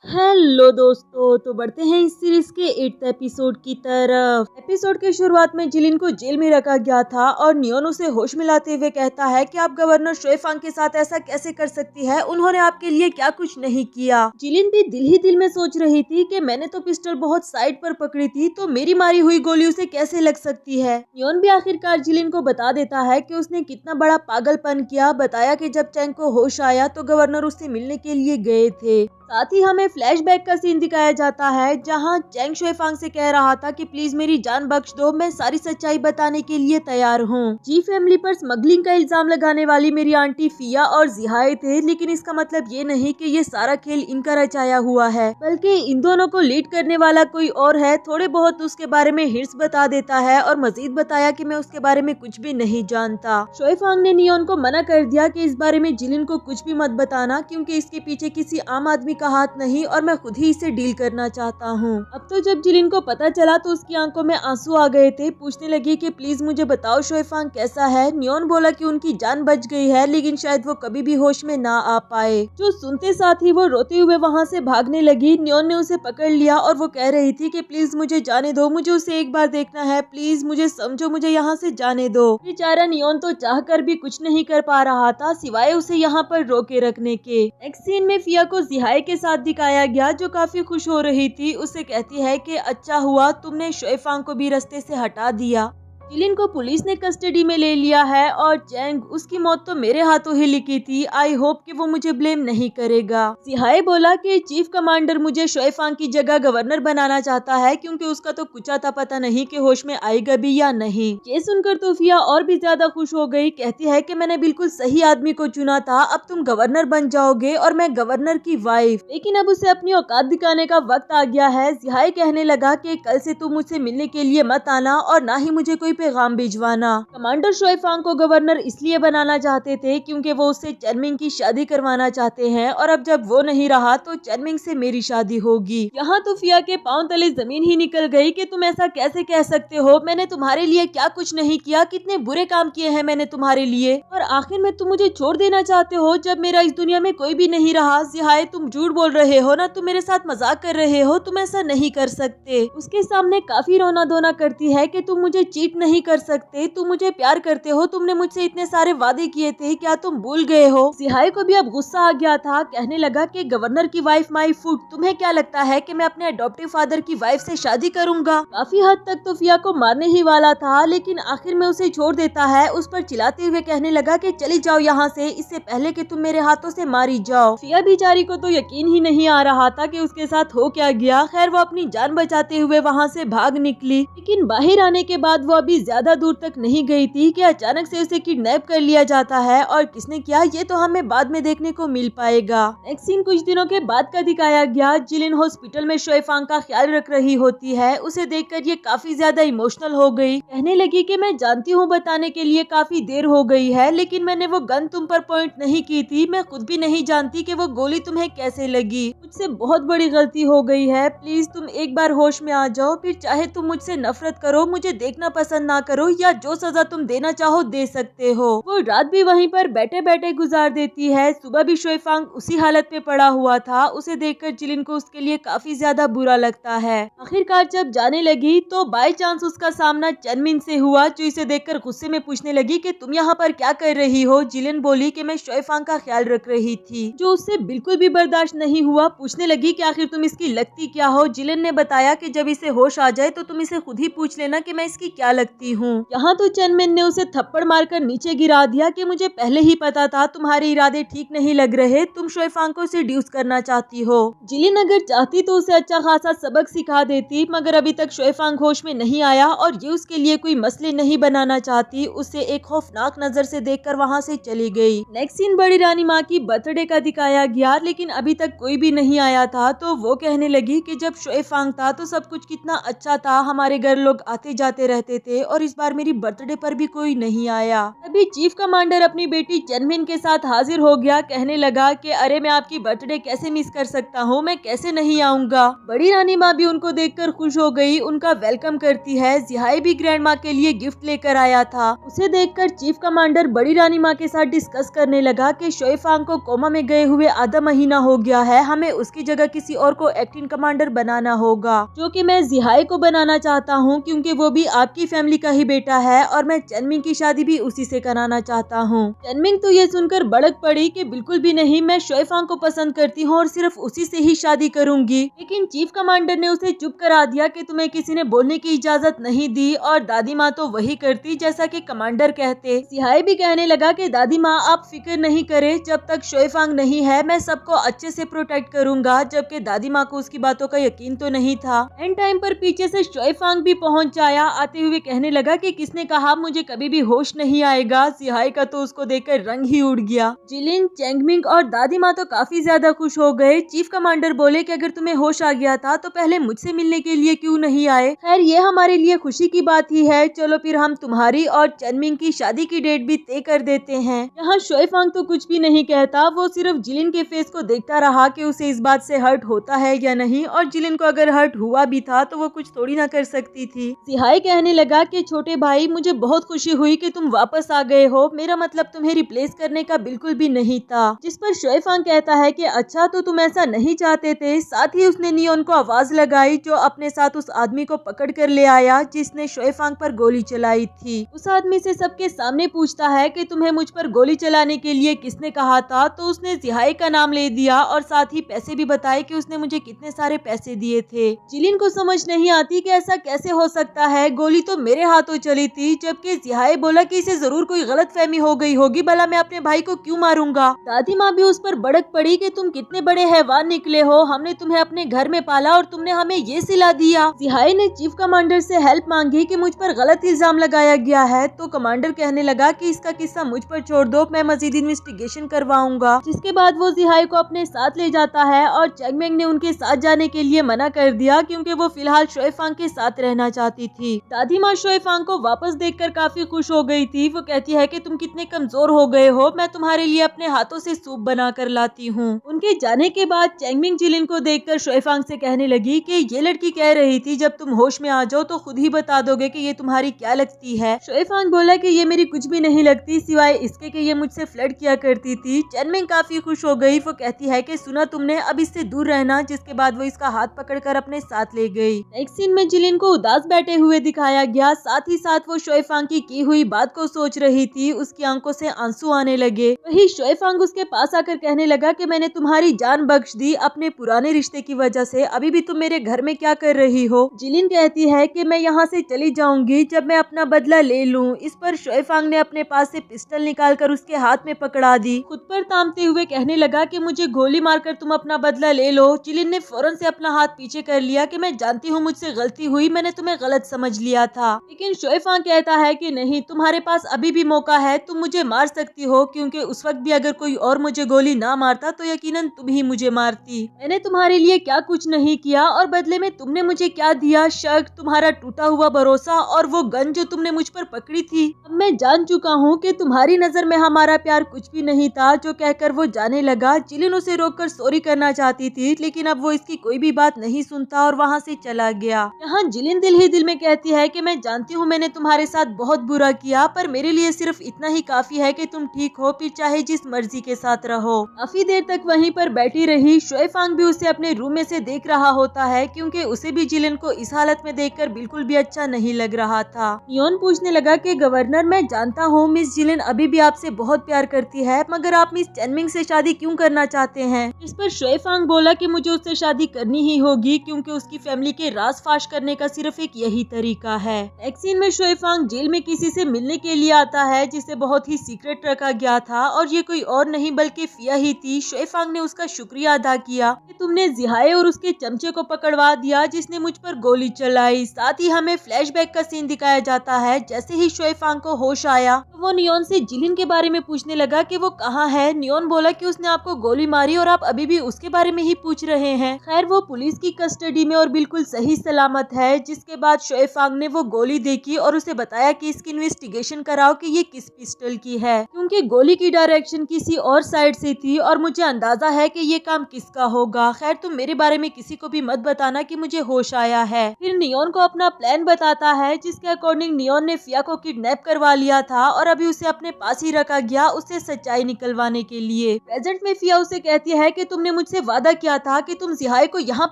Speaker 1: हेलो दोस्तों, तो बढ़ते हैं इस सीरीज के 8th एपिसोड की तरफ। एपिसोड के शुरुआत में जिलिन को जेल में रखा गया था और नियोन उसे होश में लाते हुए कहता है कि आप गवर्नर शोएफांग के साथ ऐसा कैसे कर सकती है, उन्होंने आपके लिए क्या कुछ नहीं किया। जिलिन भी दिल ही दिल में सोच रही थी कि मैंने तो पिस्टल बहुत साइड पर पकड़ी थी, तो मेरी मारी हुई गोली उसे कैसे लग सकती है। नियोन भी आखिरकार जिलिन को बता देता है कि उसने कितना बड़ा पागलपन किया। बताया कि जब चैंग को होश आया तो गवर्नर उससे मिलने के लिए गए थे। साथ ही हमें फ्लैशबैक का सीन दिखाया जाता है जहां चैंग शुएफांग से कह रहा था कि प्लीज मेरी जान बख्श दो, मैं सारी सच्चाई बताने के लिए तैयार हूं। जी फैमिली पर स्मगलिंग का इल्जाम लगाने वाली मेरी आंटी फिया और जिहाई थे, लेकिन इसका मतलब ये नहीं कि ये सारा खेल इनका रचाया हुआ है, बल्कि इन दोनों को लीड करने वाला कोई और है। थोड़े बहुत उसके बारे में हिंट्स बता देता है और मजीद बताया कि मैं उसके बारे में कुछ भी नहीं जानता। शुएफांग ने नियोन को मना कर दिया कि इस बारे में जिलिन को कुछ भी मत बताना, क्योंकि इसके पीछे किसी आम आदमी का हाथ नहीं और मैं खुद ही इसे डील करना चाहता हूँ। अब तो जब जिलिन को पता चला तो उसकी आंखों में आंसू आ गए थे। पूछने लगी कि प्लीज मुझे बताओ शुएफांग कैसा है। नियोन बोला कि उनकी जान बच गई है, लेकिन शायद वो कभी भी होश में ना आ पाए। जो सुनते साथ ही वो रोते हुए वहाँ से भागने लगी। नियोन ने उसे पकड़ लिया और वो कह रही थी कि प्लीज मुझे जाने दो, मुझे उसे एक बार देखना है, प्लीज मुझे समझो, मुझे यहाँ से जाने दो। बेचारा नियोन तो चाहकर भी कुछ नहीं कर पा रहा था सिवाय उसे यहाँ पर रोके रखने के। नेक्स्ट सीन में फिया को जिहाई के साथ दिखाया गया, जो काफी खुश हो रही थी। उसे कहती है कि अच्छा हुआ तुमने शुएफांग को भी रास्ते से हटा दिया। जिलिन को पुलिस ने कस्टडी में ले लिया है और चैंग, उसकी मौत तो मेरे हाथों ही लिखी थी। आई होप कि वो मुझे ब्लेम नहीं करेगा। जिहाई बोला कि चीफ कमांडर मुझे शुएफांग की जगह गवर्नर बनाना चाहता है, क्योंकि उसका तो कुछ आता पता नहीं कि होश में आएगा भी या नहीं। ये सुनकर तो फिया और भी ज्यादा खुश हो गई। कहती है कि मैंने बिल्कुल सही आदमी को चुना था, अब तुम गवर्नर बन जाओगे और मैं गवर्नर की वाइफ। लेकिन अब उसे अपनी औकात दिखाने का वक्त आ गया है। जिहाई कहने लगा कि कल से तुम मुझसे मिलने के लिए मत आना और ना ही मुझे कोई पैगाम भिजवाना। कमांडर शुएफांग को गवर्नर इसलिए बनाना चाहते थे क्योंकि वो उससे चेनमिंग की शादी करवाना चाहते हैं, और अब जब वो नहीं रहा तो चेनमिंग से मेरी शादी होगी। यहाँ तो फिया के पांव तले जमीन ही निकल गई कि तुम ऐसा कैसे कह सकते हो, मैंने तुम्हारे लिए क्या कुछ नहीं किया, कितने बुरे काम किए हैं मैंने तुम्हारे लिए, और आखिर में तुम मुझे छोड़ देना चाहते हो जब मेरा इस दुनिया में कोई भी नहीं रहा। जिहाई तुम झूठ बोल रहे हो ना, तुम मेरे साथ मजाक कर रहे हो, तुम ऐसा नहीं कर सकते। उसके सामने काफी रोना धोना करती है कि तुम मुझे चीट नहीं कर सकते, तुम मुझे प्यार करते हो, तुमने मुझसे इतने सारे वादे किए थे, क्या तुम भूल गए हो। जिहाई को भी अब गुस्सा आ गया था। कहने लगा कि गवर्नर की वाइफ माई फुट, तुम्हें क्या लगता है कि मैं अपने अडॉप्टिव फादर की वाइफ से शादी करूंगा। काफी हद तक तो फिया को मारने ही वाला था, लेकिन आखिर में उसे छोड़ देता है। उस पर चिल्लाते हुए कहने लगा कि चली जाओ यहाँ से, इससे पहले कि तुम मेरे हाथों से मारी जाओ। फिया बेचारी को तो यकीन ही नहीं आ रहा था कि उसके साथ हो क्या गया। खैर वो अपनी जान बचाते हुए वहाँ से भाग निकली, लेकिन बाहर आने के बाद वो अभी ज्यादा दूर तक नहीं गई थी कि अचानक से उसे किडनैप कर लिया जाता है, और किसने किया ये तो हमें बाद में देखने को मिल पाएगा। नेक्स्ट सीन कुछ दिनों के बाद का दिखाया गया। जिलिन हॉस्पिटल में शुएफांग का ख्याल रख रही होती है। उसे देखकर ये काफी ज्यादा इमोशनल हो गई। कहने लगी कि मैं जानती हूँ बताने के लिए काफी देर हो गई है, लेकिन मैंने वो गन तुम पर पॉइंट नहीं की थी। मैं खुद भी नहीं जानती कि वो गोली तुम्हें कैसे लगी। मुझसे बहुत बड़ी गलती हो गई है, प्लीज तुम एक बार होश में आ जाओ, फिर चाहे तुम मुझसे नफरत करो, मुझे देखना पसंद ना करो, या जो सजा तुम देना चाहो दे सकते हो। वो रात भी वहीं पर बैठे बैठे गुजार देती है। सुबह भी शुएफांग उसी हालत में पड़ा हुआ था। उसे देखकर जिलिन को उसके लिए काफी ज्यादा बुरा लगता है। आखिरकार जब जाने लगी तो बाय चांस उसका सामना चेनमिन से हुआ, जो इसे देखकर गुस्से में पूछने लगी कि तुम यहाँ पर क्या कर रही हो। जिलिन बोली कि मैं शुएफांग का ख्याल रख रही थी, जो उससे बिल्कुल भी बर्दाश्त नहीं हुआ। पूछने लगी कि आखिर तुम इसकी लगती क्या हो। जिलिन ने बताया कि जब इसे होश आ जाए तो तुम इसे खुद ही पूछ लेना कि मैं इसकी क्या लगती हूँ। यहाँ तो चेनमिन ने उसे थप्पड़ मारकर नीचे गिरा दिया कि मुझे पहले ही पता था तुम्हारे इरादे ठीक नहीं लग रहे, तुम शुएफांग को सेड्यूस करना चाहती हो। जिलिन अगर चाहती तो उसे अच्छा खासा सबक सिखा देती, मगर अभी तक शुएफांग होश में नहीं आया और ये उसके लिए कोई मसले नहीं बनाना चाहती। उसे एक खौफनाक नजर से देखकर वहाँ से चली गई। नेक्स्ट सीन बड़ी रानी माँ की बर्थडे का दिखाया गया, लेकिन अभी तक कोई भी नहीं आया था। तो वो कहने लगी कि जब शुएफांग था तो सब कुछ कितना अच्छा था, हमारे घर लोग आते जाते रहते थे और इस बार मेरी बर्थडे पर भी कोई नहीं आया। तभी चीफ कमांडर अपनी बेटी चनमिन के साथ हाजिर हो गया। कहने लगा कि अरे मैं आपकी बर्थडे कैसे मिस कर सकता हूँ, मैं कैसे नहीं आऊँगा। बड़ी रानी माँ भी उनको देखकर खुश हो गई, उनका वेलकम करती है। जिहाई भी ग्रैंड माँ के लिए गिफ्ट लेकर आया था। उसे देखकर चीफ कमांडर बड़ी रानी माँ के साथ डिस्कस करने लगा कि शोएफांग को कोमा में गए हुए आधा महीना हो गया है, हमें उसकी जगह किसी और को एक्टिंग कमांडर बनाना होगा, जो कि मैं जिहाई को बनाना चाहता हूँ क्योंकि वो भी आपकी फैमिली का ही बेटा है और मैं चनमिंग की शादी भी उसी से कराना चाहता हूँ। चनमिंग तो ये सुनकर भड़क पड़ी कि बिल्कुल भी नहीं, मैं शोएफांग को पसंद करती हूँ और सिर्फ उसी से ही शादी करूंगी। लेकिन चीफ कमांडर ने उसे चुप करा दिया कि तुम्हें किसी ने बोलने की इजाजत नहीं दी और दादी माँ तो वही करती जैसा कि कमांडर कहते। जिहाई भी कहने लगा कि दादी माँ आप फिक्र नहीं करे, जब तक शोएफांग नहीं है मैं सबको अच्छे से प्रोटेक्ट करूंगा। जबकि दादी माँ को उसकी बातों का यकीन तो नहीं था। एंड टाइम पर पीछे से शोएफांग भी पहुंच आया। आते हुए कहने लगा कि किसने कहा मुझे कभी भी होश नहीं आएगा। जिहाई का तो उसको देखकर रंग ही उड़ गया। जिलिन, चेंगमिंग और दादी माँ तो काफी ज्यादा खुश हो गए। चीफ कमांडर बोले कि अगर तुम्हें होश आ गया था तो पहले मुझसे मिलने के लिए क्यों नहीं आए। खैर ये हमारे लिए खुशी की बात ही है। चलो फिर हम तुम्हारी और चनमिंग की शादी की डेट भी तय कर देते हैं। यहाँ शोएफांग तो कुछ भी नहीं कहता, वो सिर्फ जिलिन के फेस को देखता रहा कि उसे इस बात से हर्ट होता है या नहीं, और जिलिन को अगर हर्ट हुआ भी था तो वो कुछ थोड़ी ना कर सकती थी। जिहाई कहने लगा कि छोटे भाई मुझे बहुत खुशी हुई कि तुम वापस आ गए हो, मेरा मतलब तुम्हें रिप्लेस करने का बिल्कुल भी नहीं था। जिस पर शोएफांग कहता है कि अच्छा तो तुम ऐसा नहीं चाहते थे। साथ ही उसने नियोन को आवाज लगाई जो अपने साथ उस आदमी को पकड़ कर ले आया जिसने शोएफांग पर गोली चलाई थी। उस आदमी से सबके सामने पूछता है कि तुम्हें मुझ पर गोली चलाने के लिए किसने कहा था, तो उसने जिहाई का नाम ले दिया और साथ ही पैसे भी बताए कि उसने मुझे कितने सारे पैसे दिए थे। जिलिन को समझ नहीं आती कि ऐसा कैसे हो सकता है, गोली तो मेरे हाथों चली थी। जबकि जिहाई बोला कि इसे जरूर कोई गलतफहमी हो गई होगी, भला मैं अपने भाई को क्यों मारूंगा। दादी माँ भी उस पर भड़क पड़ी कि तुम कितने बड़े हैवान निकले हो, हमने तुम्हें अपने घर में पाला और तुमने हमें ये सिला दिया। जिहाई ने चीफ कमांडर से हेल्प मांगी कि मुझ पर गलत इल्जाम लगाया गया है, तो कमांडर कहने लगा कि इसका किस्सा मुझ पर छोड़ दो, मैं मजीद इन्वेस्टिगेशन करवाऊंगा। जिसके बाद वो जिहाई को अपने साथ ले जाता है और चेंगमिंग ने उनके साथ जाने के लिए मना कर दिया क्योंकि वो फिलहाल शोएफांग के साथ रहना चाहती थी। दादी माँ शोएफांग को वापस देखकर काफी खुश हो गई थी। वो कहती है कि तुम कितने कमजोर हो गए हो, मैं तुम्हारे लिए अपने हाथों से सूप बना कर लाती हूँ। उनके जाने के बाद चेंगमिंग जिलिन को देखकर शोएफांग से कहने लगी कि ये लड़की कह रही थी जब तुम होश में आ जाओ तो खुद ही बता दोगे कि ये तुम्हारी क्या लगती है। शोएफांग बोला कि ये मेरी कुछ भी नहीं लगती सिवाय इसके कि ये मुझसे फ्लर्ट किया करती थी। चेंगमिंग काफी खुश हो गई। वो कहती है कि सुना तुमने, अब इससे दूर रहना। जिसके बाद वो इसका हाथ पकड़कर अपने साथ ले गई। नेक्स्ट सीन में जिलिन को उदास बैठे हुए दिखाया गया। साथ ही साथ वो शोएफांग की हुई बात को सोच रही थी। उसकी आंखों से आंसू आने लगे। वही शोएफांग उसके पास आकर कहने लगा कि मैंने तुम्हारी जान बख्श दी अपने पुराने रिश्ते की वजह से, अभी भी तुम मेरे घर में क्या कर रही हो। जिलिन कहती है कि मैं यहाँ से चली जाऊंगी जब मैं अपना बदला ले लूं। इस पर शोएफांग ने अपने पास से पिस्टल निकालकर उसके हाथ में पकड़ा दी। खुद पर तामते हुए कहने लगा कि मुझे गोली मारकर तुम अपना बदला ले लो। जिलिन ने फौरन से अपना हाथ पीछे कर लिया कि मैं जानती हूँ मुझसे गलती हुई, मैंने तुम्हें गलत समझ लिया था। लेकिन शोएफांग कहता है कि नहीं, तुम्हारे पास अभी भी मौका है, तुम मुझे मार सकती हो क्योंकि उस वक्त भी अगर कोई और मुझे गोली ना मारता तो यकीनन तुम ही मुझे मारती। मैंने तुम्हारे लिए क्या कुछ नहीं किया और बदले में तुमने मुझे क्या दिया, शक, तुम्हारा टूटा हुआ भरोसा और वो गन जो तुमने मुझ पर पकड़ी थी। अब मैं जान चुका हूँ कि तुम्हारी नजर में हमारा प्यार कुछ भी नहीं था। जो कहकर वो जाने लगा। जिलिन उसे रोककर सॉरी करना चाहती थी लेकिन अब वो इसकी कोई भी बात नहीं सुनता और वहाँ से चला गया। यहाँ जिलिन दिल ही दिल में कहती है कि मैं जानती हूँ मैंने तुम्हारे साथ बहुत बुरा किया, पर मेरे लिए सिर्फ इतना ही काफी है कि तुम ठीक हो, फिर चाहे जिस मर्जी के साथ रहो। काफी देर तक वहीं पर बैठी रही। शोएफांग भी उसे अपने रूम में से देख रहा होता है क्योंकि उसे भी जिलिन को इस हालत में देखकर बिल्कुल भी अच्छा नहीं लग रहा था। नियोन पूछने लगा कि गवर्नर, मैं जानता हूँ मिस जिलिन अभी भी आपसे बहुत प्यार करती है, मगर आप मिस चेंगमिंग से शादी क्यों करना चाहते हैं। इस पर शोएफांग बोला कि मुझे उससे शादी करनी ही होगी क्योंकि उसकी फैमिली के राज फाश करने का सिर्फ एक यही तरीका है। नेक्स्ट सीन में शोएफांग जेल में किसी से मिलने के लिए आता है जिसे बहुत ही सीक्रेट रखा गया था और ये कोई और नहीं बल्कि फिया ही थी। शोएफांग ने उसका शुक्रिया अदा किया कि तुमने जिहाई और उसके चमचे को पकड़वा दिया जिसने मुझ पर गोली चलाई। साथ ही हमें फ्लैशबैक का सीन दिखाया जाता है। जैसे ही शोएफांग को होश आया तो वो नियोन से जिलिन के बारे में पूछने लगा कि वो कहाँ है। नियोन बोला कि उसने आपको गोली मारी और आप अभी भी उसके बारे में ही पूछ रहे हैं। खैर वो पुलिस की कस्टडी में और बिल्कुल सही सलामत है। जिसके बाद शोएफांग ने वो गोली गोली देखी और उसे बताया कि इसकी इन्वेस्टिगेशन कराओ कि ये किस पिस्टल की है, क्योंकि गोली की डायरेक्शन किसी और साइड से थी और मुझे अंदाजा है कि ये काम किसका होगा। खैर तुम मेरे बारे में किसी को भी मत बताना कि मुझे होश आया है। फिर नियोन को अपना प्लान बताता है, जिसके अकॉर्डिंग नियोन ने फिया को किडनैप करवा लिया था और अभी उसे अपने पास ही रखा गया उसे सच्चाई निकलवाने के लिए। प्रेजेंट में फिया उसे कहती है कि तुमने मुझसे वादा किया था कि तुम जिहाई को यहाँ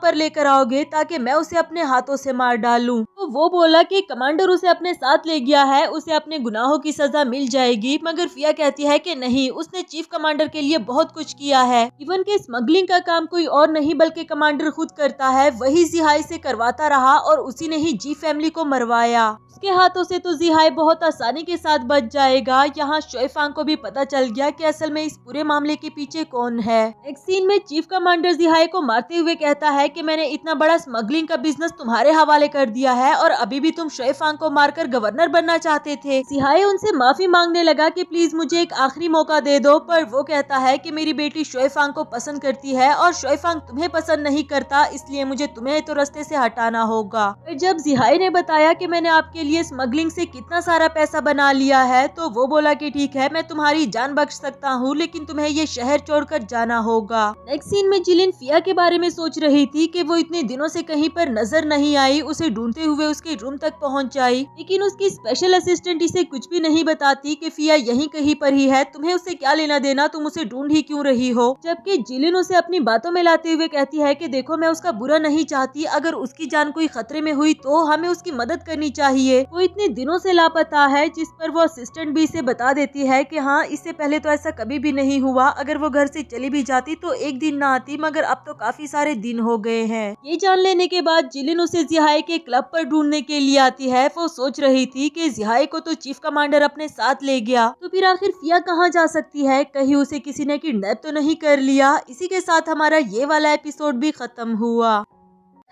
Speaker 1: पर लेकर आओगे ताकि मैं उसे अपने हाथों से मार डालूं। तो वो बोला कि कमांडर उसे अपने साथ ले गया है, उसे अपने गुनाहों की सजा मिल जाएगी। मगर फिया कहती है कि नहीं, उसने चीफ कमांडर के लिए बहुत कुछ किया है। इवन के स्मगलिंग का काम कोई और नहीं बल्कि कमांडर खुद करता है, वही जिहाई से करवाता रहा और उसी ने ही जी फैमिली को मरवाया। उसके हाथों से तो जिहाई बहुत आसानी के साथ बच जाएगा। यहाँ शोएफांग को भी पता चल गया कि असल में इस पूरे मामले के पीछे कौन है। नेक्स्ट सीन में चीफ कमांडर जिहाई को मारते हुए कहता है कि मैंने इतना बड़ा स्मगलिंग का बिजनेस तुम्हारे हवाले कर दिया है और अभी भी तुम शोएफांग को मारकर गवर्नर बनना चाहते थे। जिहाई उनसे माफी मांगने लगा कि प्लीज मुझे एक आखिरी मौका दे दो, पर वो कहता है कि मेरी बेटी शोएफांग को पसंद करती है और शोएफांग तुम्हें पसंद नहीं करता, इसलिए मुझे तुम्हें तो रास्ते से हटाना होगा। फिर जब जिहाई ने बताया कि मैंने आपके लिए स्मगलिंग से कितना सारा पैसा बना लिया है, तो वो बोला कि ठीक है, मैं तुम्हारी जान बख्श सकता हूँ, लेकिन तुम्हें ये शहर छोड़कर जाना होगा। नेक्स्ट सीन में जिलिन फिया के बारे में सोच रही थी कि वो इतने दिनों से कहीं पर नजर नहीं आई। उसे ढूंढते हुए उसके रूम तक पहुँच आई, लेकिन उसकी स्पेशल असिस्टेंट इसे कुछ भी नहीं बताती कि फिया यहीं कहीं पर ही है, तुम्हें उससे क्या लेना देना, तुम उसे ढूंढ ही क्यों रही हो। जबकि जिलिन उसे अपनी बातों में लाते हुए कहती है कि देखो, मैं उसका बुरा नहीं चाहती, अगर उसकी जान कोई खतरे में हुई तो हमें उसकी मदद करनी चाहिए। वो इतने दिनों से लापता है, जिस पर वो असिस्टेंट भी इसे बता देती है कि हाँ, इससे पहले तो ऐसा कभी भी नहीं हुआ, अगर वो घर से चली भी जाती तो एक दिन ना आती, मगर अब तो काफी सारे दिन हो गए हैं। ये जान लेने के बाद जिलिन उसे जिहाई के क्लब पर ढूंढने के लिए आती है। वो सोच रही थी कि जिहाई को तो चीफ कमांडर अपने साथ ले गया, तो फिर आखिर फिया कहाँ जा सकती है, कहीं उसे किसी ने किडनैप तो नहीं कर लिया। इसी के साथ हमारा ये वाला एपिसोड भी खत्म हुआ।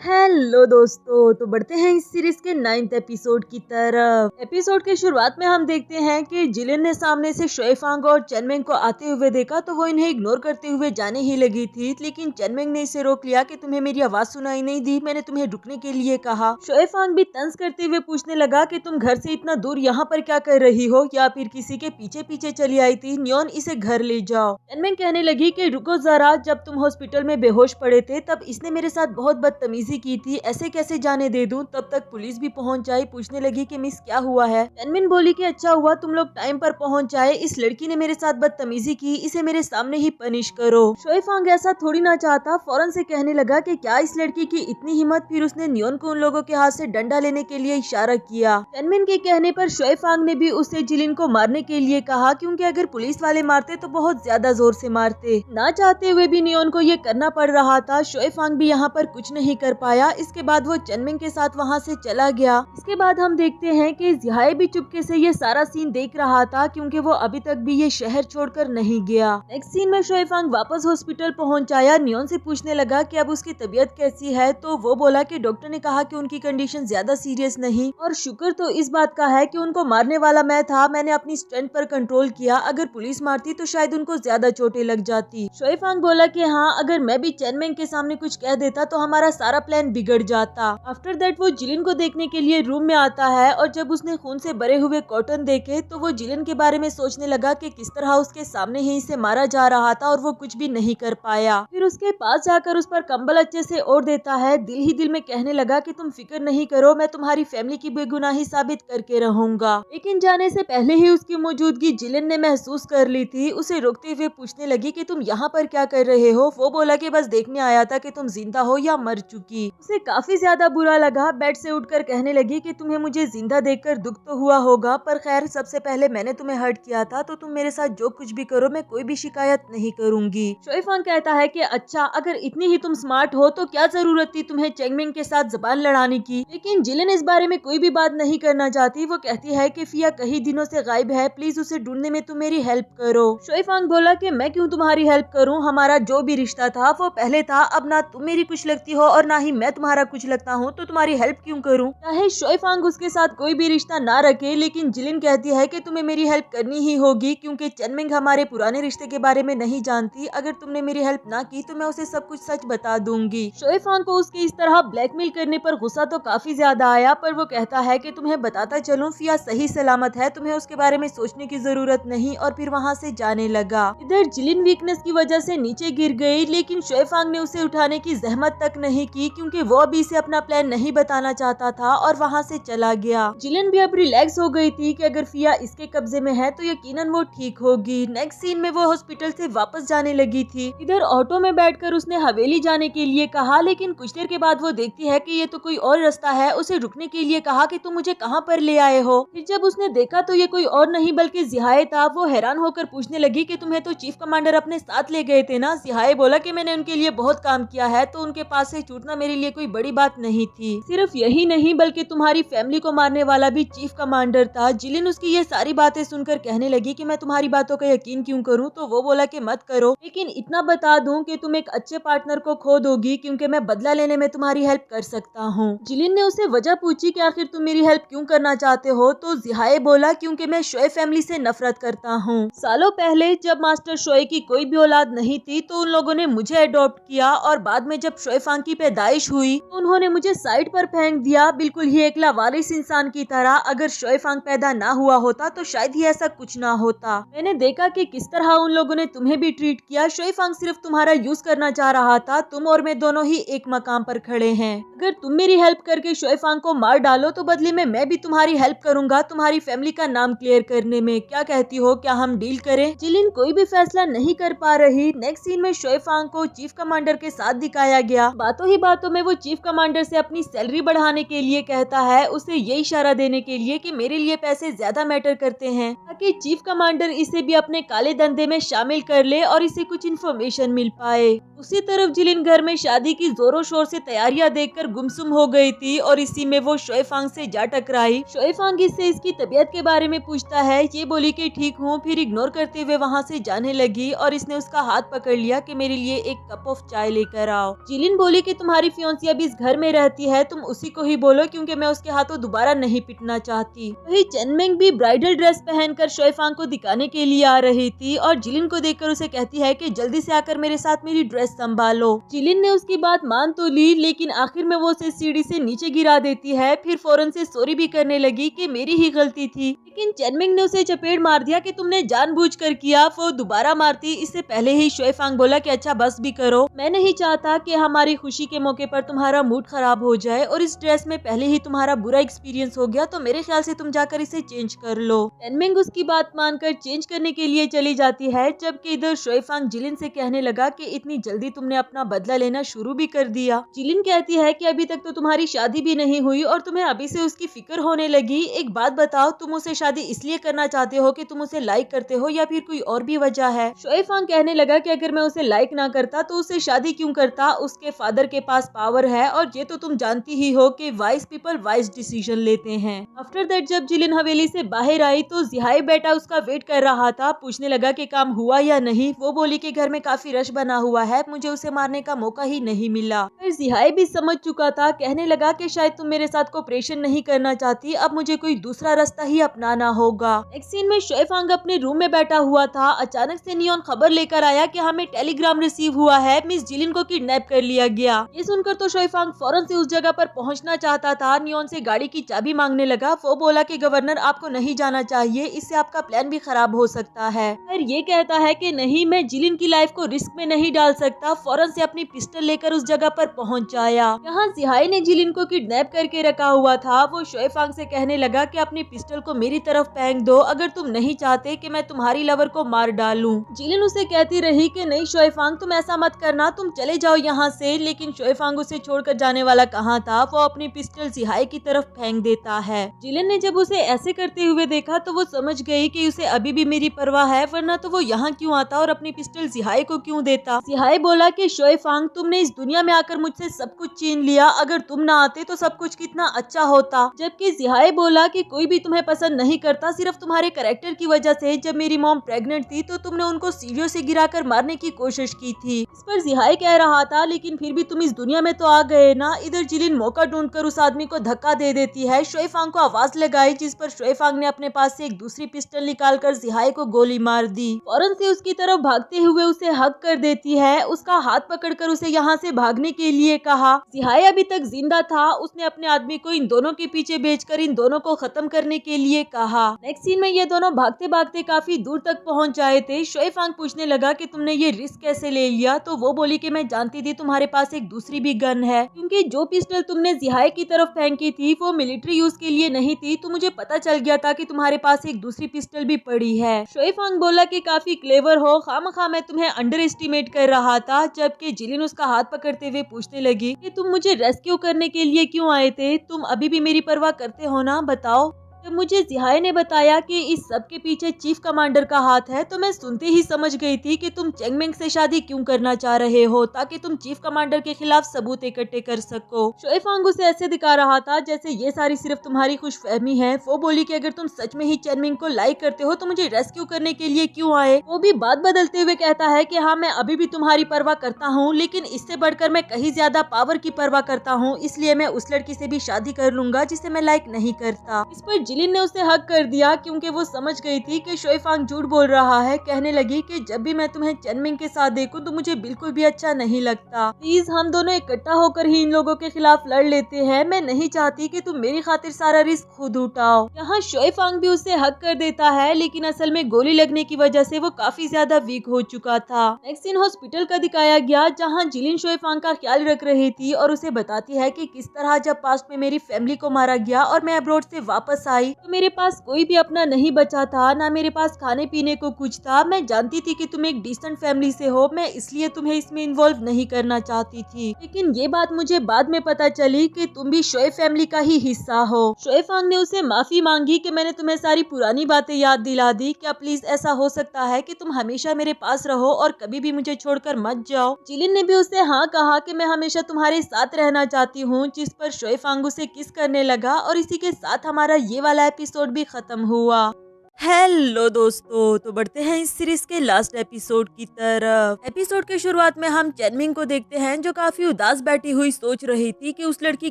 Speaker 1: हेलो दोस्तों, तो बढ़ते हैं इस सीरीज के 9th एपिसोड की तरफ। एपिसोड के शुरुआत में हम देखते हैं कि जिलिन ने सामने से शोएफांग और चेनमेंग को आते हुए देखा, तो वो इन्हें इग्नोर करते हुए जाने ही लगी थी, लेकिन चेनमेंग ने इसे रोक लिया कि तुम्हें मेरी आवाज सुनाई नहीं दी, मैंने तुम्हें रुकने के लिए कहा। शोएफांग भी तंज करते हुए पूछने लगा कि तुम घर से इतना दूर यहाँ पर क्या कर रही हो, या फिर किसी के पीछे पीछे चली आई थी। नियोन, इसे घर ले जाओ। चेनमेंग कहने लगी कि रुको जरा, जब तुम हॉस्पिटल में बेहोश पड़े थे तब इसने मेरे साथ बहुत बदतमीजी की थी, ऐसे कैसे जाने दे दूं। तब तक पुलिस भी पहुंच आई, पूछने लगी कि मिस क्या हुआ है। चेनमिन बोली कि अच्छा हुआ तुम लोग टाइम पर पहुंच आए, इस लड़की ने मेरे साथ बदतमीजी की, इसे मेरे सामने ही पनिश करो। शोएफांग ऐसा थोड़ी ना चाहता, फौरन से कहने लगा कि क्या इस लड़की की इतनी हिम्मत। फिर उसने नियोन को उन लोगों के हाथ से डंडा लेने के लिए इशारा किया। चेनमिन के कहने पर शोएफांग ने भी उसे जिलिन को मारने के लिए कहा, क्योंकि अगर पुलिस वाले मारते तो बहुत ज्यादा जोर से मारते। ना चाहते हुए भी नियोन को ये करना पड़ रहा था। शोएफांग भी यहाँ पर कुछ नहीं कर पाया। इसके बाद वो चेनमिंग के साथ वहाँ से चला गया। इसके बाद हम देखते हैं कि जिहाई भी चुपके से ये सारा सीन देख रहा था, क्योंकि वो अभी तक भी ये शहर छोड़कर नहीं गया। नेक्स्ट सीन में शोएफांग वापस हॉस्पिटल पहुंच आया। नियोन से पूछने लगा कि अब उसकी तबीयत कैसी है, तो वो बोला कि डॉक्टर ने कहा कि उनकी कंडीशन ज्यादा सीरियस नहीं, और शुक्र तो इस बात का है कि उनको मारने वाला मैं था, मैंने अपनी स्ट्रेंथ पर कंट्रोल किया, अगर पुलिस मारती तो शायद उनको ज्यादा चोटें लग जाती। शोएफांग बोला कि हाँ, अगर मैं भी चेनमेंग के सामने कुछ कह देता तो हमारा सारा प्लान बिगड़ जाता। आफ्टर दैट वो जिलिन को देखने के लिए रूम में आता है, और जब उसने खून से भरे हुए कॉटन देखे तो वो जिलिन के बारे में सोचने लगा कि किस तरह उसके सामने ही इसे मारा जा रहा था और वो कुछ भी नहीं कर पाया। फिर उसके पास जाकर उस पर कंबल अच्छे से ओढ़ देता है। दिल ही दिल में कहने लगा कि तुम फिक्र नहीं करो, मैं तुम्हारी फैमिली की बेगुनाही साबित करके रहूंगा। लेकिन जाने से पहले ही उसकी मौजूदगी जिलिन ने महसूस कर ली थी। उसे रोकते हुए पूछने लगी कि तुम यहाँ पर क्या कर रहे हो। वो बोला कि बस देखने आया था कि तुम जिंदा हो या मर चुकी। उसे काफी ज्यादा बुरा लगा। बेड से उठकर कहने लगी कि तुम्हें मुझे जिंदा देखकर दुख तो हुआ होगा, पर खैर सबसे पहले मैंने तुम्हें हर्ट किया था, तो तुम मेरे साथ जो कुछ भी करो मैं कोई भी शिकायत नहीं करूंगी। शोएफांग कहता है कि अच्छा, अगर इतनी ही तुम स्मार्ट हो तो क्या जरूरत थी तुम्हें चेंगमिंग के साथ जबान लड़ाने की। लेकिन जिलिन इस बारे में कोई भी बात नहीं करना चाहती। वो कहती है कि फिया कई दिनों से गायब है, प्लीज उसे ढूंढने में तुम मेरी हेल्प करो। शोएफांग बोला कि मैं क्यों तुम्हारी हेल्प करूँ, हमारा जो भी रिश्ता था वो पहले था, अब ना तुम मेरी कुछ लगती हो और ना ही मैं तुम्हारा कुछ लगता हूँ तो तुम्हारी हेल्प क्यों करूँ। चाहे शोएफांग उसके साथ कोई भी रिश्ता ना रखे, लेकिन जिलिन कहती है कि तुम्हें मेरी हेल्प करनी ही होगी क्योंकि चनमिंग हमारे पुराने रिश्ते के बारे में नहीं जानती। अगर तुमने मेरी हेल्प ना की तो मैं उसे सब कुछ सच बता दूंगी। शोएफांग को उसके इस तरह ब्लैकमेल करने पर गुस्सा तो काफी ज्यादा आया, पर वो कहता है कि तुम्हें बताता चलूं फिया सही सलामत है, तुम्हें उसके बारे में सोचने की जरूरत नहीं, और फिर वहाँ से जाने लगा। इधर जिलिन वीकनेस की वजह से नीचे गिर गई, लेकिन शोएफांग ने उसे उठाने की जहमत तक नहीं की क्योंकि वो अभी इसे अपना प्लान नहीं बताना चाहता था और वहाँ से चला गया। जिलिन भी अब रिलैक्स हो गई थी कि अगर फिया इसके कब्जे में है तो यकीनन वो ठीक होगी। नेक्स्ट सीन में वो हॉस्पिटल से वापस जाने लगी थी। इधर ऑटो में बैठकर उसने हवेली जाने के लिए कहा, लेकिन कुछ देर के बाद वो देखती है कि ये तो कोई और रास्ता है। उसे रुकने के लिए कहा कि तुम मुझे कहाँ पर ले आए हो। फिर जब उसने देखा तो ये कोई और नहीं बल्कि जिहाए था। वो हैरान होकर पूछने लगी कि तुम्हें तो चीफ कमांडर अपने साथ ले गए थे ना। जिहाए बोला कि मैंने उनके लिए बहुत काम किया है, तो उनके पास से छूटना मेरे लिए कोई बड़ी बात नहीं थी। सिर्फ यही नहीं बल्कि तुम्हारी फैमिली को मारने वाला भी चीफ कमांडर था। जिलिन उसकी ये सारी बातें सुनकर कहने लगी कि मैं तुम्हारी बातों का यकीन क्यों करूं। तो वो बोला कि मत करो, लेकिन इतना बता दूं कि तुम एक अच्छे पार्टनर को खो दोगी क्योंकि मैं बदला लेने में तुम्हारी हेल्प कर सकता हूं। जिलिन ने उसे वजह पूछी कि आखिर तुम मेरी हेल्प क्यों करना चाहते हो। तो जिहाए बोला क्योंकि मैं शोए फैमिली से नफरत करता हूँ। सालों पहले जब मास्टर शोए की कोई भी औलाद नहीं थी तो उन लोगों ने मुझे अडॉप्ट किया, और बाद में जब शोएफांग की पैदाइश हुई तो उन्होंने मुझे साइड पर फेंक दिया, बिल्कुल ही एक लावारिस इंसान की तरह। अगर शोएफांग पैदा ना हुआ होता तो शायद ही ऐसा कुछ ना होता। मैंने देखा कि किस तरह उन लोगों ने तुम्हें भी ट्रीट किया। शोएफांग सिर्फ तुम्हारा यूज करना चाह रहा था। तुम और मैं दोनों ही एक मकाम पर खड़े हैं। अगर तुम मेरी हेल्प करके शोएफांग को मार डालो तो बदले में मैं भी तुम्हारी हेल्प करूंगा तुम्हारी फैमिली का नाम क्लियर करने में। क्या कहती हो, क्या हम डील करें। जिलिन कोई भी फैसला नहीं कर पा रही। नेक्स्ट सीन में शोएफांग को चीफ कमांडर के साथ दिखाया गया। बातों ही बातों में वो चीफ कमांडर से अपनी सैलरी बढ़ाने के लिए कहता है, उसे ये इशारा देने के लिए कि मेरे लिए पैसे ज्यादा मैटर करते हैं, ताकि चीफ कमांडर इसे भी अपने काले धंधे में शामिल कर ले और इसे कुछ इन्फॉर्मेशन मिल पाए। उसी तरफ जिलिन घर में शादी की जोरों शोर से तैयारियां देखकर गुमसुम हो गई थी, और इसी में वो शोएफांग से जा टकराई। शोएफांग इससे इसकी तबीयत के बारे में पूछता है। ये बोली कि ठीक हूँ, फिर इग्नोर करते हुए वहाँ से जाने लगी, और इसने उसका हाथ पकड़ लिया कि मेरे लिए एक कप ऑफ चाय लेकर आओ। जिलिन बोली कि तुम्हारी फियांसी अभी इस घर में रहती है, तुम उसी को ही बोलो क्योंकि मैं उसके हाथों दोबारा नहीं पिटना चाहती। वही चनमिंग भी ब्राइडल ड्रेस पहनकर शोएफांग को दिखाने के लिए आ रही थी, और जिलिन को देखकर उसे कहती है कि जल्दी से आकर मेरे साथ मेरी ड्रेस संभालो। जिलिन ने उसकी बात मान तो ली, लेकिन आखिर में वो उसे सीढ़ी से नीचे गिरा देती है। फिर फौरन से सॉरी भी करने लगी कि मेरी ही गलती थी, लेकिन चनमिंग ने उसे चपेट मार दिया कि तुमने जानबूझकर किया। वो दोबारा मारती इससे पहले ही शोएफांग बोला कि अच्छा बस भी करो, मैं नहीं चाहता कि हमारी खुशी के मौके पर तुम्हारा मूड खराब हो जाए, और इस ड्रेस में पहले ही तुम्हारा बुरा एक्सपीरियंस हो गया, तो मेरे ख्याल से तुम जाकर इसे चेंज कर लो। चनमिंग उसकी बात मानकर चेंज करने के लिए चली जाती है, जबकि इधर शोएफांग जिलिन से कहने लगा कि इतनी जल्दी तुमने अपना बदला लेना शुरू भी कर दिया। जिलिन कहती है कि अभी तक तो तुम्हारी शादी भी नहीं हुई और तुम्हें अभी से उसकी फिक्र होने लगी। एक बात बताओ, तुम उसे शादी इसलिए करना चाहते हो कि तुम उसे लाइक करते हो या फिर कोई और भी वजह है। शोएफांग कहने लगा कि अगर मैं उसे लाइक ना करता तो उससे शादी क्यों करता। उसके फादर के पास पावर है, और ये तो तुम जानती ही हो कि वाइज पीपल वाइज डिसीजन लेते हैं। आफ्टर दैट जब जिलिन हवेली से बाहर आई तो जिहाई बेटा उसका वेट कर रहा था। पूछने लगा कि काम हुआ या नहीं। वो बोली कि घर में काफी रश बना हुआ है, मुझे उसे मारने का मौका ही नहीं मिला। फिर जिहाई भी समझ चुका था। कहने लगा कि शायद तुम मेरे साथ कोऑपरेशन नहीं करना चाहती, अब मुझे कोई दूसरा रास्ता ही अपनाना होगा। नेक्स्ट सीन में शोएफांग अपने रूम में बैठा हुआ था। अचानक से नियॉन खबर लेकर आया कि हमें टेलीग्राम रिसीव हुआ है, मिस जिलिन को किडनैप कर लिया गया। ये सुनकर तो शोएफांग फौरन से उस जगह पर पहुंचना चाहता था। नियॉन से गाड़ी की चाबी मांगने लगा। वो बोला कि गवर्नर आपको नहीं जाना चाहिए, इससे आपका प्लान भी खराब हो सकता है। फिर ये कहता है कि नहीं, मैं जिलिन की लाइफ को रिस्क में नहीं डाल सकता। फौरन से अपनी पिस्टल लेकर उस जगह पर पहुंच जाया। यहाँ जिहाई ने जिलिन को किडनैप करके रखा हुआ था। वो शोएफांग से कहने लगा कि अपनी पिस्टल को मेरी तरफ फेंक दो अगर तुम नहीं चाहते कि मैं तुम्हारी लवर को मार डालूं। जिलिन उसे कहती रही कि नहीं शोएफांग, तुम ऐसा मत करना, तुम चले जाओ यहाँ से। लेकिन शोएफांग उसे छोड़कर जाने वाला कहाँ था। वो अपनी पिस्टल जिहाई की तरफ फेंक देता है। जिलिन ने जब उसे ऐसे करते हुए देखा तो वो समझ गई कि उसे अभी भी मेरी परवाह है, वरना तो वो यहाँ क्यों आता और अपनी पिस्टल जिहाई को क्यों देता। जिहाई बोला कि शोएफांग, तुमने इस दुनिया में आकर मुझसे सब कुछ छीन लिया, अगर तुम ना आते तो सब कुछ कितना अच्छा होता। जबकि जिहाई बोला कि कोई भी तुम्हें पसंद नहीं करता सिर्फ तुम्हारे कैरेक्टर की वजह से। जब मेरी मॉम प्रेग्नेंट थी तो तुमने उनको सीढ़ियों से गिराकर मारने की कोशिश की थी। इस पर जिहाई कह रहा था, लेकिन फिर भी तुम इस दुनिया दुनिया में तो आ गए ना। इधर जिलिन मौका ढूंढकर उस आदमी को धक्का दे देती है। शुएफांग को आवाज लगाई, जिस पर शुएफांग ने अपने पास से एक दूसरी पिस्टल निकालकर जिहाई को गोली मार दी। फौरन से उसकी तरफ भागते हुए उसे हक कर देती है। उसका हाथ पकड़कर उसे यहाँ से भागने के लिए कहा। जिहाई अभी तक जिंदा था। उसने अपने आदमी को इन दोनों के पीछे भेजकर इन दोनों को खत्म करने के लिए कहा। नेक्स्ट सीन में ये दोनों भागते भागते काफी दूर तक पहुंच जाए थे। शुएफांग पूछने लगा कि तुमने ये रिस्क कैसे ले लिया, तो वो बोली कि मैं जानती थी तुम्हारे पास एक दूसरी भी गन है, क्योंकि जो पिस्टल तुमने जिहाई की तरफ फेंकी थी वो मिलिट्री यूज के लिए नहीं थी, तो मुझे पता चल गया था कि तुम्हारे पास एक दूसरी पिस्टल भी पड़ी है। शुएफांग बोला कि काफी क्लेवर हो, खामखा मैं तुम्हें अंडर एस्टिमेट कर रहा था। जबकि जिलिन उसका हाथ पकड़ते हुए पूछने लगी कि तुम मुझे रेस्क्यू करने के लिए क्यों आए थे, तुम अभी भी मेरी परवाह करते हो ना, बताओ। जब मुझे जिहाई ने बताया कि इस सब के पीछे चीफ कमांडर का हाथ है, तो मैं सुनते ही समझ गई थी कि तुम चेंगमेंग से शादी क्यों करना चाह रहे हो, ताकि तुम चीफ कमांडर के खिलाफ सबूत इकट्ठे कर सको। शुएफांग उसे ऐसे दिखा रहा था जैसे ये सारी सिर्फ तुम्हारी खुशफहमी है। वो बोली कि अगर तुम सच में ही चेंगमेंग को लाइक करते हो तो मुझे रेस्क्यू करने के लिए क्यों आए। वो भी बात बदलते हुए कहता है कि हाँ, मैं अभी भी तुम्हारी परवाह करता हूँ, लेकिन इससे बढ़कर मैं कहीं ज्यादा पावर की परवाह करता हूँ, इसलिए मैं उस लड़की से भी शादी कर लूंगा जिसे मैं लाइक नहीं करता। इस पर जिलिन ने उसे हक कर दिया, क्योंकि वो समझ गई थी कि शुएफांग झूठ बोल रहा है। कहने लगी कि जब भी मैं तुम्हें चेंगमेंग के साथ देखूं तो मुझे बिल्कुल भी अच्छा नहीं लगता। प्लीज हम दोनों इकट्ठा होकर ही इन लोगों के खिलाफ लड़ लेते हैं। मैं नहीं चाहती कि तुम मेरी खातिर सारा रिस्क खुद उठाओ। यहाँ शुएफांग भी उसे हक कर देता है, लेकिन असल में गोली लगने की वजह से वो काफी ज्यादा वीक हो चुका था। नेक्स्ट सीन हॉस्पिटल का दिखाया गया, जहाँ जिलिन शुएफांग का ख्याल रख रही थी और उसे बताती है कि किस तरह जब पास्ट में मेरी फैमिली को मारा गया और मैं अब्रॉड से वापस आई तो मेरे पास कोई भी अपना नहीं बचा था, ना मेरे पास खाने पीने को कुछ था। मैं जानती थी कि तुम एक डिसेंट फैमिली से हो, मैं इसलिए तुम्हें इसमें इन्वॉल्व नहीं करना चाहती थी, लेकिन ये बात मुझे बाद में पता चली कि तुम भी शोएब फैमिली का ही हिस्सा हो। शुएफांग ने उसे माफी मांगी कि मैंने तुम्हें सारी पुरानी बातें याद दिला दी, क्या प्लीज ऐसा हो सकता है कि तुम हमेशा मेरे पास रहो और कभी भी मुझे छोड़कर मत जाओ। जिलिन ने भी उसे हाँ कहा कि मैं हमेशा तुम्हारे साथ रहना चाहती हूँ, जिस पर शुएफांग उसे किस करने लगा और इसी के साथ हमारा ये वाला एपिसोड भी खत्म हुआ। हेलो दोस्तों, तो बढ़ते हैं इस सीरीज के लास्ट एपिसोड की तरफ। एपिसोड के शुरुआत में हम चेनमिंग को देखते हैं, जो काफी उदास बैठी हुई सोच रही थी कि उस लड़की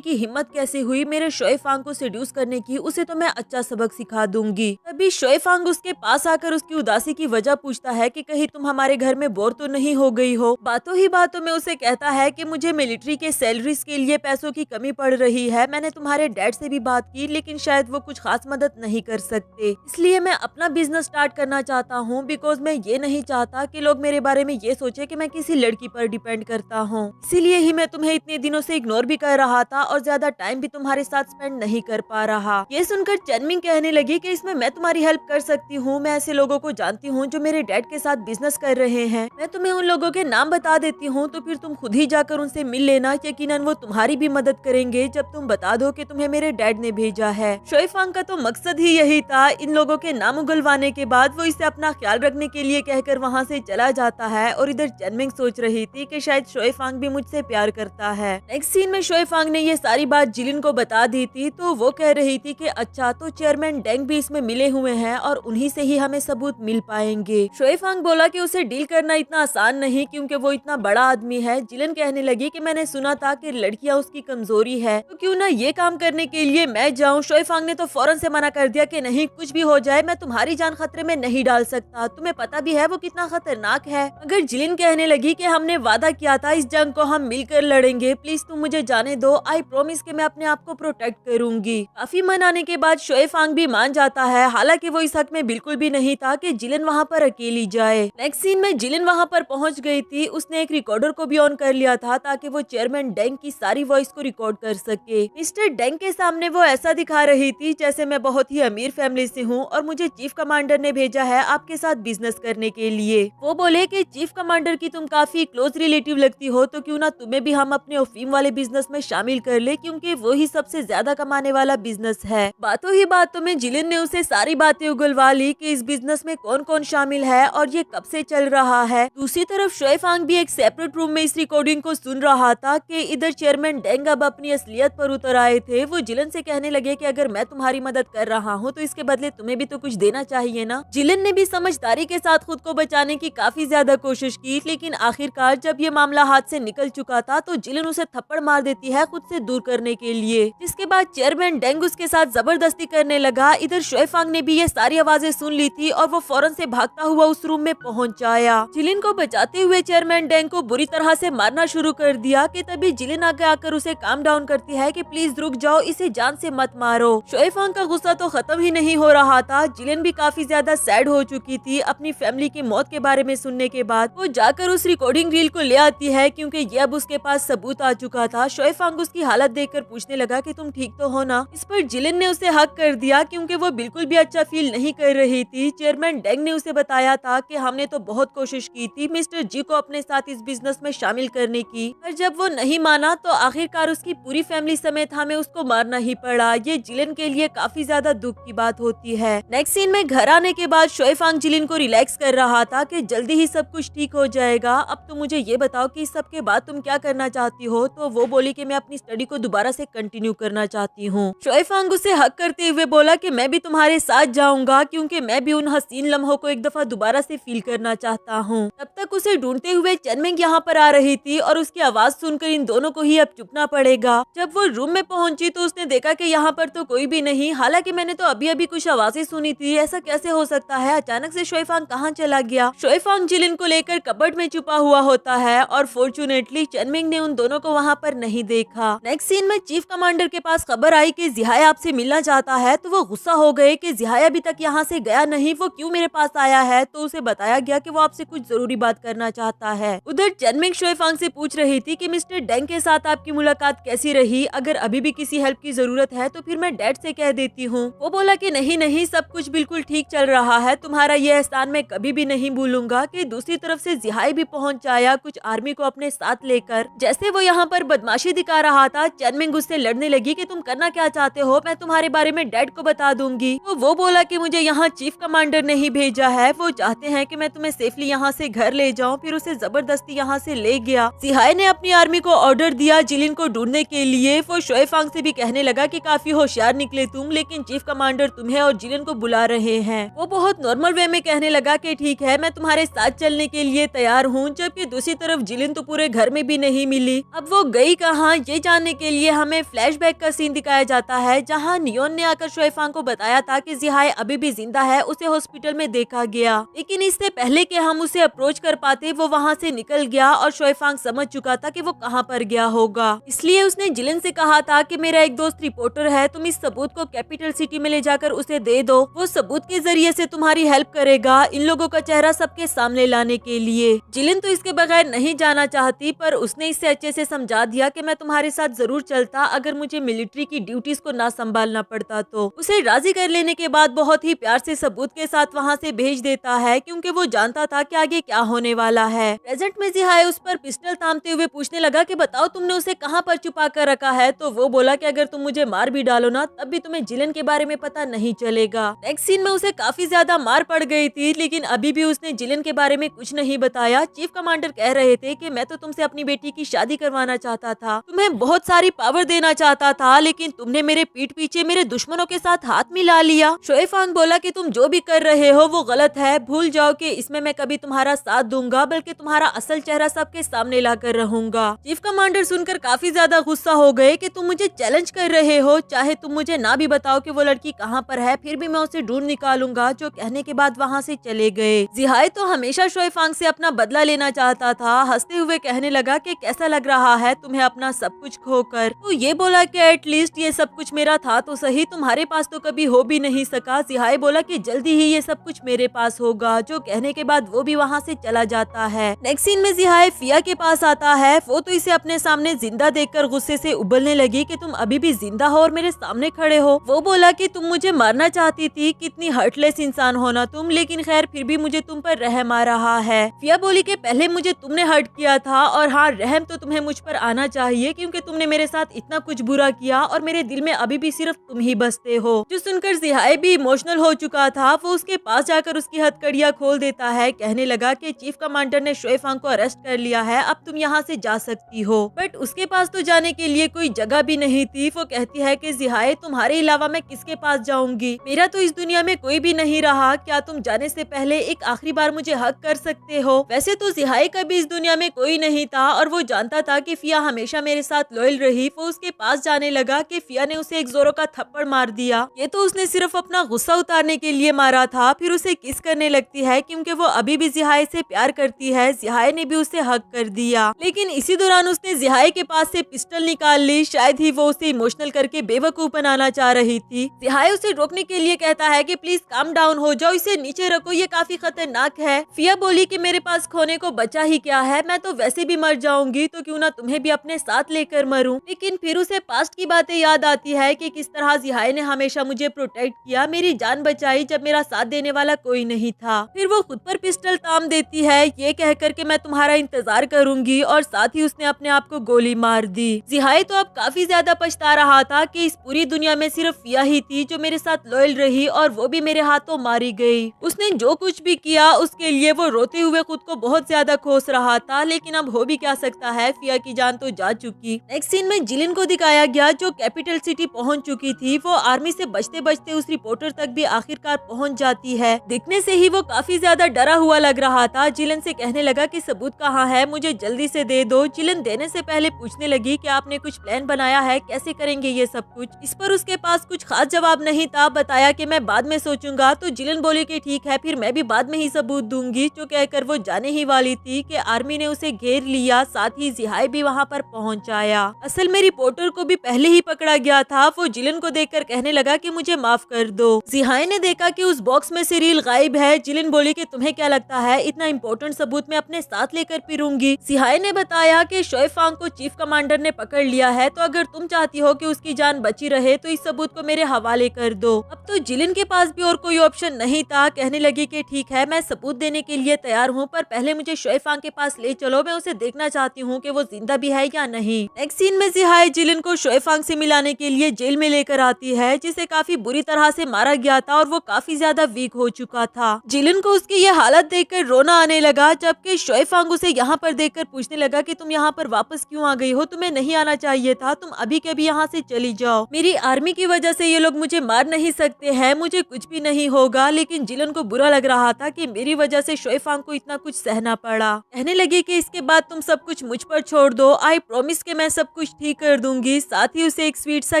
Speaker 1: की हिम्मत कैसे हुई मेरे शुएफांग को सेड्यूस करने की, उसे तो मैं अच्छा सबक सिखा दूंगी। तभी शुएफांग उसके पास आकर उसकी उदासी की वजह पूछता है कि कहीं तुम हमारे घर में बोर तो नहीं हो गई हो। बातों ही बातों में उसे कहता है कि मुझे मिलिट्री के सैलरीज के लिए पैसों की कमी पड़ रही है। मैंने तुम्हारे डैड से भी बात की, लेकिन शायद वो कुछ खास मदद नहीं कर सकते, इसलिए मैं अपना बिजनेस स्टार्ट करना चाहता हूँ, बिकॉज मैं ये नहीं चाहता कि लोग मेरे बारे में ये सोचे कि मैं किसी लड़की पर डिपेंड करता हूँ। इसीलिए ही मैं तुम्हें इतने दिनों से इग्नोर भी कर रहा था और ज्यादा टाइम भी तुम्हारे साथ स्पेंड नहीं कर पा रहा। ये सुनकर चेनमिंग कहने लगी कि इसमें मैं तुम्हारी हेल्प कर सकती हूँ। मैं ऐसे लोगों को जानती हूँ जो मेरे डैड के साथ बिजनेस कर रहे हैं। मैं तुम्हें उन लोगों के नाम बता देती हूँ, तो फिर तुम खुद ही जाकर उनसे मिल लेना। यकीनन वो तुम्हारी भी मदद करेंगे जब तुम बता दो कि तुम्हें मेरे डैड ने भेजा है। शुएफांग का तो मकसद ही यही था। इन लोगों के नाम उगलवाने के बाद वो इसे अपना ख्याल रखने के लिए कहकर वहाँ से चला जाता है और इधर चेनमिंग सोच रही थी कि शायद शुएफांग भी मुझसे प्यार करता है। नेक्स्ट सीन में शुएफांग ने ये सारी बात जिलिन को बता दी थी, तो वो कह रही थी कि अच्छा, तो चेयरमैन डेंग भी इसमें मिले हुए हैं और उन्हीं से ही हमें सबूत मिल पाएंगे। शुएफांग बोला कि उसे डील करना इतना आसान नहीं, क्योंकि वो इतना बड़ा आदमी है। जिलिन कहने लगी कि मैंने सुना था कि लड़कियां उसकी कमजोरी है, तो क्यों ना ये काम करने के लिए मैं जाऊं। शुएफांग ने तो फौरन से मना कर दिया कि नहीं, कुछ भी हो जाए मैं तुम्हारी जान खतरे में नहीं डाल सकता। तुम्हें पता भी है वो कितना खतरनाक है। मगर जिलिन कहने लगी कि हमने वादा किया था इस जंग को हम मिलकर लड़ेंगे, प्लीज तुम मुझे जाने दो। आई प्रॉमिस कि मैं अपने आप को प्रोटेक्ट करूंगी। काफी मनाने के बाद शुएफांग भी मान जाता है, हालांकि वो इस हक में बिल्कुल भी नहीं था कि जिलिन वहाँ पर अकेली जाए। नेक्स्ट सीन में जिलिन वहाँ पर पहुँच गई थी। उसने एक रिकॉर्डर को भी ऑन कर लिया था ताकि वो चेयरमैन डेंग की सारी वॉइस को रिकॉर्ड कर सके। मिस्टर डेंग के सामने वो ऐसा दिखा रही थी जैसे मैं बहुत ही अमीर फैमिली से हूँ और मुझे चीफ कमांडर ने भेजा है आपके साथ बिजनेस करने के लिए। वो बोले कि चीफ कमांडर की तुम काफी क्लोज रिलेटिव लगती हो, तो क्यों ना तुम्हें भी हम अपने अफीम वाले बिजनेस में शामिल कर ले, क्योंकि वो ही सबसे ज्यादा कमाने वाला बिजनेस है। बातों ही बातों में जिलिन ने उसे सारी बातें उगलवा ली कि इस बिजनेस में कौन कौन शामिल है और ये कब से चल रहा है। दूसरी तरफ शुएफांग भी एक सेपरेट रूम में इस रिकॉर्डिंग को सुन रहा था कि इधर चेयरमैन डेंग अब अपनी असलियत पर उतर आए थे। वो जिलिन से कहने लगे कि अगर मैं तुम्हारी मदद कर रहा हूँ तो इसके बदले तुम्हें भी तो कुछ देना चाहिए ना। जिलिन ने भी समझदारी के साथ खुद को बचाने की काफी ज्यादा कोशिश की, लेकिन आखिरकार जब ये मामला हाथ से निकल चुका था तो जिलिन उसे थप्पड़ मार देती है खुद से दूर करने के लिए, जिसके बाद चेयरमैन डेंग उसके साथ जबरदस्ती करने लगा। इधर शुएफांग ने भी ये सारी आवाजें सुन ली थी और वो फौरन से भागता हुआ उस रूम में पहुंच आया। जिलिन को बचाते हुए चेयरमैन डेंग को बुरी तरह से मारना शुरू कर दिया कि तभी जिलिन आगे आकर उसे काम डाउन करती है कि प्लीज रुक जाओ, इसे जान से मत मारो। शुएफांग का गुस्सा तो खत्म ही नहीं हो रहा था। जिलिन भी काफी ज्यादा सैड हो चुकी थी अपनी फैमिली की मौत के बारे में सुनने के बाद। वो जाकर उस रिकॉर्डिंग रील को ले आती है क्योंकि ये अब उसके पास सबूत आ चुका था। शुएफांग उसकी हालत देखकर पूछने लगा कि तुम ठीक तो हो ना। इस पर जिलिन ने उसे हक कर दिया क्योंकि वो बिल्कुल भी अच्छा फील नहीं कर रही थी। चेयरमैन डेंग ने उसे बताया था कि हमने तो बहुत कोशिश की थी मिस्टर जी को अपने साथ इस बिजनेस में शामिल करने की, पर जब वो नहीं माना तो आखिरकार उसकी पूरी फैमिली समेत हमें उसको मारना ही पड़ा। ये जिलिन के लिए काफी ज्यादा दुख की बात होती है। नेक्स्ट सीन में घर आने के बाद शुएफांग जिलिन को रिलैक्स कर रहा था कि जल्दी ही सब कुछ ठीक हो जाएगा। अब तुम मुझे ये बताओ कि इस सब के बाद तुम क्या करना चाहती हो। तो वो बोली कि मैं अपनी स्टडी को दोबारा से कंटिन्यू करना चाहती हूँ। शुएफांग उसे हक करते हुए बोला कि मैं भी तुम्हारे साथ जाऊंगा क्योंकि मैं भी उन हसीन लम्हों को एक दफा दोबारा से फील करना चाहता हूँ। तब तक उसे ढूंढते हुए चनमिंग यहाँ पर आ रही थी और उसकी आवाज सुनकर इन दोनों को ही अब चुपना पड़ेगा। जब वो रूम में पहुंची तो उसने देखा कि यहाँ पर तो कोई भी नहीं, हालांकि मैंने तो अभी अभी कुछ आवाजें सुनी थी, ऐसा कैसे हो सकता है, अचानक से शुएफांग कहाँ चला गया। शुएफांग जिलिन को लेकर कबर्ड में छुपा हुआ होता है और फॉर्चुनेटली चनमिंग ने उन दोनों को वहाँ पर नहीं देखा। नेक्स्ट सीन में चीफ कमांडर के पास खबर आई कि जिहाय आपसे मिलना चाहता है, तो वो गुस्सा हो गए कि जिहाय अभी तक यहाँ से गया नहीं, वो क्यों मेरे पास आया है। तो उसे बताया गया कि वो आपसे कुछ जरूरी बात करना चाहता है। उधर चनमिंग शुएफांग से पूछ रही थी कि मिस्टर डेंग के साथ आपकी मुलाकात कैसी रही, अगर अभी भी किसी हेल्प की जरूरत है तो फिर मैं डैड से कह देती हूँ। वो बोला कि नहीं नहीं, सब कुछ बिल्कुल ठीक चल रहा है, तुम्हारा ये एहसान मैं कभी भी नहीं भूलूंगा। कि दूसरी तरफ से जिहाय भी पहुंच आया कुछ आर्मी को अपने साथ लेकर। जैसे वो यहाँ पर बदमाशी दिखा रहा था, चनमिंग उससे लड़ने लगी कि तुम करना क्या चाहते हो, मैं तुम्हारे बारे में डैड को बता दूंगी। तो वो बोला कि मुझे यहाँ चीफ कमांडर ने ही भेजा है, वो चाहते हैं कि मैं तुम्हें सेफली यहाँ से घर ले जाऊँ। फिर उसे जबरदस्ती यहाँ से ले गया। जिहाय ने अपनी आर्मी को ऑर्डर दिया जिलिन को ढूंढने के लिए। वो शुएफांग से भी कहने लगा कि काफी होशियार निकले तुम, लेकिन चीफ कमांडर तुम्हें और जिलिन को बुला रहे हैं। वो बहुत नॉर्मल वे में कहने लगा कि ठीक है, मैं तुम्हारे साथ चलने के लिए तैयार हूँ। जबकि दूसरी तरफ जिलिन तो पूरे घर में भी नहीं मिली। अब वो गई कहाँ, ये जानने के लिए हमें फ्लैशबैक का सीन दिखाया जाता है, जहाँ नियोन ने आकर शुएफांग को बताया था कि जिहाय अभी भी जिंदा है, उसे हॉस्पिटल में देखा गया। लेकिन इससे पहले कि हम उसे अप्रोच कर पाते वो वहाँ से निकल गया और शुएफांग समझ चुका था कि वो कहाँ पर गया होगा। इसलिए उसने जिलिन से कहा था कि मेरा एक दोस्त रिपोर्टर है, तुम इस सबूत को कैपिटल सिटी में ले जाकर उसे दे दो, वो सबूत के जरिए से तुम्हारी हेल्प करेगा इन लोगों का चेहरा सबके सामने लाने के लिए। जिलिन तो इसके बगैर नहीं जाना चाहती, पर उसने इससे अच्छे से समझा दिया कि मैं तुम्हारे साथ जरूर चलता अगर मुझे मिलिट्री की ड्यूटीज को ना संभालना पड़ता। तो उसे राजी कर लेने के बाद बहुत ही प्यार से सबूत के साथ वहाँ से भेज देता है क्योंकि वो जानता था कि आगे क्या होने वाला है। प्रेजेंट में जिहाय उस पर पिस्टल थामते हुए पूछने लगा कि बताओ तुमने उसे कहाँ पर छुपा कर रखा है। तो वो बोला कि अगर तुम मुझे मार भी डालो ना तब भी तुम्हें जिलिन के बारे में पता नहीं चलेगा। नेक्स्ट सीन में उसे काफी ज्यादा मार पड़ गई थी, लेकिन अभी भी उसने जिलिन के बारे में कुछ नहीं बताया। चीफ कमांडर कह रहे थे कि मैं तो तुमसे अपनी बेटी की शादी करवाना चाहता था, तुम्हें बहुत सारी पावर देना चाहता था, लेकिन तुमने मेरे पीठ पीछे मेरे दुश्मनों के साथ हाथ मिला लिया। शुएफांग बोला कि तुम जो भी कर रहे हो वो गलत है, भूल जाओ कि इसमें मैं कभी तुम्हारा साथ दूंगा, बल्कि तुम्हारा असल चेहरा सबके सामने लाकर रहूंगा। चीफ कमांडर सुनकर काफी ज्यादा गुस्सा हो गए कि तुम मुझे चैलेंज कर रहे हो, चाहे तुम मुझे ना भी बताओ कि वो लड़की कहाँ पर है, फिर भी मैं उसे ढूंढ निकालूंगा। जो कहने के बाद वहाँ से चले गए। जिहाय तो हमेशा शुएफांग से अपना बदला लेना चाहता था, हंसते हुए कहने लगा कि कैसा लग रहा है तुम्हें अपना सब कुछ खोकर। तो ये बोला कि एटलीस्ट ये सब कुछ मेरा था तो सही, तुम्हारे पास तो कभी हो भी नहीं सका। जिहाय बोला कि जल्दी ही ये सब कुछ मेरे पास होगा। जो कहने के बाद वो भी वहाँ से चला जाता है। नेक्स्ट सीन में जिहाय फिया के पास आता है। वो तो इसे अपने सामने जिंदा देखकर गुस्से से उबलने लगी कि तुम अभी भी जिंदा हो और मेरे सामने खड़े हो। वो बोला कि तुम मुझे मारना चाहती थी, कितनी हर्टलेस इंसान होना तुम, लेकिन खैर फिर भी मुझे तुम पर रहम आ रहा है। फिया बोली कि पहले मुझे तुमने हर्ट किया था और हाँ, रहम तो तुम्हें मुझ पर आना चाहिए क्योंकि तुमने मेरे साथ इतना कुछ बुरा किया और मेरे दिल में अभी भी सिर्फ तुम ही बसते हो। जो सुनकर जिहाय भी इमोशनल हो चुका था, वो उसके पास जाकर उसकी हथकड़ियां खोल देता है। कहने लगा कि चीफ कमांडर ने शुएफांग को अरेस्ट कर लिया है, अब तुम यहाँ से जा सकती हो। बट उसके पास तो जाने के लिए कोई जगह भी नहीं थी। वो कहती है कि जिहाय तुम्हारे अलावा मैं किसके पास जाऊंगी, मेरा तो इस दुनिया में कोई भी नहीं रहा, क्या तुम जाने से पहले एक आखिरी बार मुझे हक कर सकते हो? वैसे तो जिहाई का भी इस दुनिया में कोई नहीं था और वो जानता था कि फिया हमेशा मेरे साथ लॉयल रही। वो उसके पास जाने लगा कि फिया ने उसे एक जोरों का थप्पड़ मार दिया। ये तो उसने सिर्फ अपना गुस्सा उतारने के लिए मारा था। फिर उसे किस करने लगती है क्योंकि वो अभी भी जिहाई से प्यार करती है। जिहाई ने भी उसे हक कर दिया, लेकिन इसी दौरान उसने जिहाई के पास से पिस्टल निकाल ली। शायद ही वो उसे इमोशनल करके बेवकूफ बनाना चाह रही थी। जिहाई उसे रोकने के लिए कहता है कि प्लीज काम डाउन हो जाओ, इसे नीचे रखो, ये काफी खतरनाक है। फिया बोली कि मेरे पास खोने को बचा ही क्या है, मैं तो वैसे भी मर जाऊंगी, तो क्यों ना तुम्हें भी अपने साथ लेकर मरूं। लेकिन फिर उसे पास्ट की बातें याद आती है कि किस तरह जिहाई ने हमेशा मुझे प्रोटेक्ट किया, मेरी जान बचाई जब मेरा साथ देने वाला कोई नहीं था। फिर वो खुद पर पिस्टल ताम देती है, ये कहकर के मैं तुम्हारा इंतजार करूंगी, और साथ ही उसने अपने आप को गोली मार दी। जिहाई तो अब काफी ज्यादा पछता रहा था कि इस पूरी दुनिया में सिर्फ फिया ही थी जो मेरे साथ लॉयल रही, और वो भी मेरे हाथों मारी गई। उसने जो कुछ भी किया उसके लिए वो रोते हुए खुद को बहुत ज्यादा कोस रहा था, लेकिन अब हो भी क्या सकता है, फिया की जान तो जा चुकी। नेक्स्ट सीन में जिलिन को दिखाया गया जो कैपिटल सिटी पहुंच चुकी थी। वो आर्मी से बचते बचते उस रिपोर्टर तक भी आखिरकार पहुंच जाती है। दिखने से ही वो काफी ज्यादा डरा हुआ लग रहा था। जिलिन से कहने लगा कि सबूत कहाँ है, मुझे जल्दी से दे दो। जिलिन देने से पहले पूछने लगी कि आपने कुछ प्लान बनाया है, कैसे करेंगे ये सब कुछ। इस पर उसके पास कुछ खास जवाब नहीं था। बताया कि मैं बाद में सोचूंगा। तो जिलिन बोली कि ठीक है, फिर मैं भी बाद में ही सबूत दूंगी। जो कहकर वो जाने ही वाली थी कि आर्मी ने उसे घेर लिया, साथ ही जिहाई भी वहाँ पर पहुँच आया। असल में रिपोर्टर को भी पहले ही पकड़ा गया था। वो जिलिन को देखकर कहने लगा कि मुझे माफ कर दो। जिहाई ने देखा कि उस बॉक्स में से रील गायब है। जिलिन बोली कि तुम्हें क्या लगता है इतना इम्पोर्टेंट सबूत मैं अपने साथ लेकर फिरूंगी। जिहाई ने बताया कि शोएफांग को चीफ कमांडर ने पकड़ लिया है, तो अगर तुम चाहती हो कि उसकी जान बची रहे तो इस सबूत को मेरे हवाले कर दो। अब तो जिलिन के पास भी और कोई ऑप्शन नहीं था। कहने लगी कि ठीक है, मैं सबूत देने के लिए तैयार हूँ, पर पहले मुझे शोएफांग के पास ले चलो, मैं उसे देखना चाहती हूँ कि वो जिंदा भी है या नहीं। नेक्स्ट सीन में जिहाई जिलिन को शोएफांग से मिलाने के लिए जेल में लेकर आती है, जिसे काफी बुरी तरह से मारा गया था और वो काफी ज्यादा वीक हो चुका था। जिलिन को उसकी ये हालत देखकर रोना आने लगा, जबकि शोएफांग उसे यहाँ पर देखकर पूछने लगा कि तुम यहाँ पर वापस क्यों आ गई हो, तुम्हें नहीं आना चाहिए था, तुम अभी के अभी यहाँ से चली जाओ। मेरी आर्मी की वजह से ये लोग मुझे मार नहीं सकते हैं, मुझे कुछ भी नहीं होगा। लेकिन जिलिन को बुरा लग रहा था कि मेरी वजह से शोएफांग को इतना कुछ सहना पड़ा। कहने लगी कि इसके बाद तुम सब कुछ मुझ पर छोड़ दो, आई प्रॉमिस कि मैं सब कुछ ठीक कर दूंगी। साथ ही उसे एक स्वीट सा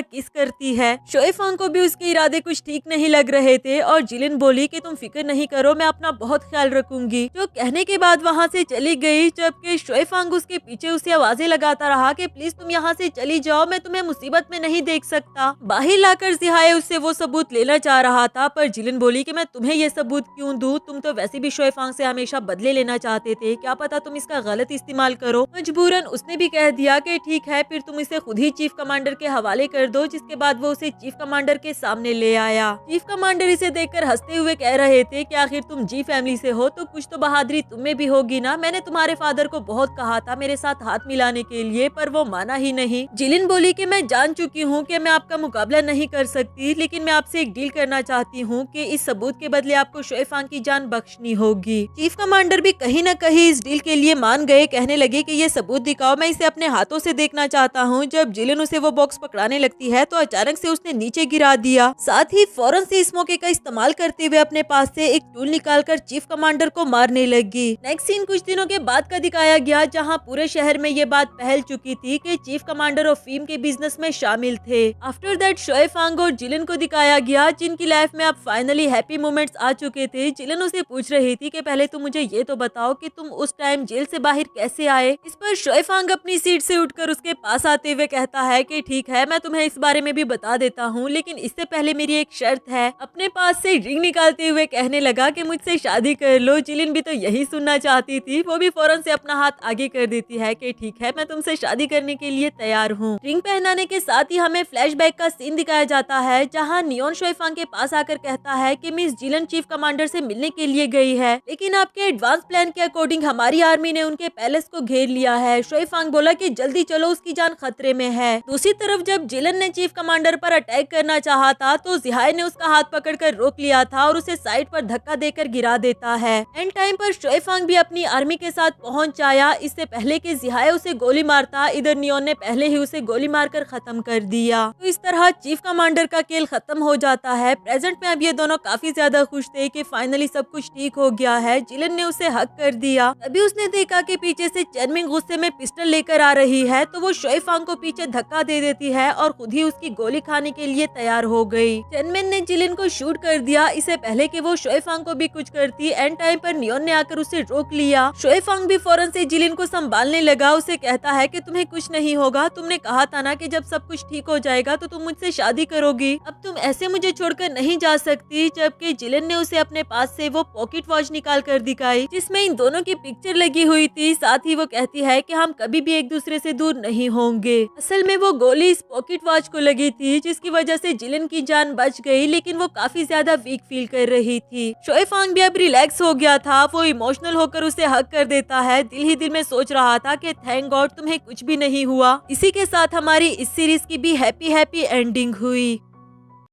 Speaker 1: किस करती है। शोएफांग को भी उसके इरादे कुछ ठीक नहीं लग रहे थे और जिलिन बोली कि तुम फिक्र नहीं करो, मैं अपना बहुत ख्याल रखूंगी। जो कहने के बाद वहाँ से चली गई, जबकि शोएफांग उसके पीछे उसे आवाजें लगाता रहा कि प्लीज तुम यहाँ से चली जाओ, मैं तुम्हें मुसीबत में नहीं देख सकता। बाहर लाकर जिहाई उससे वो सबूत लेना चाह रहा था, पर जिलिन बोली कि मैं तुम्हें ये सबूत क्यों दूं, तुम तो वैसे भी शोएफांग से हमेशा बदले लेना चाहते थे, क्या पता तुम इसका गलत इस्तेमाल करो। मजबूरन उसने भी कह दिया कि ठीक है, फिर तुम इसे खुद ही चीफ कमांडर के हवाले कर दो। जिसके बाद वो उसे चीफ कमांडर के सामने ले आया। चीफ कमांडर इसे देखकर हंसते हुए कह रहे थे कि आखिर तुम जी फैमिली से हो तो कुछ तो बहादुरी तुम्हें भी होगी ना। मैंने तुम्हारे फादर को बहुत कहा था मेरे साथ हाथ मिलाने के लिए, पर वो माना ही नहीं। जिलिन बोली कि मैं जान चुकी हूँ कि मैं आपका मुकाबला नहीं कर सकती, लेकिन मैं आपसे एक डील करना चाहती हूँ कि इस सबूत के बदले आपको शोएफांग की जान बख्शनी होगी। चीफ कमांडर भी कहीं न कहीं इस डील के लिए मान गए। कहने लगे कि ये सबूत दिखाओ, मैं इसे अपने हाथों से देखना चाहता हूँ। जब जिलिन उसे वो बॉक्स पकड़ाने लगती है तो अचानक से उसने नीचे गिरा दिया। साथ ही फौरन से इस मौके का इस्तेमाल करते हुए अपने पास से एक टूल निकालकर चीफ कमांडर को मारने लगी। नेक्स्ट सीन कुछ दिनों के बाद का दिखाया गया, जहाँ पूरे शहर में ये बात फैल चुकी थी कि चीफ कमांडर और फीम के बिजनेस में शामिल थे। आफ्टर दैट शोएफांग और जिलिन को दिखाया गया, जिनकी लाइफ में अब फाइनली हैप्पी मोमेंट्स आ चुके थे। जिलिन उसे पूछ रही थी कि पहले तुम मुझे ये तो बताओ कि तुम उस टाइम जेल से बाहर कैसे आए। इस पर शोएफांग अपनी सीट से उठकर उसके पास आते हुए कहता है कि ठीक है, मैं तुम्हें इस बारे में भी बता देता हूँ, लेकिन इससे पहले मेरी एक शर्त है। अपने पास से रिंग निकालते हुए कहने लगा कि मुझसे शादी कर लो। जिलिन भी तो यही सुनना चाहती थी। वो भी फौरन से अपना हाथ आगे कर देती है कि ठीक है, मैं तुमसे शादी करने के लिए तैयार हूँ। रिंग पहनाने के साथ ही हमें फ्लैशबैक का सीन दिखाया जाता है, जहाँ नियोन शोएफांग के पास आकर कहता है कि मिस जिलिन चीफ कमांडर से मिलने के लिए गई है, लेकिन आपके एडवांस प्लान के अकॉर्डिंग हमारी आर्मी ने उनके पैलेस को घेर लिया है। शोएफांग बोला कि जल्दी चलो, उसकी जान खतरे में है। दूसरी तरफ जब जिलिन ने चीफ कमांडर पर अटैक करना चाहा था तो जिहाई ने उसका हाथ पकड़कर रोक लिया था और उसे साइड पर धक्का देकर गिरा देता है। एंड टाइम पर शोएफांग भी अपनी आर्मी के साथ पहुंच आया। इससे पहले कि जिहाई उसे गोली मारता, इधर नियोन ने पहले ही उसे गोली मारकर खत्म कर दिया। तो इस तरह चीफ कमांडर का खेल खत्म हो जाता है। प्रेजेंट में अब ये दोनों काफी ज्यादा खुश थे कि फाइनली सब कुछ ठीक हो गया है। जिलिन ने उसे हक कर दिया। तभी उसने देखा कि पीछे से चेनमिंग गुस्से में पिस्टल लेकर आ रही है, तो वो शुई फांग को पीछे धक्का दे देती है और खुद ही उसकी गोली खाने के लिए तैयार हो गई। चेनमिन ने जिलिन को शूट कर दिया इससे पहले कि वो शुई फांग को भी कुछ करती। एंड टाइम पर नियोन ने आकर उसे रोक लिया। शुई फांग भी फौरन से जिलिन को संभालने लगा। उसे कहता है कि तुम्हें कुछ नहीं होगा, तुमने कहा था ना कि जब सब कुछ ठीक हो जाएगा तो तुम मुझसे शादी करोगी, अब तुम ऐसे मुझे छोड़कर नहीं जा सकती। जबकि जिलिन ने उसे अपने पास से वो पॉकेट वॉच निकाल कर दिखाई जिसमें इन दोनों की पिक्चर लगी हुई थी। साथ ही वो कहती है कि हम कभी भी एक दूसरे से दूर नहीं होंगे। असल में वो गोली इस पॉकेट वॉच को लगी थी जिसकी वजह से जिलिन की जान बच गई, लेकिन वो काफी ज्यादा वीक फील कर रही थी। शुई फांग भी अब रिलैक्स हो गया था। वो इमोशनल होकर उसे हक कर देता है। दिल ही दिल में सोच रहा था कि थैंक गॉड तुम्हें कुछ भी नहीं हुआ। इसी के साथ हमारी इस सीरीज की भी हैप्पी एंडिंग हुई।